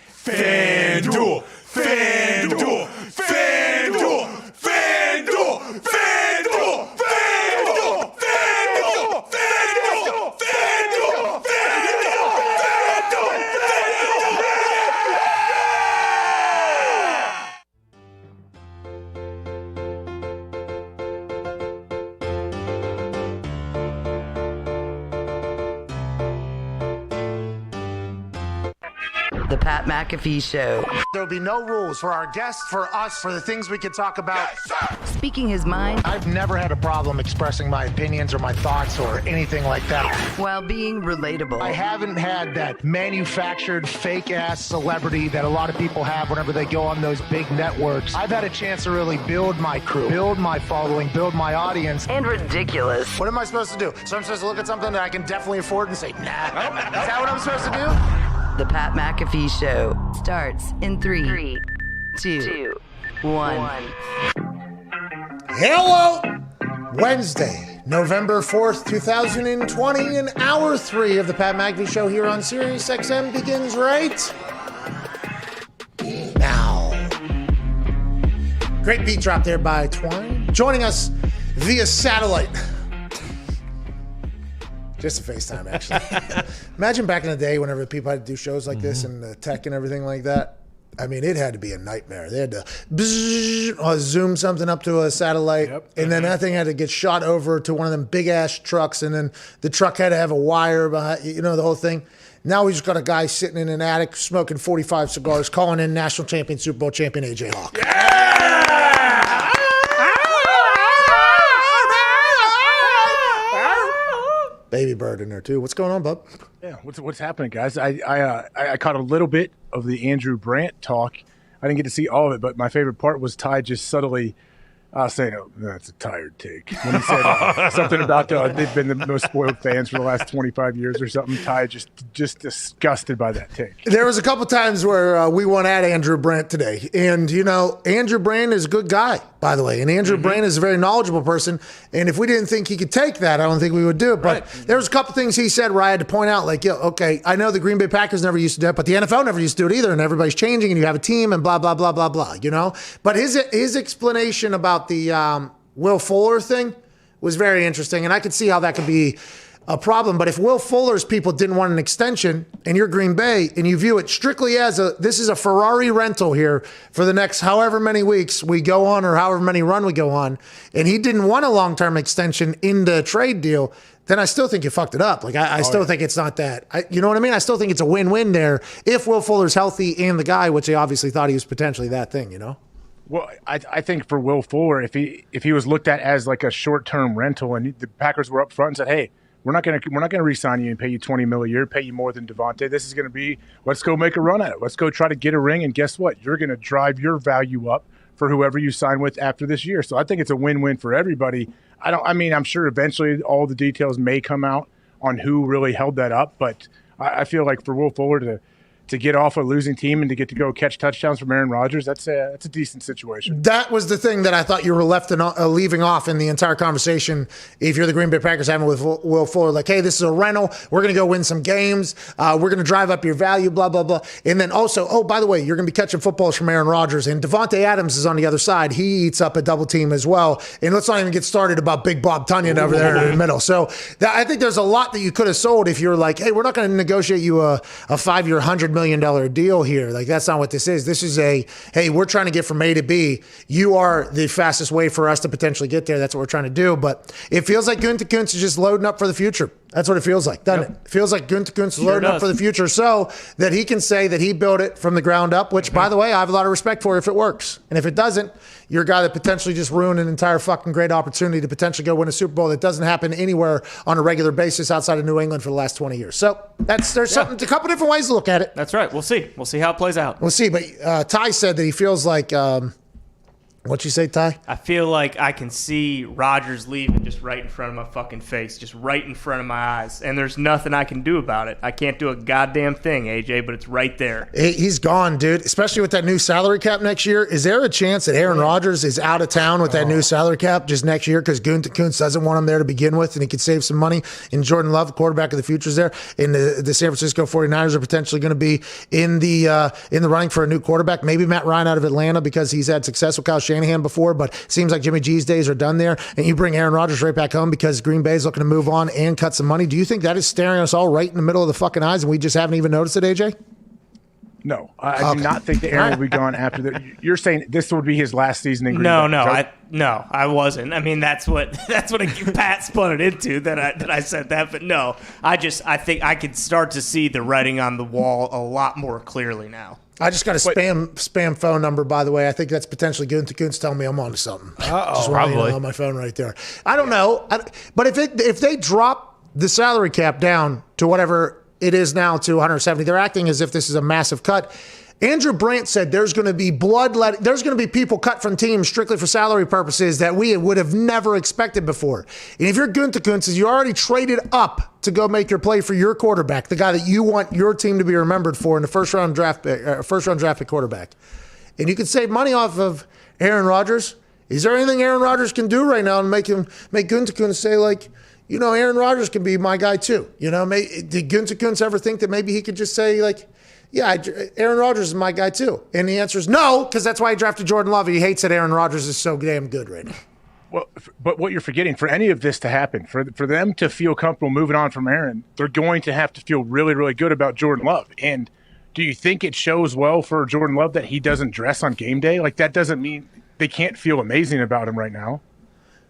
FanDuel! FanDuel! FanDuel! FanDuel! FanDuel! FanDuel! FanDuel! FanDuel! FanDuel! FanDuel! The Pat McAfee Show. There'll be no rules for our guests, for us, for the things we can talk about. Speaking his mind. I've never had a problem expressing my opinions or my thoughts or anything like that. While being relatable. I haven't had that manufactured fake-ass celebrity that a lot of people have whenever they go on those big networks. I've had a chance to really build my crew, build my following, build my audience. And ridiculous. What am I supposed to do? So I'm supposed to look at something that I can definitely afford and say, nah. Is that what I'm supposed to do? The Pat McAfee Show starts in 3, 2, 1. Hello! Wednesday, November 4th, 2020, and hour 3 of the Pat McAfee Show here on Sirius XM begins right now. Great beat drop there by Twine. Joining us via satellite. Just a FaceTime, actually. Imagine back in the day whenever people had to do shows like this and the tech and everything like that. I mean, it had to be a nightmare. They had to zoom something up to a satellite, and then that thing had to get shot over to one of them big-ass trucks, and then the truck had to have a wire behind, you know, the whole thing. Now we just got a guy sitting in an attic smoking 45 cigars, calling in national champion, Super Bowl champion AJ Hawk. Baby bird in there too. What's going on, bub? Yeah, what's happening, guys? I caught a little bit of the Andrew Brandt talk. I didn't get to see all of it, but my favorite part was Ty just subtly I was saying, that's a tired take. When he said something about they've been the most spoiled fans for the last 25 years or something, Ty just disgusted by that take. There was a couple times where we went at Andrew Brandt today. And, Andrew Brandt is a good guy, by the way. And Andrew Brandt is a very knowledgeable person. And if we didn't think he could take that, I don't think we would do it. But there was a couple things he said where I had to point out, like, okay, I know the Green Bay Packers never used to do it, but the NFL never used to do it either. And everybody's changing and you have a team and blah, blah, blah, blah, blah, But his explanation about the Will Fuller thing was very interesting, and I could see how that could be a problem. But if Will Fuller's people didn't want an extension and you're Green Bay and you view it strictly as this is a Ferrari rental here for the next however many weeks we go on or however many run we go on, and he didn't want a long-term extension in the trade deal, then I still think you fucked it up. Like, I still think it's not that. You know what I mean? I still think it's a win-win there if Will Fuller's healthy and the guy, which they obviously thought he was potentially that thing, Well, I think for Will Fuller, if he was looked at as like a short-term rental, and the Packers were up front and said, "Hey, we're not gonna re-sign you and pay you $20 million a year, pay you more than Devontae. This is gonna be let's go make a run at it. Let's go try to get a ring, and guess what? You're gonna drive your value up for whoever you sign with after this year." So I think it's a win-win for everybody. I'm sure eventually all the details may come out on who really held that up, but I feel like for Will Fuller to get off a losing team and to get to go catch touchdowns from Aaron Rodgers, that's a decent situation. That was the thing that I thought you were leaving off in the entire conversation. If you're the Green Bay Packers having with Will Fuller, like, hey, this is a rental. We're going to go win some games. We're going to drive up your value, blah, blah, blah. And then also, oh, by the way, you're going to be catching footballs from Aaron Rodgers. And Devontae Adams is on the other side. He eats up a double team as well. And let's not even get started about Big Bob Tunyon over there in the middle. So I think there's a lot that you could have sold if you're like, hey, we're not going to negotiate you a 5-year, $100 million deal here. Like, that's not what this is. This is hey, we're trying to get from A to B. You are the fastest way for us to potentially get there. That's what we're trying to do. But it feels like Gunther Kuntz is just loading up for the future. That's what it feels like, doesn't it? It feels like Gunther Kuntz is loading up for the future so that he can say that he built it from the ground up, which, by the way, I have a lot of respect for if it works. And if it doesn't, you're a guy that potentially just ruined an entire fucking great opportunity to potentially go win a Super Bowl that doesn't happen anywhere on a regular basis outside of New England for the last 20 years. So there's a couple different ways to look at it. That's right. We'll see. We'll see how it plays out. We'll see. But Ty said that he feels like what'd you say, Ty? I feel like I can see Rodgers leaving just right in front of my fucking face, just right in front of my eyes, and there's nothing I can do about it. I can't do a goddamn thing, AJ, but it's right there. He's gone, dude, especially with that new salary cap next year. Is there a chance that Aaron Rodgers is out of town with that new salary cap just next year because Gunther Kuntz doesn't want him there to begin with and he could save some money? And Jordan Love, quarterback of the future, is there. And the San Francisco 49ers are potentially going to be in the running for a new quarterback. Maybe Matt Ryan out of Atlanta because he's had success with Kyle Shanahan before, but it seems like Jimmy G's days are done there. And you bring Aaron Rodgers right back home because Green Bay is looking to move on and cut some money. Do you think that is staring us all right in the middle of the fucking eyes and we just haven't even noticed it, AJ? No, I do not think that Aaron will be gone after that. You're saying this would be his last season in Green Bay? No, I wasn't. I mean, that's what Pat spun it into that I said that, but no, I think I could start to see the writing on the wall a lot more clearly now. I just got a spam phone number, by the way. I think that's potentially Gunther Kuntz telling me I'm on to something. Just probably on my phone right there. I don't know, but if they drop the salary cap down to whatever it is now to 170, they're acting as if this is a massive cut. Andrew Brandt said there's going to be there's going to be people cut from teams strictly for salary purposes that we would have never expected before. And if you're Gunther Kuntz, you already traded up to go make your play for your quarterback, the guy that you want your team to be remembered for in the first round draft pick quarterback. And you can save money off of Aaron Rodgers. Is there anything Aaron Rodgers can do right now and make Gunther Kuntz say, like, you know, Aaron Rodgers can be my guy too? You know, did Gunther Kuntz ever think that maybe he could just say, like, yeah, Aaron Rodgers is my guy too? And the answer is no, because that's why he drafted Jordan Love. He hates that Aaron Rodgers is so damn good right now. Well, but what you're forgetting, for any of this to happen, for them to feel comfortable moving on from Aaron, they're going to have to feel really, really good about Jordan Love. And do you think it shows well for Jordan Love that he doesn't dress on game day? Like, that doesn't mean they can't feel amazing about him right now.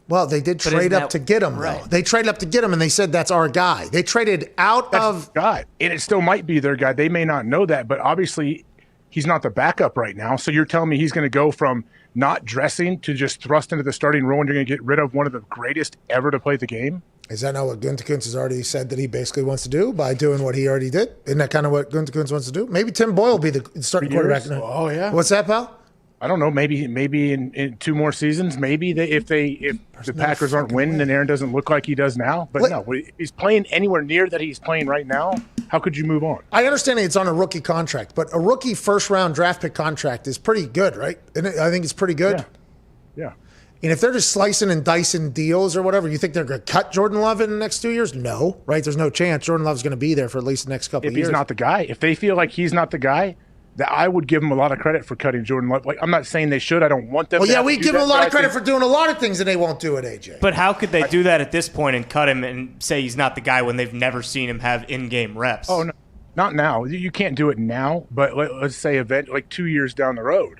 Well, they did trade up to get him, right? Though. They traded up to get him, and they said that's our guy. They traded out of guy, and it still might be their guy. They may not know that, but obviously he's not the backup right now. So you're telling me he's going to go from not dressing to just thrust into the starting role, and you're going to get rid of one of the greatest ever to play the game? Is that not what Gunther Kuntz has already said that he basically wants to do by doing what he already did? Isn't that kind of what Gunther Kuntz wants to do? Maybe Tim Boyle will be the starting quarterback now. Oh, yeah. What's that, pal? I don't know. Maybe in 2 more seasons, maybe if the Packers aren't winning and Aaron doesn't look like he does now. But no, if he's playing anywhere near that he's playing right now, how could you move on? I understand it's on a rookie contract, but a rookie first-round draft pick contract is pretty good, right? And I think it's pretty good. Yeah. And if they're just slicing and dicing deals or whatever, you think they're going to cut Jordan Love in the next 2 years? No, right? There's no chance Jordan Love's going to be there for at least the next couple of years. If he's not the guy, if they feel like he's not the guy, that I would give him a lot of credit for cutting Jordan Love. Like, I'm not saying they should. I don't want them. Well, to yeah, have we to do give him that, a lot but of credit I for doing a lot of things, and they won't do it, AJ. But how could they do that at this point and cut him and say he's not the guy when they've never seen him have in-game reps? Oh, no, not now. You can't do it now, but let's say like 2 years down the road.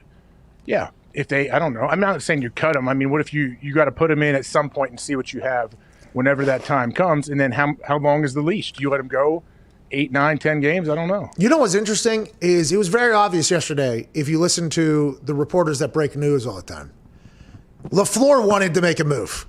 Yeah, if they, I don't know. I'm not saying you cut him. I mean, what if you got to put him in at some point and see what you have whenever that time comes, and then how long is the leash? Do you let him go 8, 9, 10 games? I don't know. You know what's interesting is it was very obvious yesterday if you listen to the reporters that break news all the time. LaFleur wanted to make a move,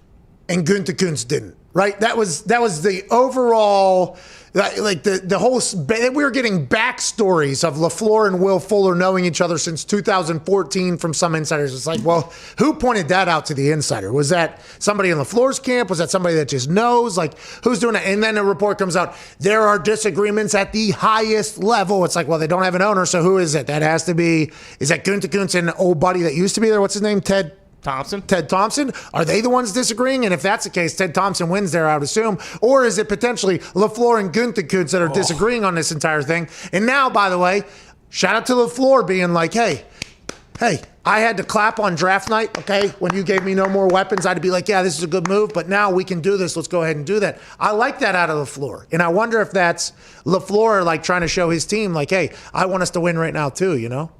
and Gunther Kuntz didn't. Right? That was the overall, like the whole. We were getting backstories of LaFleur and Will Fuller knowing each other since 2014 from some insiders. It's like, well, who pointed that out to the insider? Was that somebody in LaFleur's camp? Was that somebody that just knows? Like, who's doing it? And then a report comes out. There are disagreements at the highest level. It's like, well, they don't have an owner, so who is it? That has to be. Is that Gunther Kuntz and an old buddy that used to be there? What's his name? Ted Thompson? Are they the ones disagreeing? And if that's the case, Ted Thompson wins there, I would assume. Or is it potentially LaFleur and Gunther Kuntz that are disagreeing on this entire thing? And now, by the way, shout out to LaFleur being like, hey, I had to clap on draft night, okay? When you gave me no more weapons, I'd be like, yeah, this is a good move, but now we can do this. Let's go ahead and do that. I like that out of LaFleur. And I wonder if that's LaFleur like trying to show his team like, hey, I want us to win right now too, you know?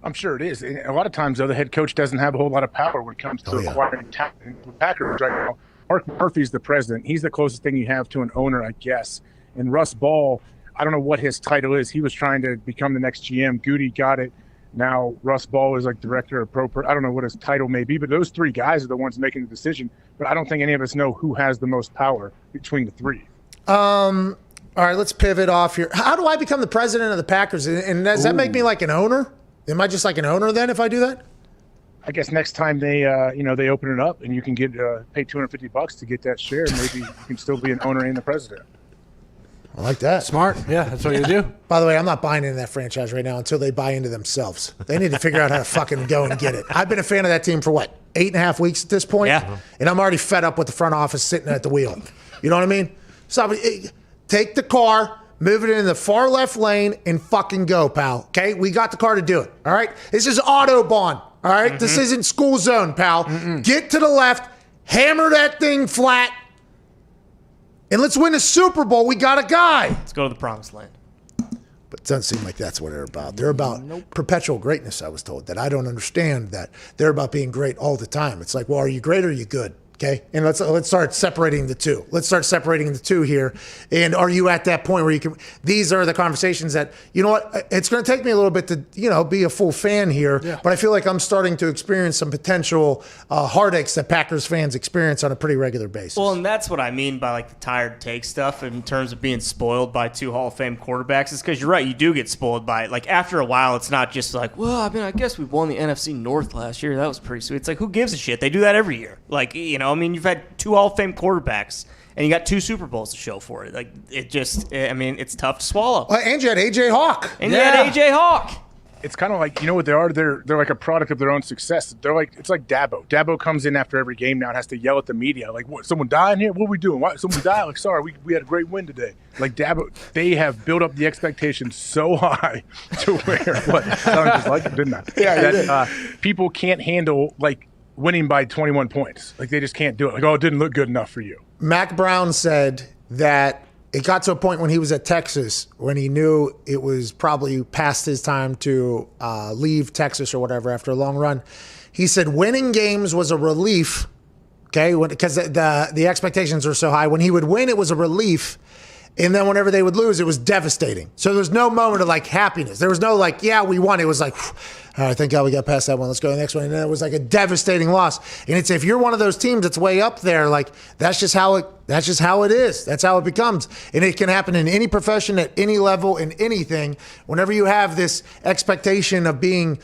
I'm sure it is. And a lot of times, though, the head coach doesn't have a whole lot of power when it comes to acquiring talent. The Packers right now, Mark Murphy's the president. He's the closest thing you have to an owner, I guess. And Russ Ball, I don't know what his title is. He was trying to become the next GM. Goody got it. Now Russ Ball is like director of pro. I don't know what his title may be, but those 3 guys are the ones making the decision. But I don't think any of us know who has the most power between the 3. All right, let's pivot off here. How do I become the president of the Packers? And does that make me like an owner? Am I just like an owner then if I do that? I guess next time they open it up and you can get pay $250 to get that share, maybe you can still be an owner and the president. I like that. Smart. Yeah, that's what you do. By the way, I'm not buying into that franchise right now until they buy into themselves. They need to figure out how to fucking go and get it. I've been a fan of that team for 8.5 weeks at this point? Yeah. And I'm already fed up with the front office sitting at the wheel. You know what I mean? So take the car, move it in the far left lane, and fucking go, pal. Okay? We got the car to do it. All right? This is Autobahn. All right? This isn't school zone, pal. Get to the left, hammer that thing flat, and let's win a Super Bowl. We got a guy. Let's go to the promised land. But it doesn't seem like that's what they're about. They're about perpetual greatness, I was told. That I don't understand that. They're about being great all the time. It's like, well, are you great or are you good? Okay, and let's start separating the two. Let's start separating the two here. And are you at that point where you can? These are the conversations that, you know what? It's going to take me a little bit to, be a full fan here. Yeah. But I feel like I'm starting to experience some potential heartaches that Packers fans experience on a pretty regular basis. Well, and that's what I mean by like the tired take stuff in terms of being spoiled by 2 Hall of Fame quarterbacks. Is because you're right, you do get spoiled by it. Like after a while, it's not just like, well, I mean, I guess we won the NFC North last year. That was pretty sweet. It's like, who gives a shit? They do that every year. Like, I mean, you've had 2 Hall of Fame quarterbacks, and you got 2 Super Bowls to show for it. Like, it's tough to swallow. And you had A.J. Hawk. You had A.J. Hawk. It's kind of like, you know what they are? They're like a product of their own success. It's like Dabo. Dabo comes in after every game now and has to yell at the media. Like, what, someone dying here? What are we doing? Why, someone died? Like, sorry, we had a great win today. Like, Dabo, they have built up the expectations so high to where, what? I just like it, didn't I? Yeah, that people can't handle, like, winning by 21 points. Like, they just can't do it. Like, oh, it didn't look good enough for you. Mac Brown said that it got to a point when he was at Texas when he knew it was probably past his time to leave Texas or whatever after a long run. He said winning games was a relief, okay, because the expectations were so high. When he would win, it was a relief. And then whenever they would lose, it was devastating. So there was no moment of like happiness. There was no like, yeah, we won. It was like, All right, thank God we got past that one. Let's go to the next one. And then it was like a devastating loss. And it's if you're one of those teams that's way up there, like that's just how it is. That's how it becomes. And it can happen in any profession, at any level, in anything. Whenever you have this expectation of being,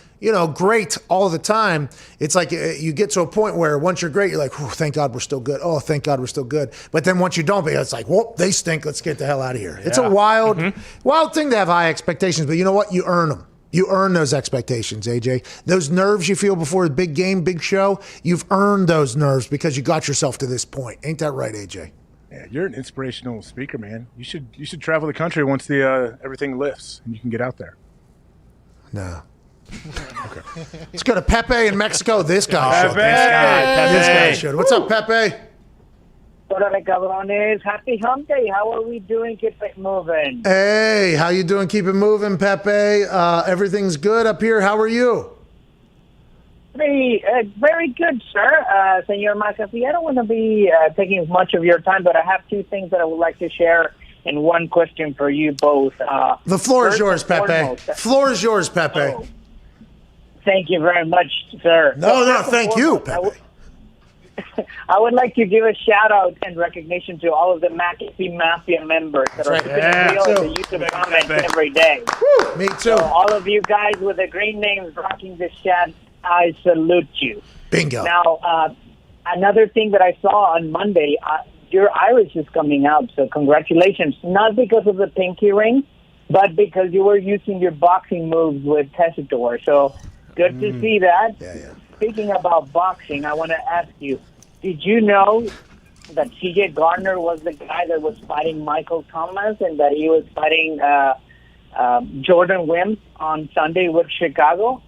great all the time, it's like you get to a point where once you're great, you're like, oh, thank God we're still good. Oh, thank God we're still good. But then once you don't be, it's like, well, they stink. Let's get the hell out of here. Yeah. It's a wild thing to have high expectations. But you know what? You earn them. You earn those expectations, AJ. Those nerves you feel before a big game, big show, you've earned those nerves because you got yourself to this point. Ain't that right, AJ? Yeah, you're an inspirational speaker, man. You should travel the country once the everything lifts and you can get out there. No. Okay. Let's go to Pepe in Mexico. This guy should. This guy should. What's up, Pepe? Órale, cabrones. Happy hump day. How are we doing? Keep it moving. Hey, how you doing? Keep it moving, Pepe. Everything's good up here. How are you? Very good, sir. Senor McAfee, I don't want to be taking much of your time, but I have two things that I would like to share and one question for you both. The floor is yours, Pepe. Floor is yours, Pepe. Oh, thank you very much, sir. No, thank you, Pepe. I would like to give a shout out and recognition to all of the McAfee Mafia members that are keeping the YouTube comments every day. Woo, me too. So all of you guys with the green names rocking this chat, I salute you. Bingo. Now, another thing that I saw on Monday, your iris is coming out, so congratulations. Not because of the pinky ring, but because you were using your boxing moves with Tessitore. So good to see that. Yeah. Speaking about boxing, I want to ask you, did you know that C.J. Gardner was the guy that was fighting Michael Thomas and that he was fighting Jordan Wimp on Sunday with Chicago?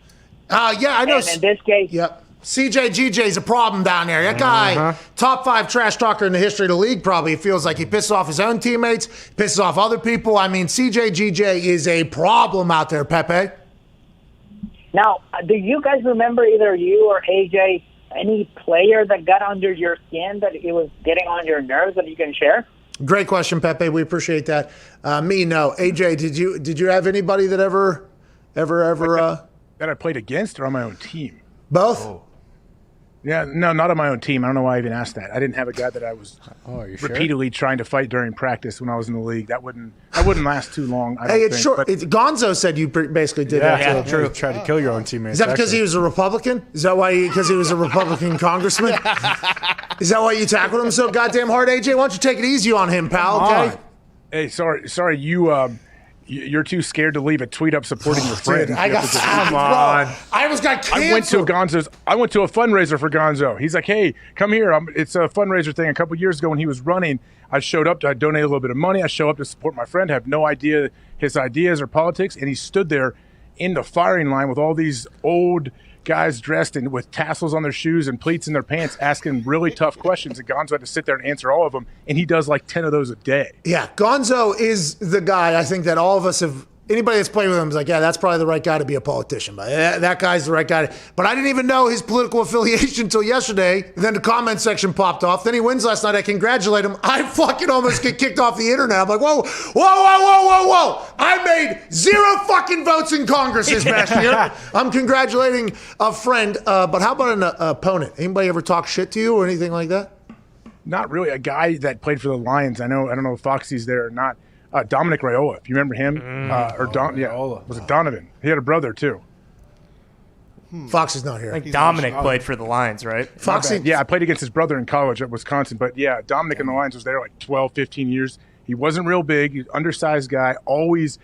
Yeah, I know. And in this case... Yep. CJ GJ's a problem down there. That guy, top 5 trash talker in the history of the league, probably feels like he pisses off his own teammates, pisses off other people. I mean, CJ GJ is a problem out there, Pepe. Now, do you guys remember, either you or AJ, any player that got under your skin that it was getting on your nerves that you can share? Great question, Pepe. We appreciate that. Me, no. AJ, did you have anybody that ever that I played against or on my own team? Both? Oh. Yeah, no, not on my own team. I don't know why I even asked that. I didn't have a guy that I was repeatedly trying to fight during practice when I was in the league. That wouldn't last too long. It's short. Gonzo said you basically did that. Yeah, true. Tried to kill your own teammates. Is that because he was a Republican? Is that why? Because he was a Republican congressman? Is that why you tackled him so goddamn hard, AJ? Why don't you take it easy on him, pal? Okay. Hey, sorry, you're too scared to leave a tweet up supporting your friend. Come on. I almost got canceled. I went to a fundraiser for Gonzo. He's like, hey, come here. It's a fundraiser thing. A couple years ago when he was running, I showed up. I donated a little bit of money. I show up to support my friend. I have no idea his ideas or politics. And he stood there in the firing line with all these old guys dressed in with tassels on their shoes and pleats in their pants asking really tough questions, and Gonzo had to sit there and answer all of them, and he does like 10 of those a day. Yeah, Gonzo is the guy I think that all of us have. Anybody that's played with him is like, yeah, that's probably the right guy to be a politician. But that guy's the right guy. But I didn't even know his political affiliation until yesterday. And then the comment section popped off. Then he wins last night. I congratulate him. I fucking almost get kicked off the internet. I'm like, whoa. I made 0 fucking votes in Congress this past year. I'm congratulating a friend. But how about an opponent? Anybody ever talk shit to you or anything like that? Not really. A guy that played for the Lions. I don't know if Foxy's there or not. Dominic Raiola, if you remember him, was it Donovan? He had a brother too. Fox is not here. I think Dominic played for the Lions, right? Foxy, yeah, I played against his brother in college at Wisconsin, but yeah, Dominic in the Lions was there like 12, 15 years. He wasn't real big, he's an undersized guy, always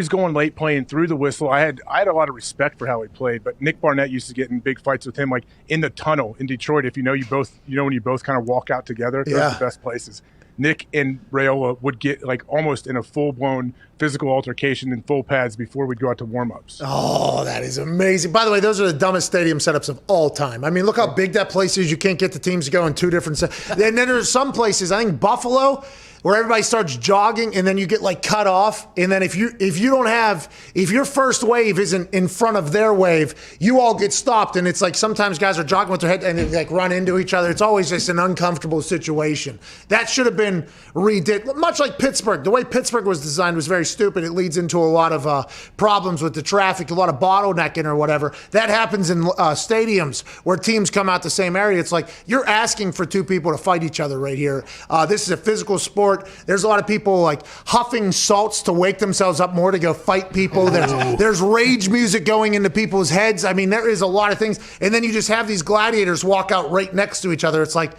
going late, playing through the whistle. I had a lot of respect for how he played, but Nick Barnett used to get in big fights with him, like in the tunnel in Detroit. If when you both kind of walk out together, those are the best places. Nick and Raiola would get like almost in a full-blown physical altercation in full pads before we'd go out to warm-ups. Oh, that is amazing. By the way, those are the dumbest stadium setups of all time. I mean, look how big that place is. You can't get the teams to go in 2 different – and then there's some places, I think Buffalo, where everybody starts jogging and then you get like cut off. And then if your first wave isn't in front of their wave, you all get stopped. And it's like sometimes guys are jogging with their head and they like run into each other. It's always just an uncomfortable situation. That should have been redid. Much like Pittsburgh. The way Pittsburgh was designed was very stupid. It leads into a lot of problems with the traffic, a lot of bottlenecking or whatever. That happens in stadiums where teams come out the same area. It's like you're asking for two people to fight each other right here. This is a physical sport. There's a lot of people like huffing salts to wake themselves up more to go fight people. There's rage music going into people's heads. I mean, there is a lot of things. And then you just have these gladiators walk out right next to each other. It's like,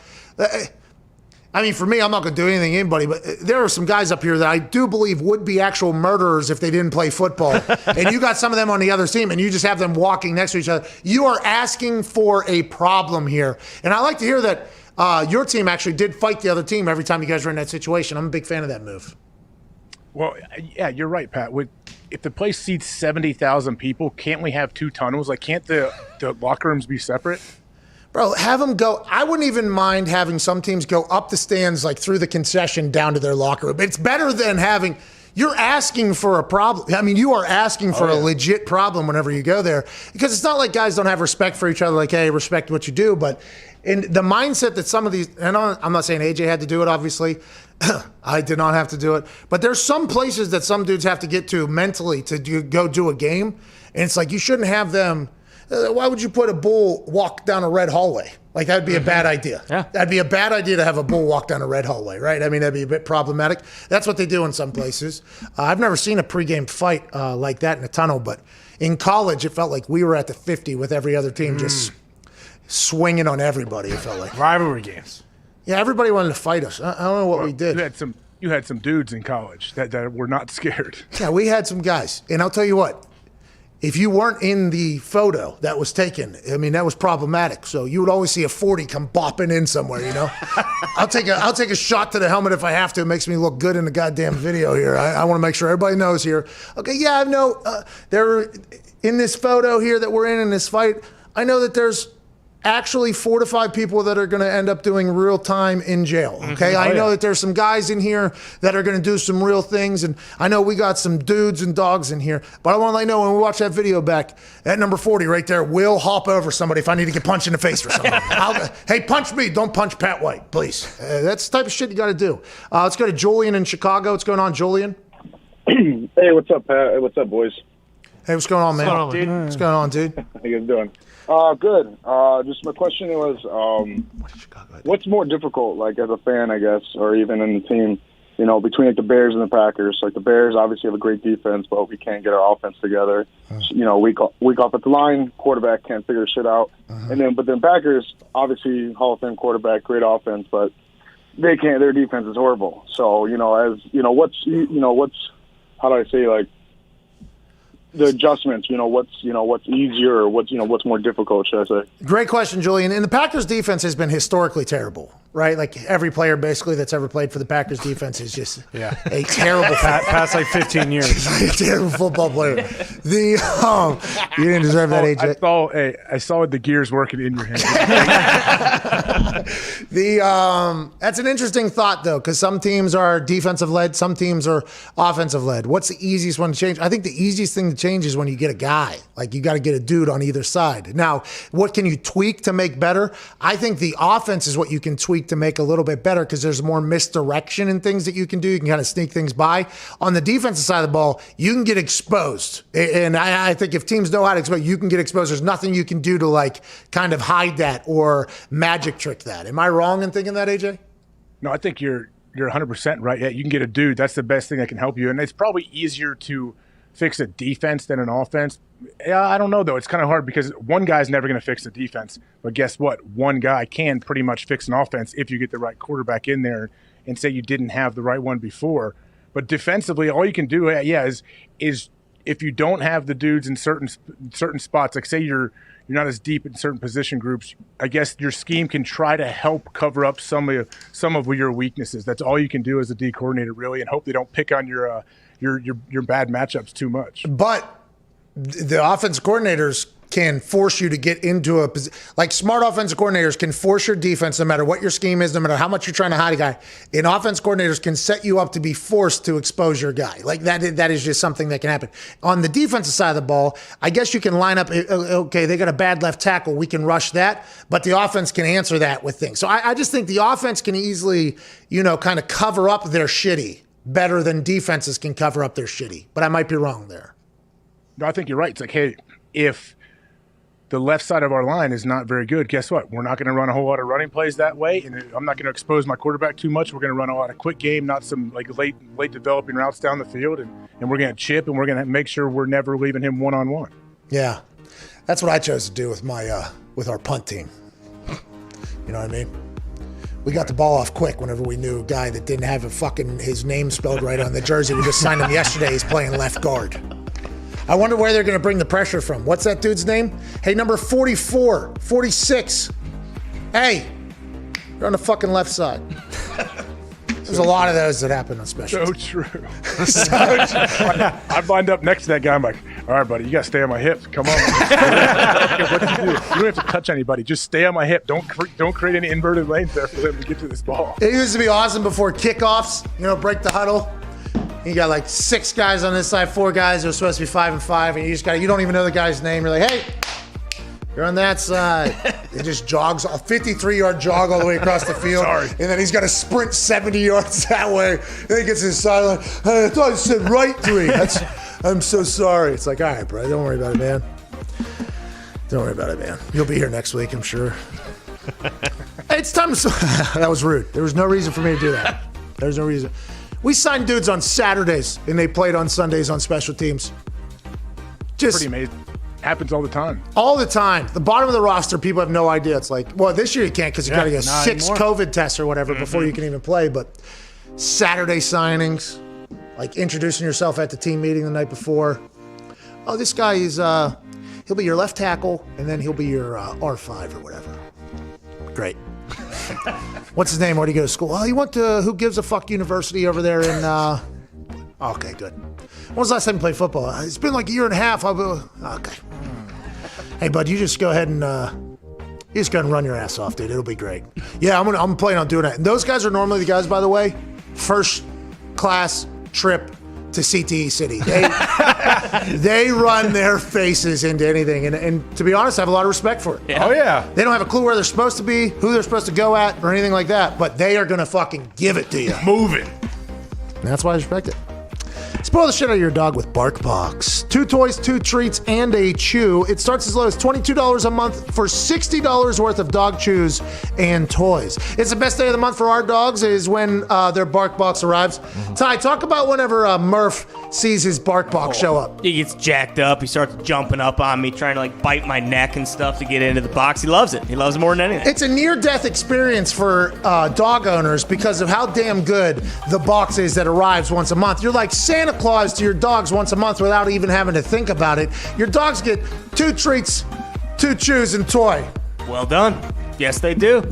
I mean, for me, I'm not going to do anything to anybody, but there are some guys up here that I do believe would be actual murderers if they didn't play football. And you got some of them on the other team, and you just have them walking next to each other. You are asking for a problem here. And I like to hear that your team actually did fight the other team every time you guys were in that situation. I'm a big fan of that move. Well, yeah, you're right, Pat. If the place seats 70,000 people, can't we have two tunnels? Like, can't the locker rooms be separate? Bro, have them go. I wouldn't even mind having some teams go up the stands, like through the concession down to their locker room. It's better than having. You're asking for a problem. I mean, you are asking for a legit problem whenever you go there, because it's not like guys don't have respect for each other. Like, hey, respect what you do, but in the mindset that some of these, and I'm not saying AJ had to do it, obviously. I did not have to do it. But there's some places that some dudes have to get to mentally to go do a game. And it's like, you shouldn't have them. Why would you put a bull walk down a red hallway? Like, that'd be a bad idea. Yeah. That'd be a bad idea to have a bull walk down a red hallway, right? I mean, that'd be a bit problematic. That's what they do in some places. I've never seen a pregame fight like that in a tunnel, but in college, it felt like we were at the 50 with every other team just swinging on everybody, it felt like. Rivalry games. Yeah, everybody wanted to fight us. I don't know what we did. You had some dudes in college that were not scared. Yeah, we had some guys. And I'll tell you what, if you weren't in the photo that was taken, I mean, that was problematic. So you would always see a 40 come bopping in somewhere, you know? I'll take a shot to the helmet if I have to. It makes me look good in the goddamn video here. I want to make sure everybody knows here. Okay, yeah, I know there in this photo here that we're in this fight, I know that there's actually 4 to 5 people that are going to end up doing real time in jail. Okay. I know that there's some guys in here that are going to do some real things. And I know we got some dudes and dogs in here, but I want to let you know when we watch that video back, that number 40 right there will hop over somebody if I need to get punched in the face or something. Hey, punch me. Don't punch Pat White, please. That's the type of shit you got to do. Let's go to Julian in Chicago. What's going on, Julian? Hey, what's up, Pat? Hey, what's up, boys? Hey, what's going on, man? What's going on, dude? How you guys doing? Good. Just my question was, what's more difficult, like as a fan, I guess, or even in the team, you know, between like the Bears and the Packers? Like the Bears obviously have a great defense, but we can't get our offense together. You know, week off at the line, quarterback can't figure shit out. But then Packers, obviously Hall of Fame quarterback, great offense, but they can't. Their defense is horrible. So what's how do I say, like, the adjustments, what's easier or what's more difficult, should I say? Great question, Julian. And the Packers defense has been historically terrible, right? Like every player basically that's ever played for the Packers defense is just a terrible past like 15 years. A terrible football player. You didn't deserve that, AJ. I saw the gears working in your hand. That's an interesting thought, though, because some teams are defensive led, some teams are offensive led. What's the easiest one to change? I think the easiest thing to change is when you get a guy. Like, you got to get a dude on either side. Now, what can you tweak to make better? I think the offense is what you can tweak to make a little bit better, because there's more misdirection and things that you can do. You can kind of sneak things by. On the defensive side of the ball, you can get exposed. And I think if teams know how to expose, you can get exposed. There's nothing you can do to like kind of hide that or magic trick that. Am I wrong in thinking that, AJ? No, I think you're 100% right. Yeah, you can get a dude. That's the best thing that can help you. And it's probably easier to fix a defense than an offense. Yeah, I don't know, though. It's kind of hard because one guy's never going to fix the defense. But guess what? One guy can pretty much fix an offense if you get the right quarterback in there and say you didn't have the right one before. But defensively, all you can do, is if you don't have the dudes in certain spots, like say you're not as deep in certain position groups, I guess your scheme can try to help cover up some of your weaknesses. That's all you can do as a D coordinator, really, and hope they don't pick on your bad matchups too much. But the offensive coordinators can force you to get into a position. Like smart offensive coordinators can force your defense, no matter what your scheme is, no matter how much you're trying to hide a guy. And offense coordinators can set you up to be forced to expose your guy. Like that is just something that can happen. On the defensive side of the ball, I guess you can line up, okay, they got a bad left tackle, we can rush that, but the offense can answer that with things. So I just think the offense can easily, kind of cover up their shitty better than defenses can cover up their shitty. But I might be wrong there. No, I think you're right. It's like, hey, if the left side of our line is not very good, guess what? We're not going to run a whole lot of running plays that way, and I'm not going to expose my quarterback too much. We're going to run a lot of quick game, not some like late developing routes down the field, and we're going to chip, and we're going to make sure we're never leaving him one-on-one. Yeah, that's what I chose to do with my with our punt team. You know what I mean? We got the ball off quick whenever we knew a guy that didn't have his name spelled right on the jersey. We just signed him yesterday. He's playing left guard. I wonder where they're going to bring the pressure from. What's that dude's name? Hey, number 44, 46. Hey, you're on the fucking left side. There's a lot of those that happen on special. So true. So true. I'd wind up next to that guy. I'm like, all right, buddy, you got to stay on my hip. Come on. What do you do? You don't have to touch anybody. Just stay on my hip. Don't create any inverted lanes there for them to get to this ball. It used to be awesome before kickoffs, break the huddle. You got like 6 guys on this side, 4 guys who are supposed to be 5 and 5, and you don't even know the guy's name. You're like, hey, you're on that side. He just jogs a 53-yard jog all the way across the field. Sorry. And then he's got to sprint 70 yards that way. And then he gets his sideline. I thought you said right 3. I'm so sorry. It's like, all right, bro, don't worry about it, man. Don't worry about it, man. You'll be here next week, I'm sure. Hey, it's time to... That was rude. There was no reason for me to do that. There's no reason. We signed dudes on Saturdays, and they played on Sundays on special teams. Just pretty amazing. Happens all the time. All the time. The bottom of the roster, people have no idea. It's like, well, this year you can't because you got to get 6 COVID tests or whatever before you can even play. But Saturday signings, like introducing yourself at the team meeting the night before. Oh, this guy is, he'll be your left tackle, and then he'll be your R5 or whatever. Great. What's his name? Where did he go to school? Oh, he went to Who Gives a Fuck University over there in... Okay, good. When was the last time you played football? It's been like a year and a half. Okay. Hey, bud, you just go ahead and run your ass off, dude. It'll be great. Yeah, I'm planning on doing that. And those guys are normally the guys, by the way, first class trip to CTE City. They run their faces into anything. And to be honest, I have a lot of respect for it. Yeah. Oh, yeah. They don't have a clue where they're supposed to be, who they're supposed to go at, or anything like that. But they are going to fucking give it to you. Move it. And that's why I respect it. Spoil the shit out of your dog with BarkBox. 2 toys, 2 treats, and a chew. It starts as low as $22 a month for $60 worth of dog chews and toys. It's the best day of the month for our dogs is when their BarkBox arrives. Ty, talk about whenever Murph sees his BarkBox show up. He gets jacked up. He starts jumping up on me, trying to bite my neck and stuff to get into the box. He loves it. He loves it more than anything. It's a near-death experience for dog owners because of how damn good the box is that arrives once a month. You're like Santa Claus to your dogs once a month without even having to think about it. Your dogs get 2 treats, 2 chews, and toy. Well done. Yes, they do.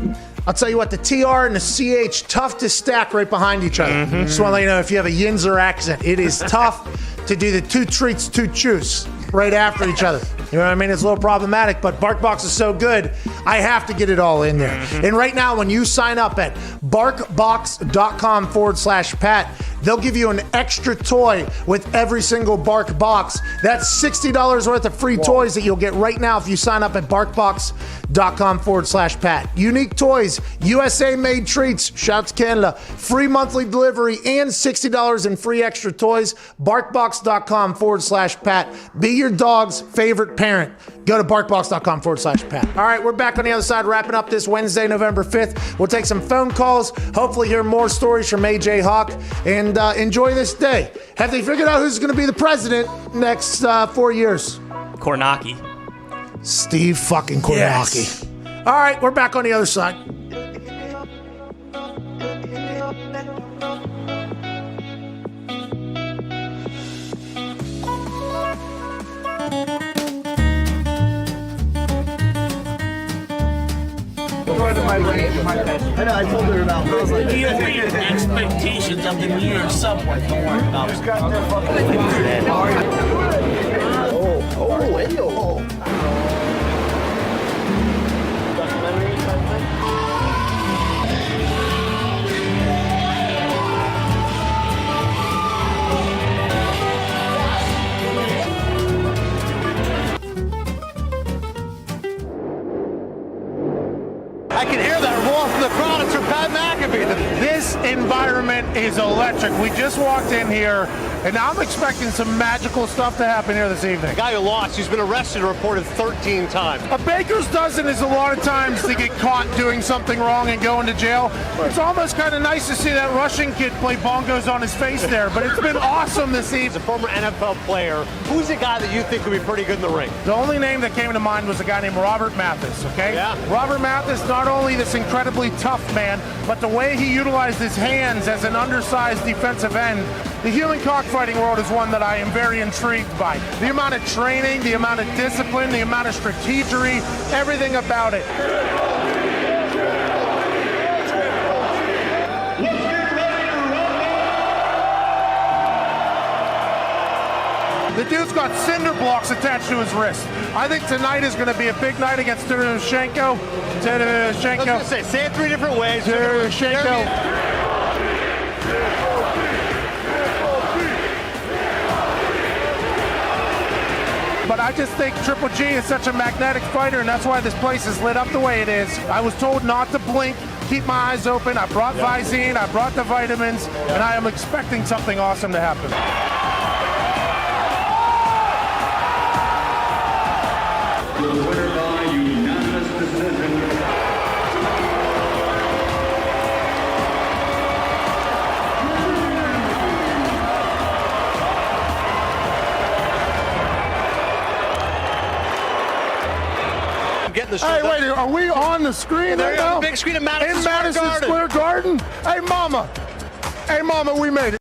I'll tell you what, the TR and the CH, tough to stack right behind each other. Just want to let you know, if you have a Yinzer accent, it is tough to do the 2 treats, 2 chews right after each other. You know what I mean? It's a little problematic, but BarkBox is so good, I have to get it all in there. And right now, when you sign up at barkbox.com/Pat, they'll give you an extra toy with every single BarkBox. That's $60 worth of free toys that you'll get right now if you sign up at barkbox.com/Pat. Unique toys, USA-made treats, shouts Canada, free monthly delivery, and $60 in free extra toys. barkbox.com/Pat. Be your dog's favorite parent. Go to barkbox.com/Pat. All right, we're back on the other side, wrapping up this Wednesday, November 5th. We'll take some phone calls, hopefully hear more stories from AJ Hawk, and enjoy this day. Have they figured out who's going to be the president next 4 years? Kornacki. Steve fucking Kornacki. Yes. All right, we're back on the other side. I told her about it. I was like, the expectations of the New York subway. Don't worry about it. Oh, hey, I can hear that roar from the crowd. It's from Pat McAfee. This environment is electric. We just walked in here, and I'm expecting some magical stuff to happen here this evening. The guy who lost, he's been arrested and reported 13 times. A baker's dozen is a lot of times to get caught doing something wrong and going to jail. It's almost kind of nice to see that Russian kid play bongos on his face there, but it's been awesome this evening. As a former NFL player, who's a guy that you think would be pretty good in the ring? The only name that came to mind was a guy named Robert Mathis, okay? Yeah. Robert Mathis, not only this incredibly tough man, but the way he utilized his hands as an undersized defensive end. The human cockfighting world is one that I am very intrigued by. The amount of training, the amount of discipline, the amount of strategery, everything about it. The dude's got cinder blocks attached to his wrist. I think tonight is going to be a big night against Tarasenko. I was going to say it 3 different ways. Tarasenko. But I just think Triple G is such a magnetic fighter, and that's why this place is lit up the way it is. I was told not to blink, keep my eyes open. I brought Visine, I brought the vitamins, and I am expecting something awesome to happen. The winner by unanimous decision. Hey, wait, are we on the screen right now? On the big screen at Madison Square Garden. Hey, Mama, we made it.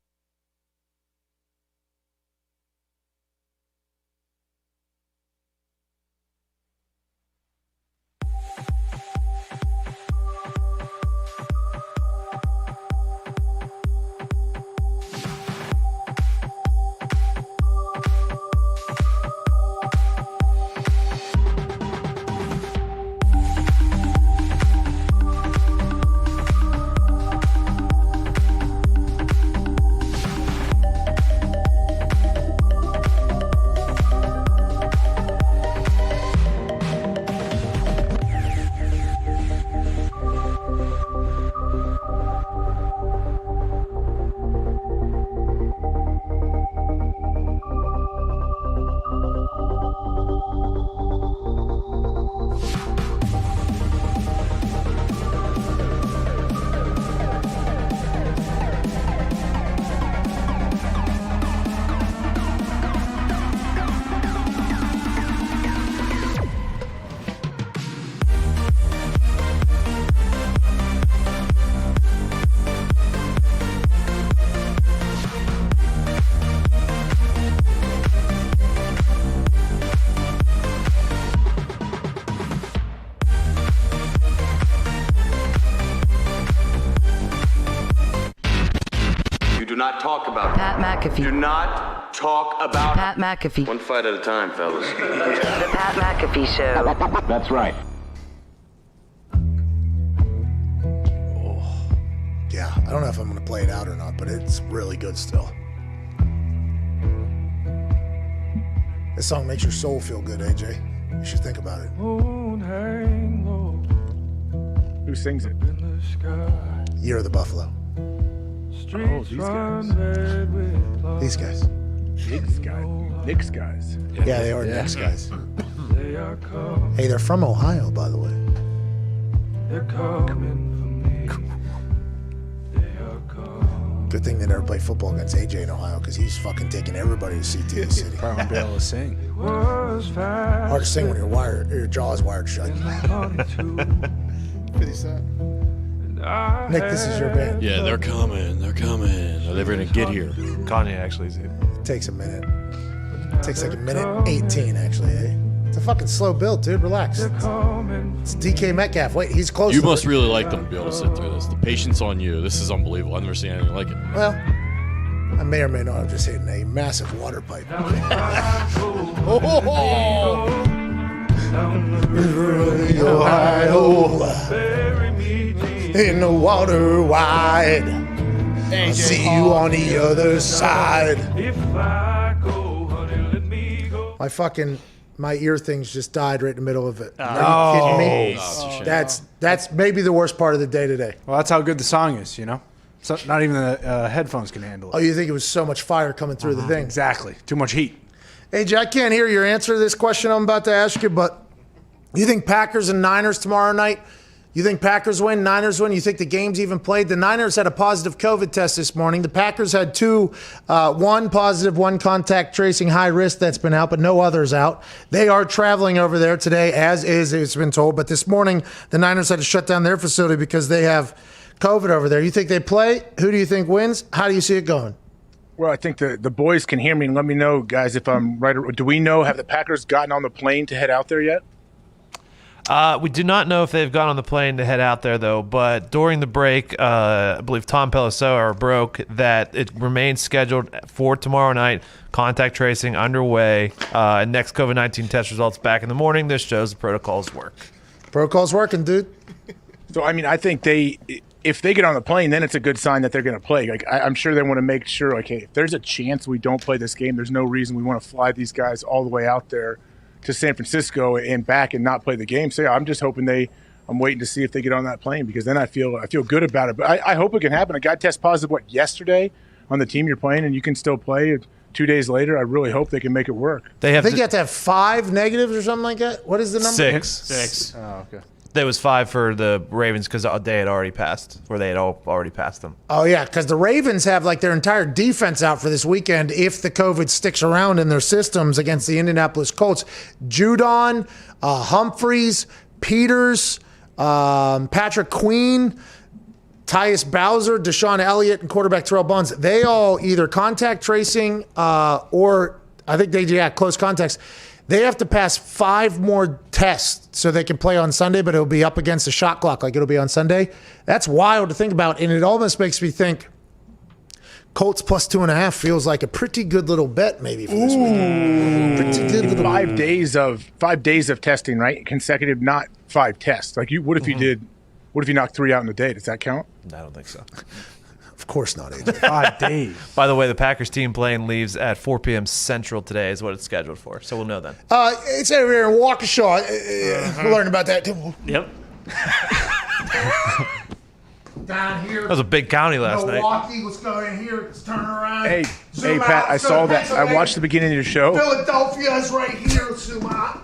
Do not talk about Pat McAfee. Do not talk about Pat McAfee. One fight at a time, fellas. The Pat McAfee Show. That's right. Yeah, I don't know if I'm going to play it out or not, but it's really good still. This song makes your soul feel good, AJ. You should think about it. Who sings it? Year of the Buffalo. Oh, these guys. These guys. Knicks guys. Yeah, they are Knicks guys. Hey, they're from Ohio, by the way. They're coming for me. Good thing they never play football against AJ in Ohio, because he's fucking taking everybody to see the city. Probably won't be able to sing. Hard to sing when your jaw's wired shut. 50 Cent. Nick, this is your band. Yeah, they're coming. They're coming. Are they going to get here? Kanye actually is it. It takes a minute. It takes like a minute 18, actually, eh? It's a fucking slow build, dude. Relax. It's DK Metcalf. Wait, he's close. You must really like them to be able to sit through this. The patience on you. This is unbelievable. I've never seen anything like it. Well, I may or may not have just hit a massive water pipe. Oh! In the water wide, I'll see you on the other side. My ear things just died right in the middle of it. Are you kidding me? Oh, That's maybe the worst part of the day today. Well, that's how good the song is, you know? So not even the headphones can handle it. Oh, you think it was so much fire coming through the thing? Exactly. Too much heat. AJ, I can't hear your answer to this question I'm about to ask you, but you think Packers and Niners tomorrow night? You think Packers win, Niners win? You think the game's even played? The Niners had a positive COVID test this morning. The Packers had two, one positive, one contact tracing high risk that's been out, but no others out. They are traveling over there today, as is, it's been told. But this morning, the Niners had to shut down their facility because they have COVID over there. You think they play? Who do you think wins? How do you see it going? Well, I think the boys can hear me and let me know, guys, if I'm right. Do we know, have the Packers gotten on the plane to head out there yet? We do not know if they've gone on the plane to head out there, though. But during the break, I believe Tom Pelissero broke that it remains scheduled for tomorrow night. Contact tracing underway. Next COVID-19 test results back in the morning. This shows the protocols work. Protocols working, dude. So, I mean, I think if they get on the plane, then it's a good sign that they're going to play. Like, I'm sure they want to make sure, like, hey, if there's a chance we don't play this game, there's no reason we want to fly these guys all the way out there to San Francisco and back and not play the game. So yeah, I'm just hoping I'm waiting to see if they get on that plane, because then I feel good about it. But I hope it can happen. A guy test positive, yesterday on the team you're playing, and you can still play 2 days later. I really hope they can make it work. I think you have to have 5 negatives or something like that. What is the number? 6. Oh, okay. There was 5 for the Ravens because they had already passed, or they had already passed them. Oh, yeah, because the Ravens have their entire defense out for this weekend if the COVID sticks around in their systems against the Indianapolis Colts. Judon, Humphreys, Peters, Patrick Queen, Tyus Bowser, Deshaun Elliott, and quarterback Terrell Bonds. They all either contact tracing or I think close contacts. They have to pass 5 more tests so they can play on Sunday, but it'll be up against the shot clock like it'll be on Sunday. That's wild to think about, and it almost makes me think Colts plus 2.5 feels like a pretty good little bet maybe for this weekend. Pretty good little 5 days of testing, right? Consecutive, not 5 tests. Like what if you knocked 3 out in a day? Does that count? I don't think so. Of course not, AJ. 5 days. By the way, the Packers team plane leaves at 4 p.m. Central today is what it's scheduled for. So we'll know then. It's over here in Waukesha. We'll learn about that too. Yep. Down here. That was a big county last night. Milwaukee, let's go in here. Let's turn around. Hey, Zoom Pat, out. I Let's go saw to that. I watched the beginning of your show. Philadelphia is right here. Let's zoom out.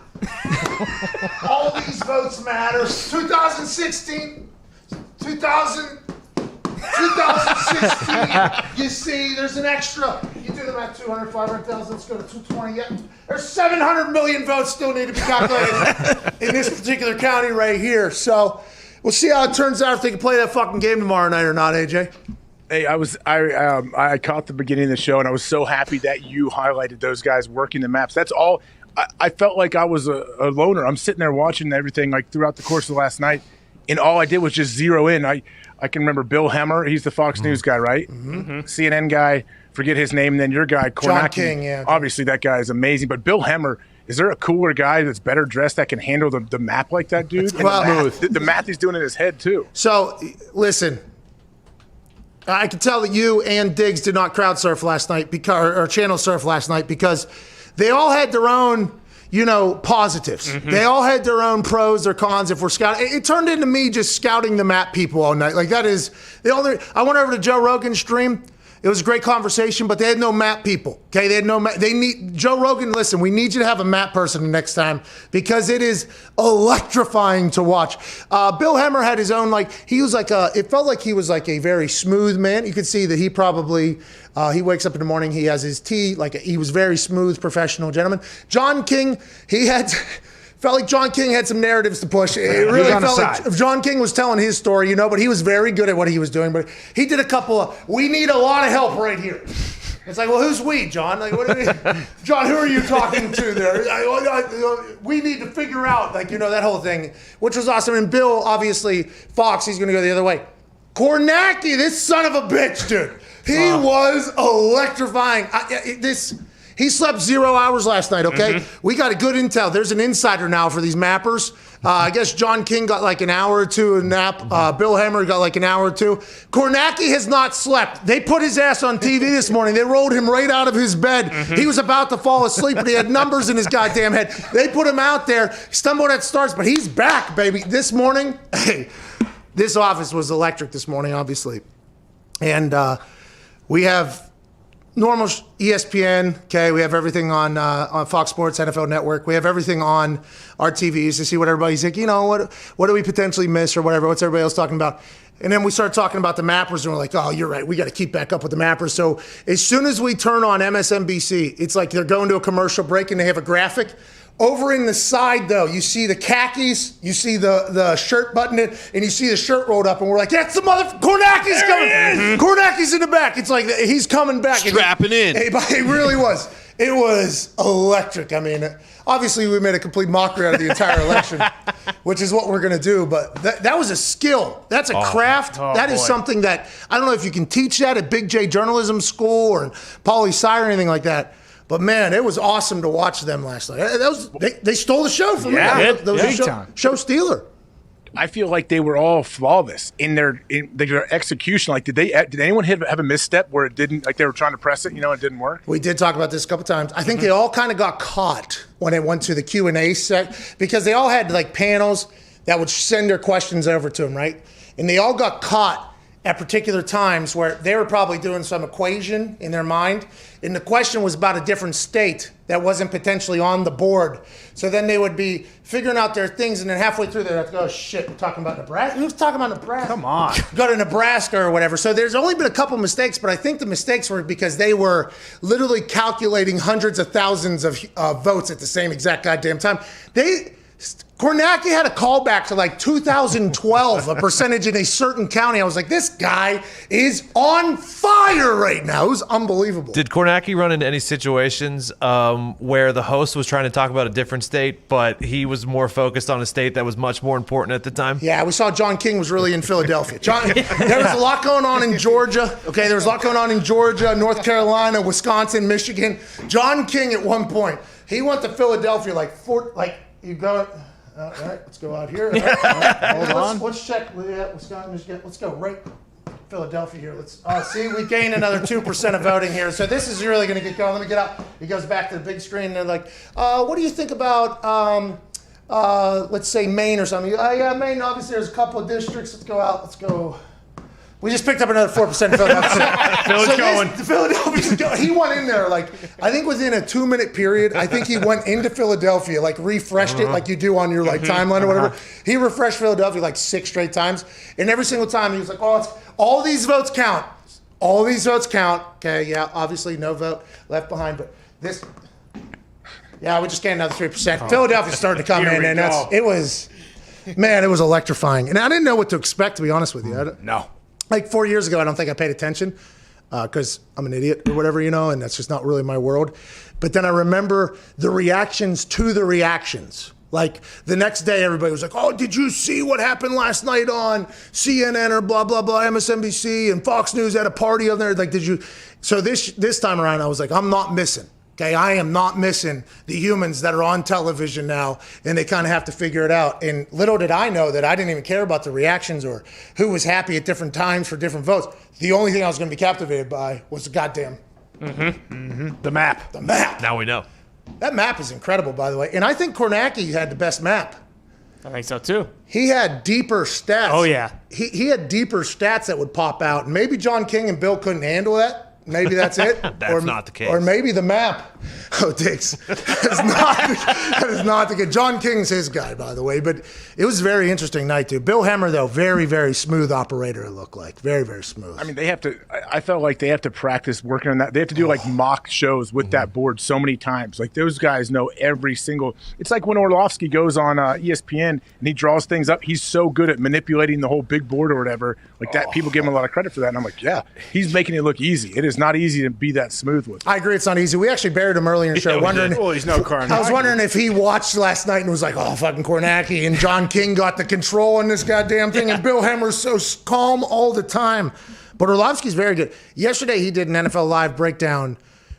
All these votes matter. 2016, 2016, you see, there's an extra. You do them at 200, 500,000, let's go to 220. Yeah. There's 700 million votes still need to be calculated in this particular county right here. So we'll see how it turns out if they can play that fucking game tomorrow night or not, AJ. Hey, I caught the beginning of the show, and I was so happy that you highlighted those guys working the maps. That's all. I felt like I was a loner. I'm sitting there watching everything throughout the course of last night, and all I did was just zero in. I can remember Bill Hemmer. He's the Fox News guy, right? Mm-hmm. CNN guy. Forget his name. And then your guy, Kornacki. John King, yeah. Obviously, that guy is amazing. But Bill Hemmer, is there a cooler guy that's better dressed that can handle the map like that, dude? And the math he's doing in his head, too. So, listen. I can tell that you and Diggs did not crowd surf last night or channel surf last night because they all had their own, positives. Mm-hmm. They all had their own pros or cons if we're scouting. It turned into me just scouting the map people all night. Like that is the only. I went over to Joe Rogan's stream. It was a great conversation, but they had no map people. Okay, they had no map. They need Joe Rogan. Listen, we need you to have a map person next time because it is electrifying to watch. Bill Hemmer had his own he was it felt like he was like a very smooth man. You could see that he probably he wakes up in the morning, he has his tea, he was very smooth, professional gentleman. John King, felt like John King had some narratives to push. It really felt like John King was telling his story, but he was very good at what he was doing. But he did a couple of, we need a lot of help right here. It's like, well, who's we, John? John, who are you talking to there? We need to figure out, that whole thing, which was awesome. And Bill, obviously, Fox, he's going to go the other way. Kornacki, this son of a bitch, dude. He was electrifying. He slept 0 hours last night, okay? We got a good intel. There's an insider now for these mappers. I guess John King got like an hour or two of nap. Bill Hammer got like an hour or two. Kornacki has not slept. They put his ass on TV this morning. They rolled him right out of his bed. He was about to fall asleep, but he had numbers in his goddamn head. They put him out there, stumbled at starts, but he's back, baby. This morning, hey, this office was electric this morning, obviously. And we have normal ESPN, okay? We have everything on Fox Sports, NFL Network. We have everything on our TVs to see what everybody's like, what do we potentially miss or whatever? What's everybody else talking about? And then we start talking about the mappers, and we're like, oh, you're right. We got to keep back up with the mappers. So as soon as we turn on MSNBC, it's like they're going to a commercial break, and they have a graphic. Over in the side, though, you see the khakis, you see the shirt buttoned, and you see the shirt rolled up, and we're like, that's the Kornacki's coming. Kornacki's in the back. It's like he's coming back. Strapping in. It really was. It was electric. I mean, obviously we made a complete mockery out of the entire election, which is what we're going to do. But that was a skill. That's a craft. That is something that, I don't know if you can teach that at Big J Journalism School or Poli-Sci or anything like that. But, man, it was awesome to watch them last night. They stole the show from me. That was a show stealer. I feel like they were all flawless in their execution. Like, did anyone have a misstep where it didn't, like they were trying to press it, it didn't work? We did talk about this a couple times. I think they all kind of got caught when it went to the Q&A set because they all had, like, panels that would send their questions over to them, right? And they all got caught at particular times where they were probably doing some equation in their mind, and the question was about a different state that wasn't potentially on the board. So then they would be figuring out their things, and then halfway through they'd have to go, oh, shit, we're talking about Nebraska? Who's talking about Nebraska? Come on. Go to Nebraska or whatever. So there's only been a couple mistakes, but I think the mistakes were because they were literally calculating hundreds of thousands of votes at the same exact goddamn time. Kornacki had a callback to like 2012, a percentage in a certain county. I was like, this guy is on fire right now. It was unbelievable. Did Kornacki run into any situations where the host was trying to talk about a different state, but he was more focused on a state that was much more important at the time? Yeah, we saw John King was really in Philadelphia. There was a lot going on in Georgia. Okay, there was a lot going on in Georgia, North Carolina, Wisconsin, Michigan. John King at one point, he went to Philadelphia you go. All right, let's go out here. All right. Hold on. Let's check. Wisconsin, Michigan. Let's go right Philadelphia here. Let's see. We gained another 2% of voting here. So this is really going to get going. Let me get out. He goes back to the big screen. And they're like, what do you think about, let's say, Maine or something? Yeah, Maine. Obviously, there's a couple of districts. Let's go out. Let's go. We just picked up another 4% of Philadelphia. Philadelphia's going. He went in there, I think within a 2-minute period, I think he went into Philadelphia, refreshed it like you do on your timeline or whatever. He refreshed Philadelphia 6 straight times. And every single time he was like, all these votes count. All these votes count. Okay, yeah, obviously no vote left behind. But this, yeah, we just gained another 3%. Philadelphia started to come in, and it was electrifying. And I didn't know what to expect, to be honest with you. No. 4 years ago, I don't think I paid attention because I'm an idiot or whatever, and that's just not really my world. But then I remember the reactions to the reactions. The next day, everybody was like, oh, did you see what happened last night on CNN or blah, blah, blah, MSNBC and Fox News at a party over there? Did you? So this time around, I was like, I'm not missing. Okay, I am not missing the humans that are on television now, and they kind of have to figure it out. And little did I know that I didn't even care about the reactions or who was happy at different times for different votes. The only thing I was going to be captivated by was the goddamn the map. The map. Now we know. That map is incredible, by the way. And I think Kornacki had the best map. I think so, too. He had deeper stats. Oh, yeah. He had deeper stats that would pop out. And maybe John King and Bill couldn't handle that. Maybe that's it. That's not the case. Or maybe the map. Oh, Diggs. That is not the case. John King's his guy, by the way. But it was a very interesting night, too. Bill Hemmer, though, very, very smooth operator, it looked like. Very, very smooth. I mean, I felt like they have to practice working on that. They have to do mock shows with that board so many times. Those guys know every single. It's like when Orlovsky goes on ESPN and he draws things up. He's so good at manipulating the whole big board or whatever. That, people give him a lot of credit for that. And I'm like, yeah, he's making it look easy. It is not easy to be that smooth with. I agree, it's not easy. We actually buried him earlier in the show. He's no Kornacki. I was wondering if he watched last night and was like, oh, fucking Kornacki. And John King got the control on this goddamn thing. And Bill Hemmer's so calm all the time. But Orlovsky's very good. Yesterday he did an NFL Live breakdown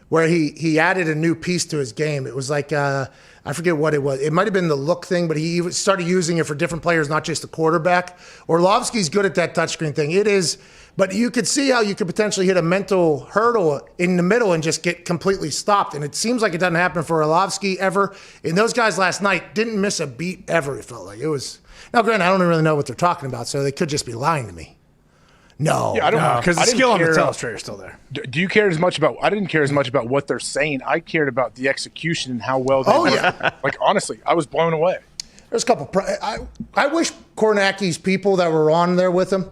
where he added a new piece to his game. It was like, I forget what it was. It might have been the look thing, but he started using it for different players, not just the quarterback. Orlovsky's good at that touchscreen thing. It is, but you could see how you could potentially hit a mental hurdle in the middle and just get completely stopped. And it seems like it doesn't happen for Orlovsky ever. And those guys last night didn't miss a beat ever, it felt like. It was, now granted, I don't really know what they're talking about, so they could just be lying to me. No. Yeah, I don't know. Because the skill on the telestrator is still there. Do you care as much about? I didn't care as much about what they're saying. I cared about the execution and how well they. Like honestly, I was blown away. There's a couple. I wish Kornacki's people that were on there with him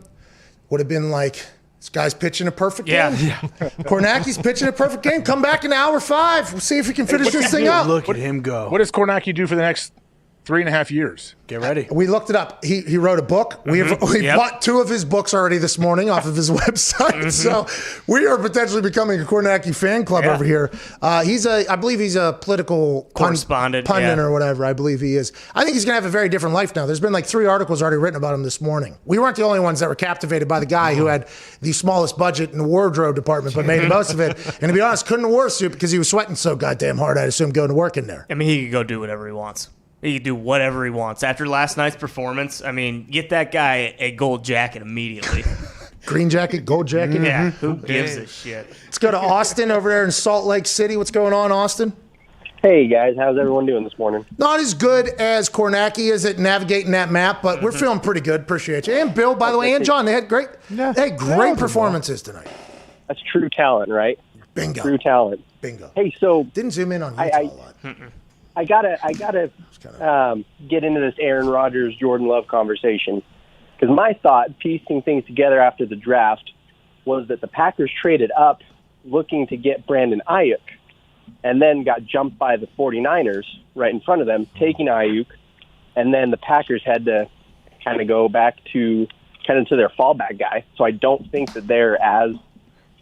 would have been like, this guy's pitching a perfect game. Yeah. Kornacki's pitching a perfect game. Come back in hour 5. We'll see if we can finish this thing up. Look at him go. What does Kornacki do for the next 3.5 years? Get ready. We looked it up. He wrote a book. We bought 2 of his books already this morning off of his website. So we are potentially becoming a Kornacki fan club over here. I believe he's a political correspondent, pundit or whatever. I believe he is. I think he's going to have a very different life now. There's been like 3 articles already written about him this morning. We weren't the only ones that were captivated by the guy who had the smallest budget in the wardrobe department, but made the most of it. And to be honest, couldn't have wore a suit because he was sweating so goddamn hard. I'd assume going to work in there. I mean, he could go do whatever he wants. He can do whatever he wants. After last night's performance, I mean, get that guy a gold jacket immediately. Green jacket, gold jacket. Yeah, who gives a shit? Let's go to Austin over there in Salt Lake City. What's going on, Austin? Hey, guys. How's everyone doing this morning? Not as good as Kornacki is at navigating that map, but we're feeling pretty good. Appreciate you. And Bill, by the way, and John, they had great performances tonight. That's true talent, right? Bingo. True talent. Bingo. Hey, so didn't zoom in on Utah a lot. I gotta get into this Aaron Rodgers, Jordan Love conversation, because my thought, piecing things together after the draft, was that the Packers traded up looking to get Brandon Ayuk, and then got jumped by the 49ers right in front of them, taking Ayuk, and then the Packers had to kind of go back to their fallback guy. So I don't think that they're as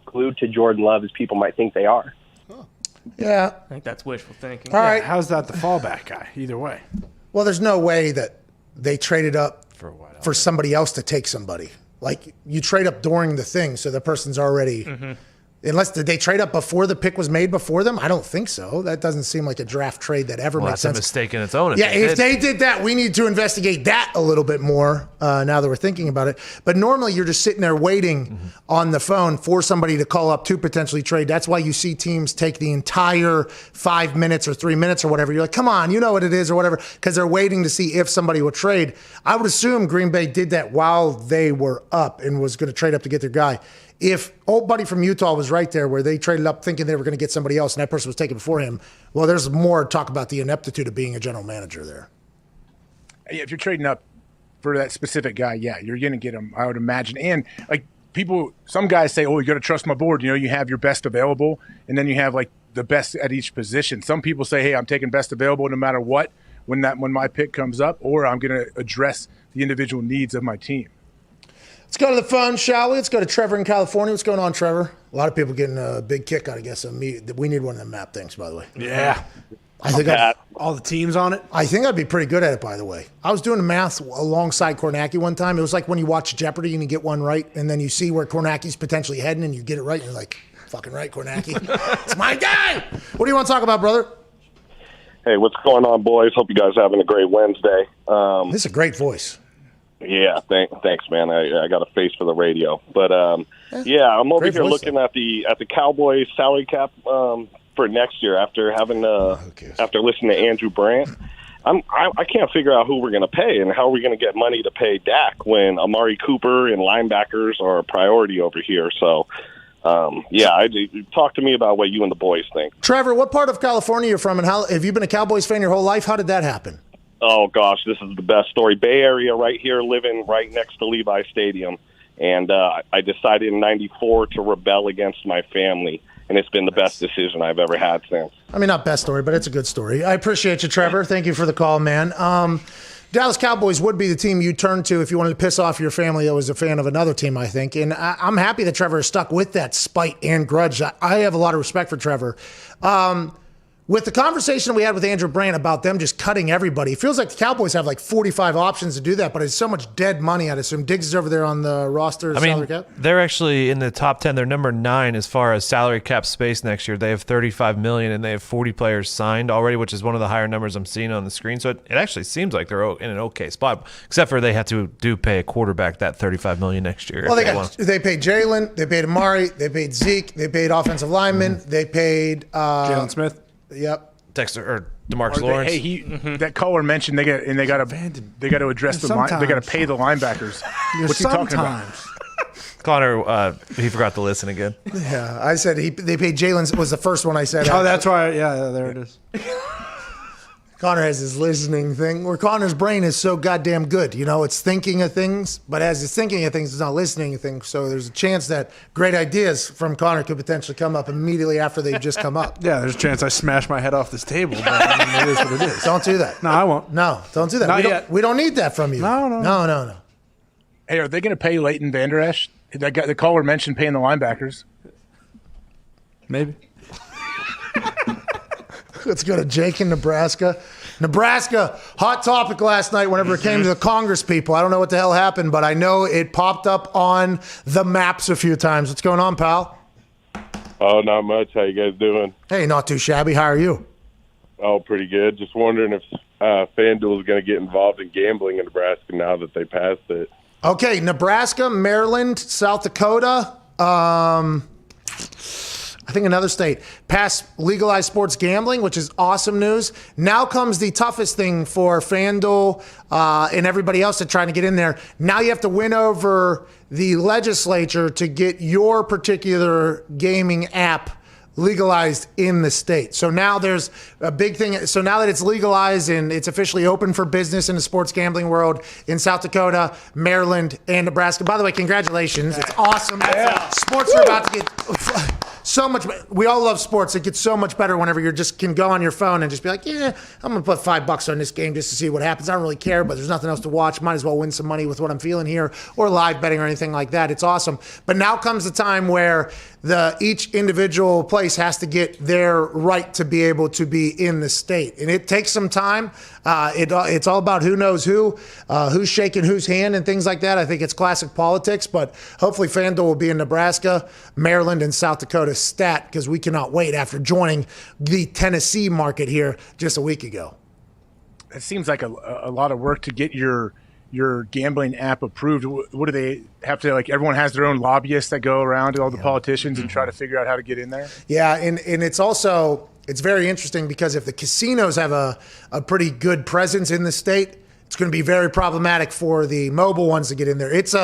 glued to Jordan Love as people might think they are. Yeah. I think that's wishful thinking. All right. How's that the fallback guy? Either way. Well, there's no way that they traded up for somebody else to take somebody. Like, you trade up during the thing, so the person's already... Unless, did they trade up before the pick was made before them? I don't think so. That doesn't seem like a draft trade that ever makes sense. That's a mistake in its own. If they did that, we need to investigate that a little bit more now that we're thinking about it. But normally you're just sitting there waiting on the phone for somebody to call up to potentially trade. That's why you see teams take the entire 5 minutes or 3 minutes or whatever. You're like, come on, you know what it is or whatever, because they're waiting to see if somebody will trade. I would assume Green Bay did that while they were up and was going to trade up to get their guy. If old buddy from Utah was right there where they traded up thinking they were going to get somebody else and that person was taken before him, well, there's more talk about the ineptitude of being a general manager there. If you're trading up for that specific guy, yeah, you're going to get him, I would imagine. And like some guys say, oh, you got to trust my board. You know, you have your best available and then you have like the best at each position. Some people say, hey, I'm taking best available no matter what when my pick comes up, or I'm going to address the individual needs of my team. Let's go to the phone, shall we? Let's go to Trevor in California. What's going on, Trevor? A lot of people getting a big kick out, I guess, of me. We need one of them map things, by the way. Yeah. I think all the teams on it? I think I'd be pretty good at it, by the way. I was doing the math alongside Kornacki one time. It was like when you watch Jeopardy and you get one right, and then you see where Kornacki's potentially heading, and you get it right, and you're like, fucking right, Kornacki. It's my guy! What do you want to talk about, brother? Hey, what's going on, boys? Hope you guys are having a great Wednesday. This is a great voice. Yeah, thanks, man. I got a face for the radio, but yeah, I'm over here looking at the Cowboys salary cap for next year after after listening to Andrew Brandt. I can't figure out who we're going to pay and how we're going to get money to pay Dak when Amari Cooper and linebackers are a priority over here. So, talk to me about what you and the boys think. Trevor, what part of California you're from, and how have you been a Cowboys fan your whole life? How did that happen? Oh, gosh, this is the best story. Bay Area right here, living right next to Levi Stadium. And I decided in '94 to rebel against my family, and it's been the best decision I've ever had since. I mean, not best story, but it's a good story. I appreciate you, Trevor. Thank you for the call, man. Dallas Cowboys would be the team you turn to if you wanted to piss off your family that was a fan of another team, I think. And I'm happy that Trevor is stuck with that spite and grudge. I have a lot of respect for Trevor. with the conversation we had with Andrew Brand about them just cutting everybody, it feels like the Cowboys have like 45 options to do that, but it's so much dead money, I'd assume. Diggs is over there on the roster salary cap. They're actually in the top 10. They're number 9 as far as salary cap space next year. They have $35 million, and they have 40 players signed already, which is one of the higher numbers I'm seeing on the screen. So it actually seems like they're in an okay spot, except for they have to pay a quarterback that $35 million next year. Well, they paid Jalen, they paid Amari, they paid Zeke, they paid offensive linemen, they paid Jalen Smith. Yep. Dexter or DeMarcus Lawrence. That caller mentioned they got to address the line. They got to pay the linebackers. What's he talking about? Connor, he forgot to listen again. Yeah, I said they paid Jalen was the first one I said. Oh, that's why. Yeah, there it is. Connor has his listening thing where Connor's brain is so goddamn good. You know, it's thinking of things, but as it's thinking of things, it's not listening to things. So there's a chance that great ideas from Connor could potentially come up immediately after they've just come up. Yeah, there's a chance I smash my head off this table, but I mean, it is what it is. Don't do that. No, I won't. No, don't do that. Not yet. We don't need that from you. No. Hey, are they going to pay Leighton Vander Esch? That guy, the caller mentioned paying the linebackers. Maybe. Let's go to Jake in Nebraska. Nebraska, hot topic last night whenever it came to the Congress people. I don't know what the hell happened, but I know it popped up on the maps a few times. What's going on, pal? Oh, not much. How you guys doing? Hey, not too shabby. How are you? Oh, pretty good. Just wondering if FanDuel is going to get involved in gambling in Nebraska now that they passed it. Okay, Nebraska, Maryland, South Dakota, I think another state passed legalized sports gambling, which is awesome news. Now comes the toughest thing for FanDuel and everybody else that's trying to get in there. Now you have to win over the legislature to get your particular gaming app legalized in the state. So now there's a big thing. So now that it's legalized and it's officially open for business in the sports gambling world in South Dakota, Maryland, and Nebraska. By the way, congratulations. It's awesome. Sports are about to get so much. We all love sports. It gets so much better whenever you just can go on your phone and just be like, yeah, I'm going to put $5 on this game just to see what happens. I don't really care, but there's nothing else to watch. Might as well win some money with what I'm feeling here, or live betting or anything like that. It's awesome. But now comes the time where each individual place has to get their right to be able to be in the state. And it takes some time. It's all about who knows who's shaking whose hand and things like that. I think it's classic politics, but hopefully FanDuel will be in Nebraska, Maryland, and South Dakota stat, because we cannot wait after joining the Tennessee market here just a week ago. It seems like a lot of work to get your gambling app approved. What do they have to, like, everyone has their own lobbyists that go around to all the politicians and try to figure out how to get in there? Yeah, and it's also, it's very interesting because if the casinos have a pretty good presence in the state, it's going to be very problematic for the mobile ones to get in there. There's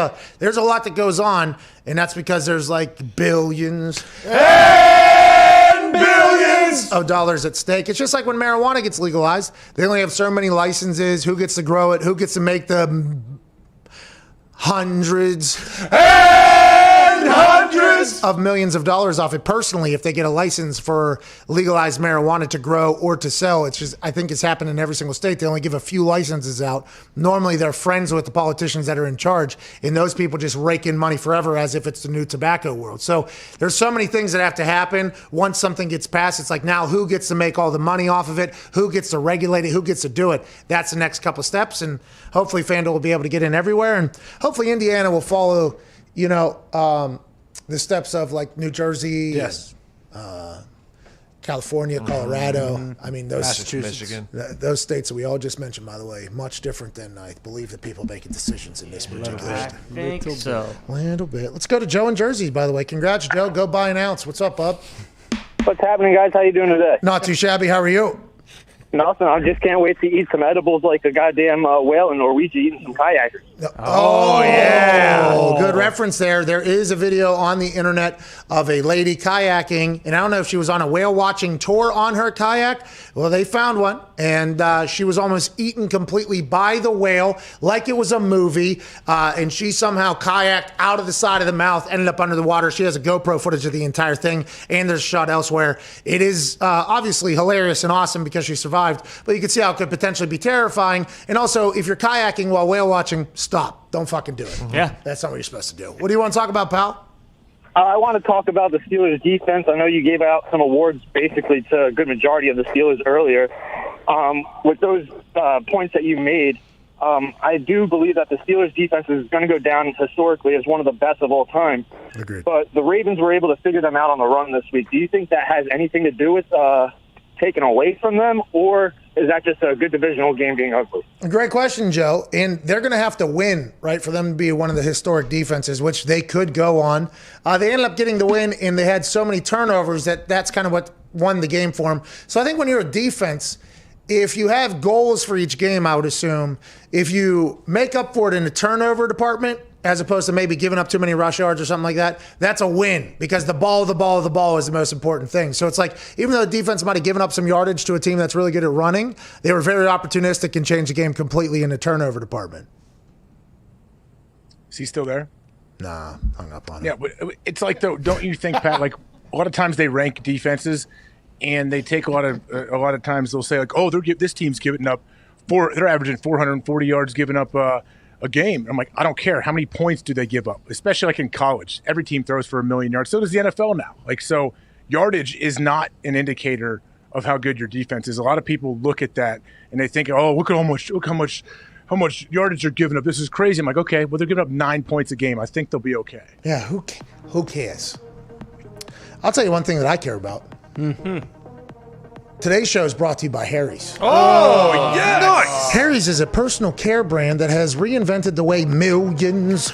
a lot that goes on, and that's because there's like billions and billions of dollars at stake. It's just like when marijuana gets legalized. They only have so many licenses. Who gets to grow it? Who gets to make the hundreds of millions of dollars off it personally if they get a license for legalized marijuana to grow or to sell? It's just, I think it's happened in every single state. They only give a few licenses out. Normally they're friends with the politicians that are in charge, and those people just rake in money forever as if it's the new tobacco world. So there's so many things that have to happen. Once something gets passed, it's like, now who gets to make all the money off of it? Who gets to regulate it? Who gets to do it? That's the next couple of steps, and hopefully FanDuel will be able to get in everywhere, and hopefully Indiana will follow, the steps of like New Jersey, yes, California, Colorado. Mm-hmm. I mean, those Michigan. Those states that we all just mentioned, by the way, much different than I believe the people making decisions in this particular state. I think so. A little bit. Let's go to Joe in Jersey, by the way. Congrats, Joe. Go buy an ounce. What's up, bub? What's happening, guys? How you doing today? Not too shabby. How are you? Nothing. I just can't wait to eat some edibles like a goddamn whale in Norwegian eating some kayakers. Oh, yeah. Oh, good reference there. There is a video on the internet of a lady kayaking, and I don't know if she was on a whale watching tour on her kayak. Well, they found one, and she was almost eaten completely by the whale like it was a movie, and she somehow kayaked out of the side of the mouth, ended up under the water. She has a GoPro footage of the entire thing, and there's a shot elsewhere. It is obviously hilarious and awesome because she survived, but you can see how it could potentially be terrifying. And also, if you're kayaking while whale watching, stop. Don't fucking do it. Yeah. That's not what you're supposed to do. What do you want to talk about, pal? I want to talk about the Steelers' defense. I know you gave out some awards basically to a good majority of the Steelers earlier. With those points that you made, I do believe that the Steelers' defense is going to go down historically as one of the best of all time. Agreed. But the Ravens were able to figure them out on the run this week. Do you think that has anything to do with taken away from them, or is that just a good divisional game being ugly? Great question, Joe. And they're going to have to win, right, for them to be one of the historic defenses, which they could go on. They ended up getting the win, and they had so many turnovers that's kind of what won the game for them. So I think when you're a defense, if you have goals for each game, I would assume, if you make up for it in the turnover department, as opposed to maybe giving up too many rush yards or something like that, that's a win because the ball is the most important thing. So it's like, even though the defense might have given up some yardage to a team that's really good at running, they were very opportunistic and changed the game completely in the turnover department. Is he still there? Nah, hung up on him. Yeah, it's like, though, don't you think, Pat, like a lot of times they rank defenses and they take a lot of times they'll say like, oh, this team's giving up they're averaging 440 yards giving up a game. I'm like, I don't care. How many points do they give up? Especially like in college. Every team throws for 1 million yards. So does the NFL now. Like, so yardage is not an indicator of how good your defense is. A lot of people look at that and they think, oh, look how much yardage they're giving up. This is crazy. I'm like, okay, well, they're giving up 9 points a game. I think they'll be okay. Yeah, who cares? I'll tell you one thing that I care about. Mm-hmm. Today's show is brought to you by Harry's. Oh, yes! Nice! Harry's is a personal care brand that has reinvented the way millions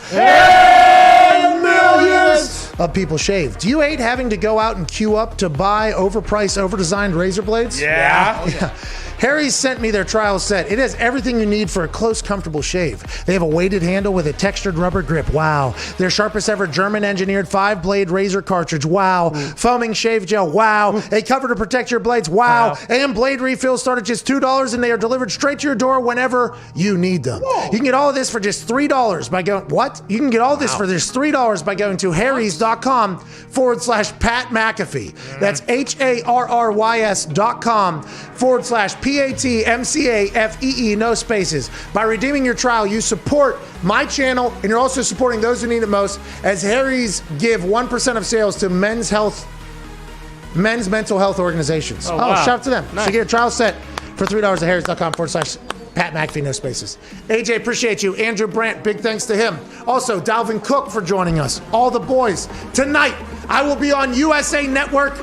of people shave. Do you hate having to go out and queue up to buy overpriced, overdesigned razor blades? Yeah. Harry's sent me their trial set. It has everything you need for a close, comfortable shave. They have a weighted handle with a textured rubber grip. Wow. Their sharpest ever German-engineered 5-blade razor cartridge. Wow. Foaming shave gel. Wow. A cover to protect your blades. Wow. And blade refills start at just $2, and they are delivered straight to your door whenever you need them. Whoa. You can get all of this for just $3 by going, what? You can get all this for just $3 by going to harrys.com/Pat McAfee. That's HARRYS.com/PATMCAFEE, no spaces. By redeeming your trial, you support my channel, and you're also supporting those who need it most, as Harry's give 1% of sales to men's mental health organizations. Wow. Shout out to them. Nice. So you get a trial set for $3 at harrys.com/Pat McAfee, no spaces. AJ, appreciate you. Andrew Brandt, big thanks to him. Also, Dalvin Cook for joining us. All the boys. Tonight, I will be on USA Network,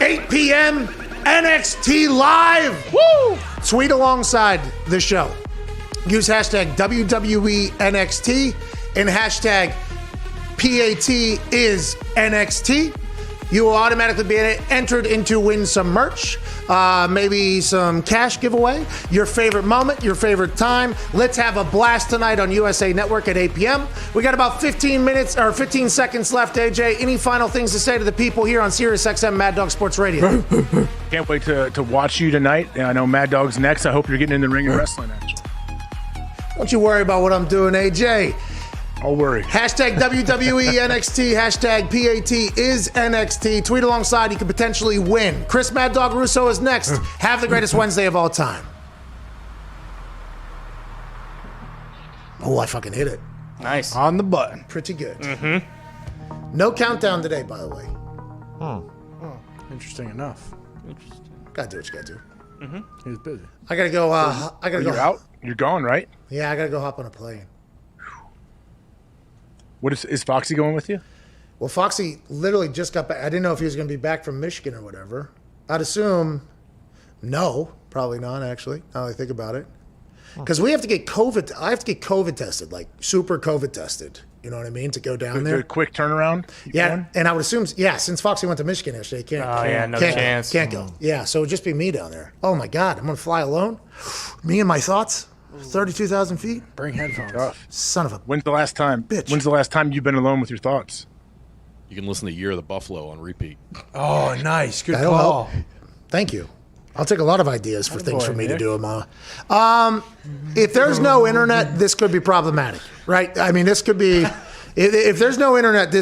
8 p.m., NXT Live. Woo! Tweet alongside the show. Use hashtag WWE NXT and hashtag PATIsNXT. You will automatically be entered into win some merch, maybe some cash giveaway, your favorite moment, your favorite time. Let's have a blast tonight on USA Network at 8 p.m. We got about 15 seconds left, AJ. Any final things to say to the people here on SiriusXM Mad Dog Sports Radio? Can't wait to watch you tonight. I know Mad Dog's next. I hope you're getting in the ring and wrestling, actually. Don't you worry about what I'm doing, AJ. I'll worry. Hashtag WWE NXT, hashtag PATIsNXT. Tweet alongside, you could potentially win. Chris Mad Dog Russo is next. Have the greatest Wednesday of all time. Oh, I fucking hit it. Nice. On the button. Pretty good. Mm-hmm. No countdown today, by the way. Interesting enough. Gotta do what you gotta do. Mm-hmm. He was busy. I gotta go. You're out? You're gone, right? Yeah, I gotta go hop on a plane. What is Foxy going with you? Well, Foxy literally just got back. I didn't know if he was going to be back from Michigan or whatever. I'd assume no, probably not, actually, now that I think about it. Because we have to get COVID. I have to get COVID tested, like super COVID tested. You know what I mean? To go down there. A quick turnaround? Yeah, and I would assume, since Foxy went to Michigan yesterday, can't go. Yeah, so it would just be me down there. Oh, my God. I'm going to fly alone? Me and my thoughts? 32,000 feet? Bring headphones. Tough. Son of a When's the last time? Bitch. When's the last time you've been alone with your thoughts? You can listen to Year of the Buffalo on repeat. Oh, nice. Good That'll call. help. Thank you. I'll take a lot of ideas for things for me to do, Ama. If there's no internet, this could be problematic, right? I mean, this could be, if there's no internet,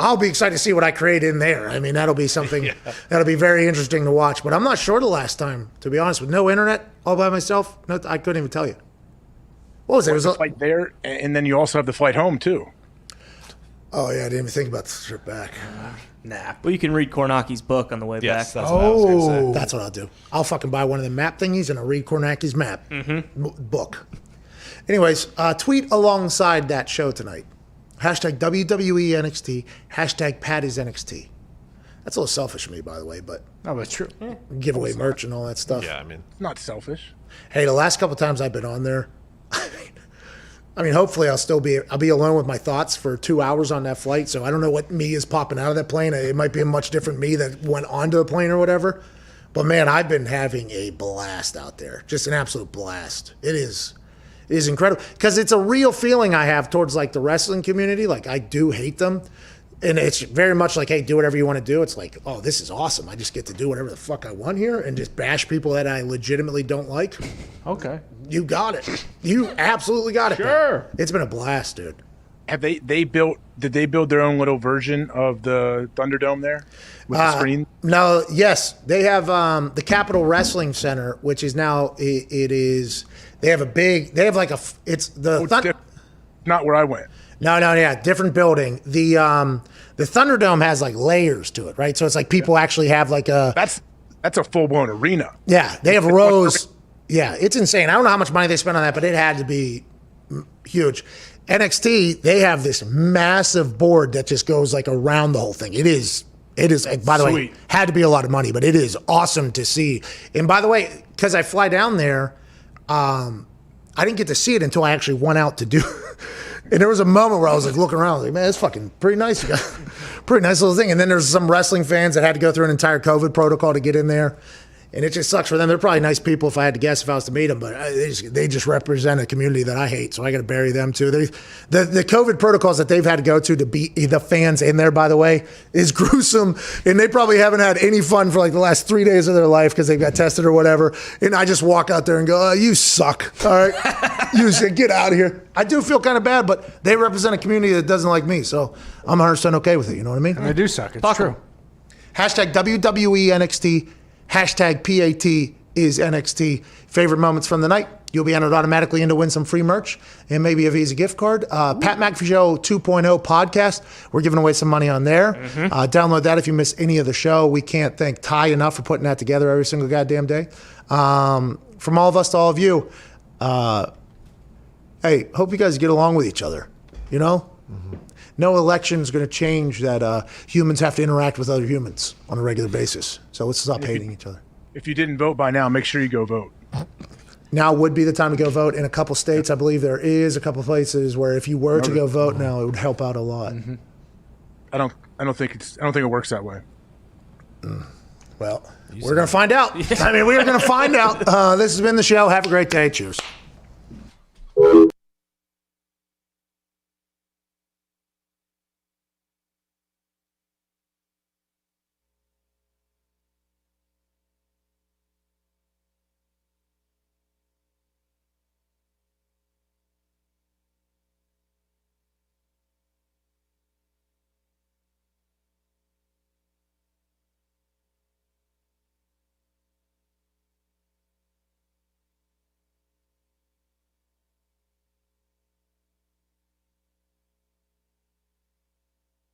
I'll be excited to see what I create in there. I mean, that'll be something that'll be very interesting to watch. But I'm not sure the last time, to be honest, with no internet, all by myself. No, I couldn't even tell you. What was it? It was a flight there, and then you also have the flight home too. Oh, yeah, I didn't even think about the trip back. Nap. Well, you can read Kornaki's book on the way back. That's what I was going to say. That's what I'll do. I'll fucking buy one of the map thingies and I'll read Kornaki's map book. Anyways, tweet alongside that show tonight. Hashtag WWE NXT. Hashtag Patty's NXT. That's a little selfish of me, by the way, but that's true. Give away merch and all that stuff. Yeah, I mean, not selfish. Hey, the last couple times I've been on there, I mean, hopefully I'll be alone with my thoughts for 2 hours on that flight. So I don't know what me is popping out of that plane. It might be a much different me that went onto the plane or whatever. But man, I've been having a blast out there. Just an absolute blast. It is incredible because it's a real feeling I have towards like the wrestling community. Like I do hate them. And it's very much like, hey, do whatever you want to do. It's like, oh, this is awesome. I just get to do whatever the fuck I want here and just bash people that I legitimately don't like. Okay. You got it. You absolutely got it. Sure. It's been a blast, dude. Have did they build their own little version of the Thunderdome there with the screen? No, yes. They have the Capitol Wrestling Center, which is now, they have not where I went. No, different building. The Thunderdome has like layers to it, right? So it's like people actually have like a... That's a full-blown arena. Yeah, they have rows. Yeah, it's insane. I don't know how much money they spent on that, but it had to be huge. NXT, they have this massive board that just goes like around the whole thing. It is, by the way, had to be a lot of money, but it is awesome to see. And by the way, because I fly down there, I didn't get to see it until I actually went out to do and there was a moment where I was like looking around, like, man, it's fucking pretty nice. You got pretty nice little thing. And then there's some wrestling fans that had to go through an entire COVID protocol to get in there. And it just sucks for them. They're probably nice people if I had to guess if I was to meet them, but they just represent a community that I hate, so I got to bury them too. The COVID protocols that they've had to go to beat the fans in there, by the way, is gruesome, and they probably haven't had any fun for like the last 3 days of their life because they've got tested or whatever. And I just walk out there and go, oh, you suck, all right? You should get out of here. I do feel kind of bad, but they represent a community that doesn't like me, so I'm 100% okay with it, you know what I mean? And they do suck, it's true. Hashtag WWE NXT. Hashtag PAT is NXT. Favorite moments from the night. You'll be entered automatically in to win some free merch and maybe a Visa gift card. Pat McAfee Show 2.0 podcast. We're giving away some money on there. Download that if you miss any of the show. We can't thank Ty enough for putting that together every single goddamn day. From all of us to all of you, hey, hope you guys get along with each other. You know? No election is going to change that humans have to interact with other humans on a regular basis. So let's stop hating each other. If you didn't vote by now, make sure you go vote. Now would be the time to go vote. In a couple states, I believe there is a couple places where if you were to go vote now, it would help out a lot. I don't think it works that way. Well, we're going to find out. I mean, we're going to find out. This has been the show. Have a great day. Cheers.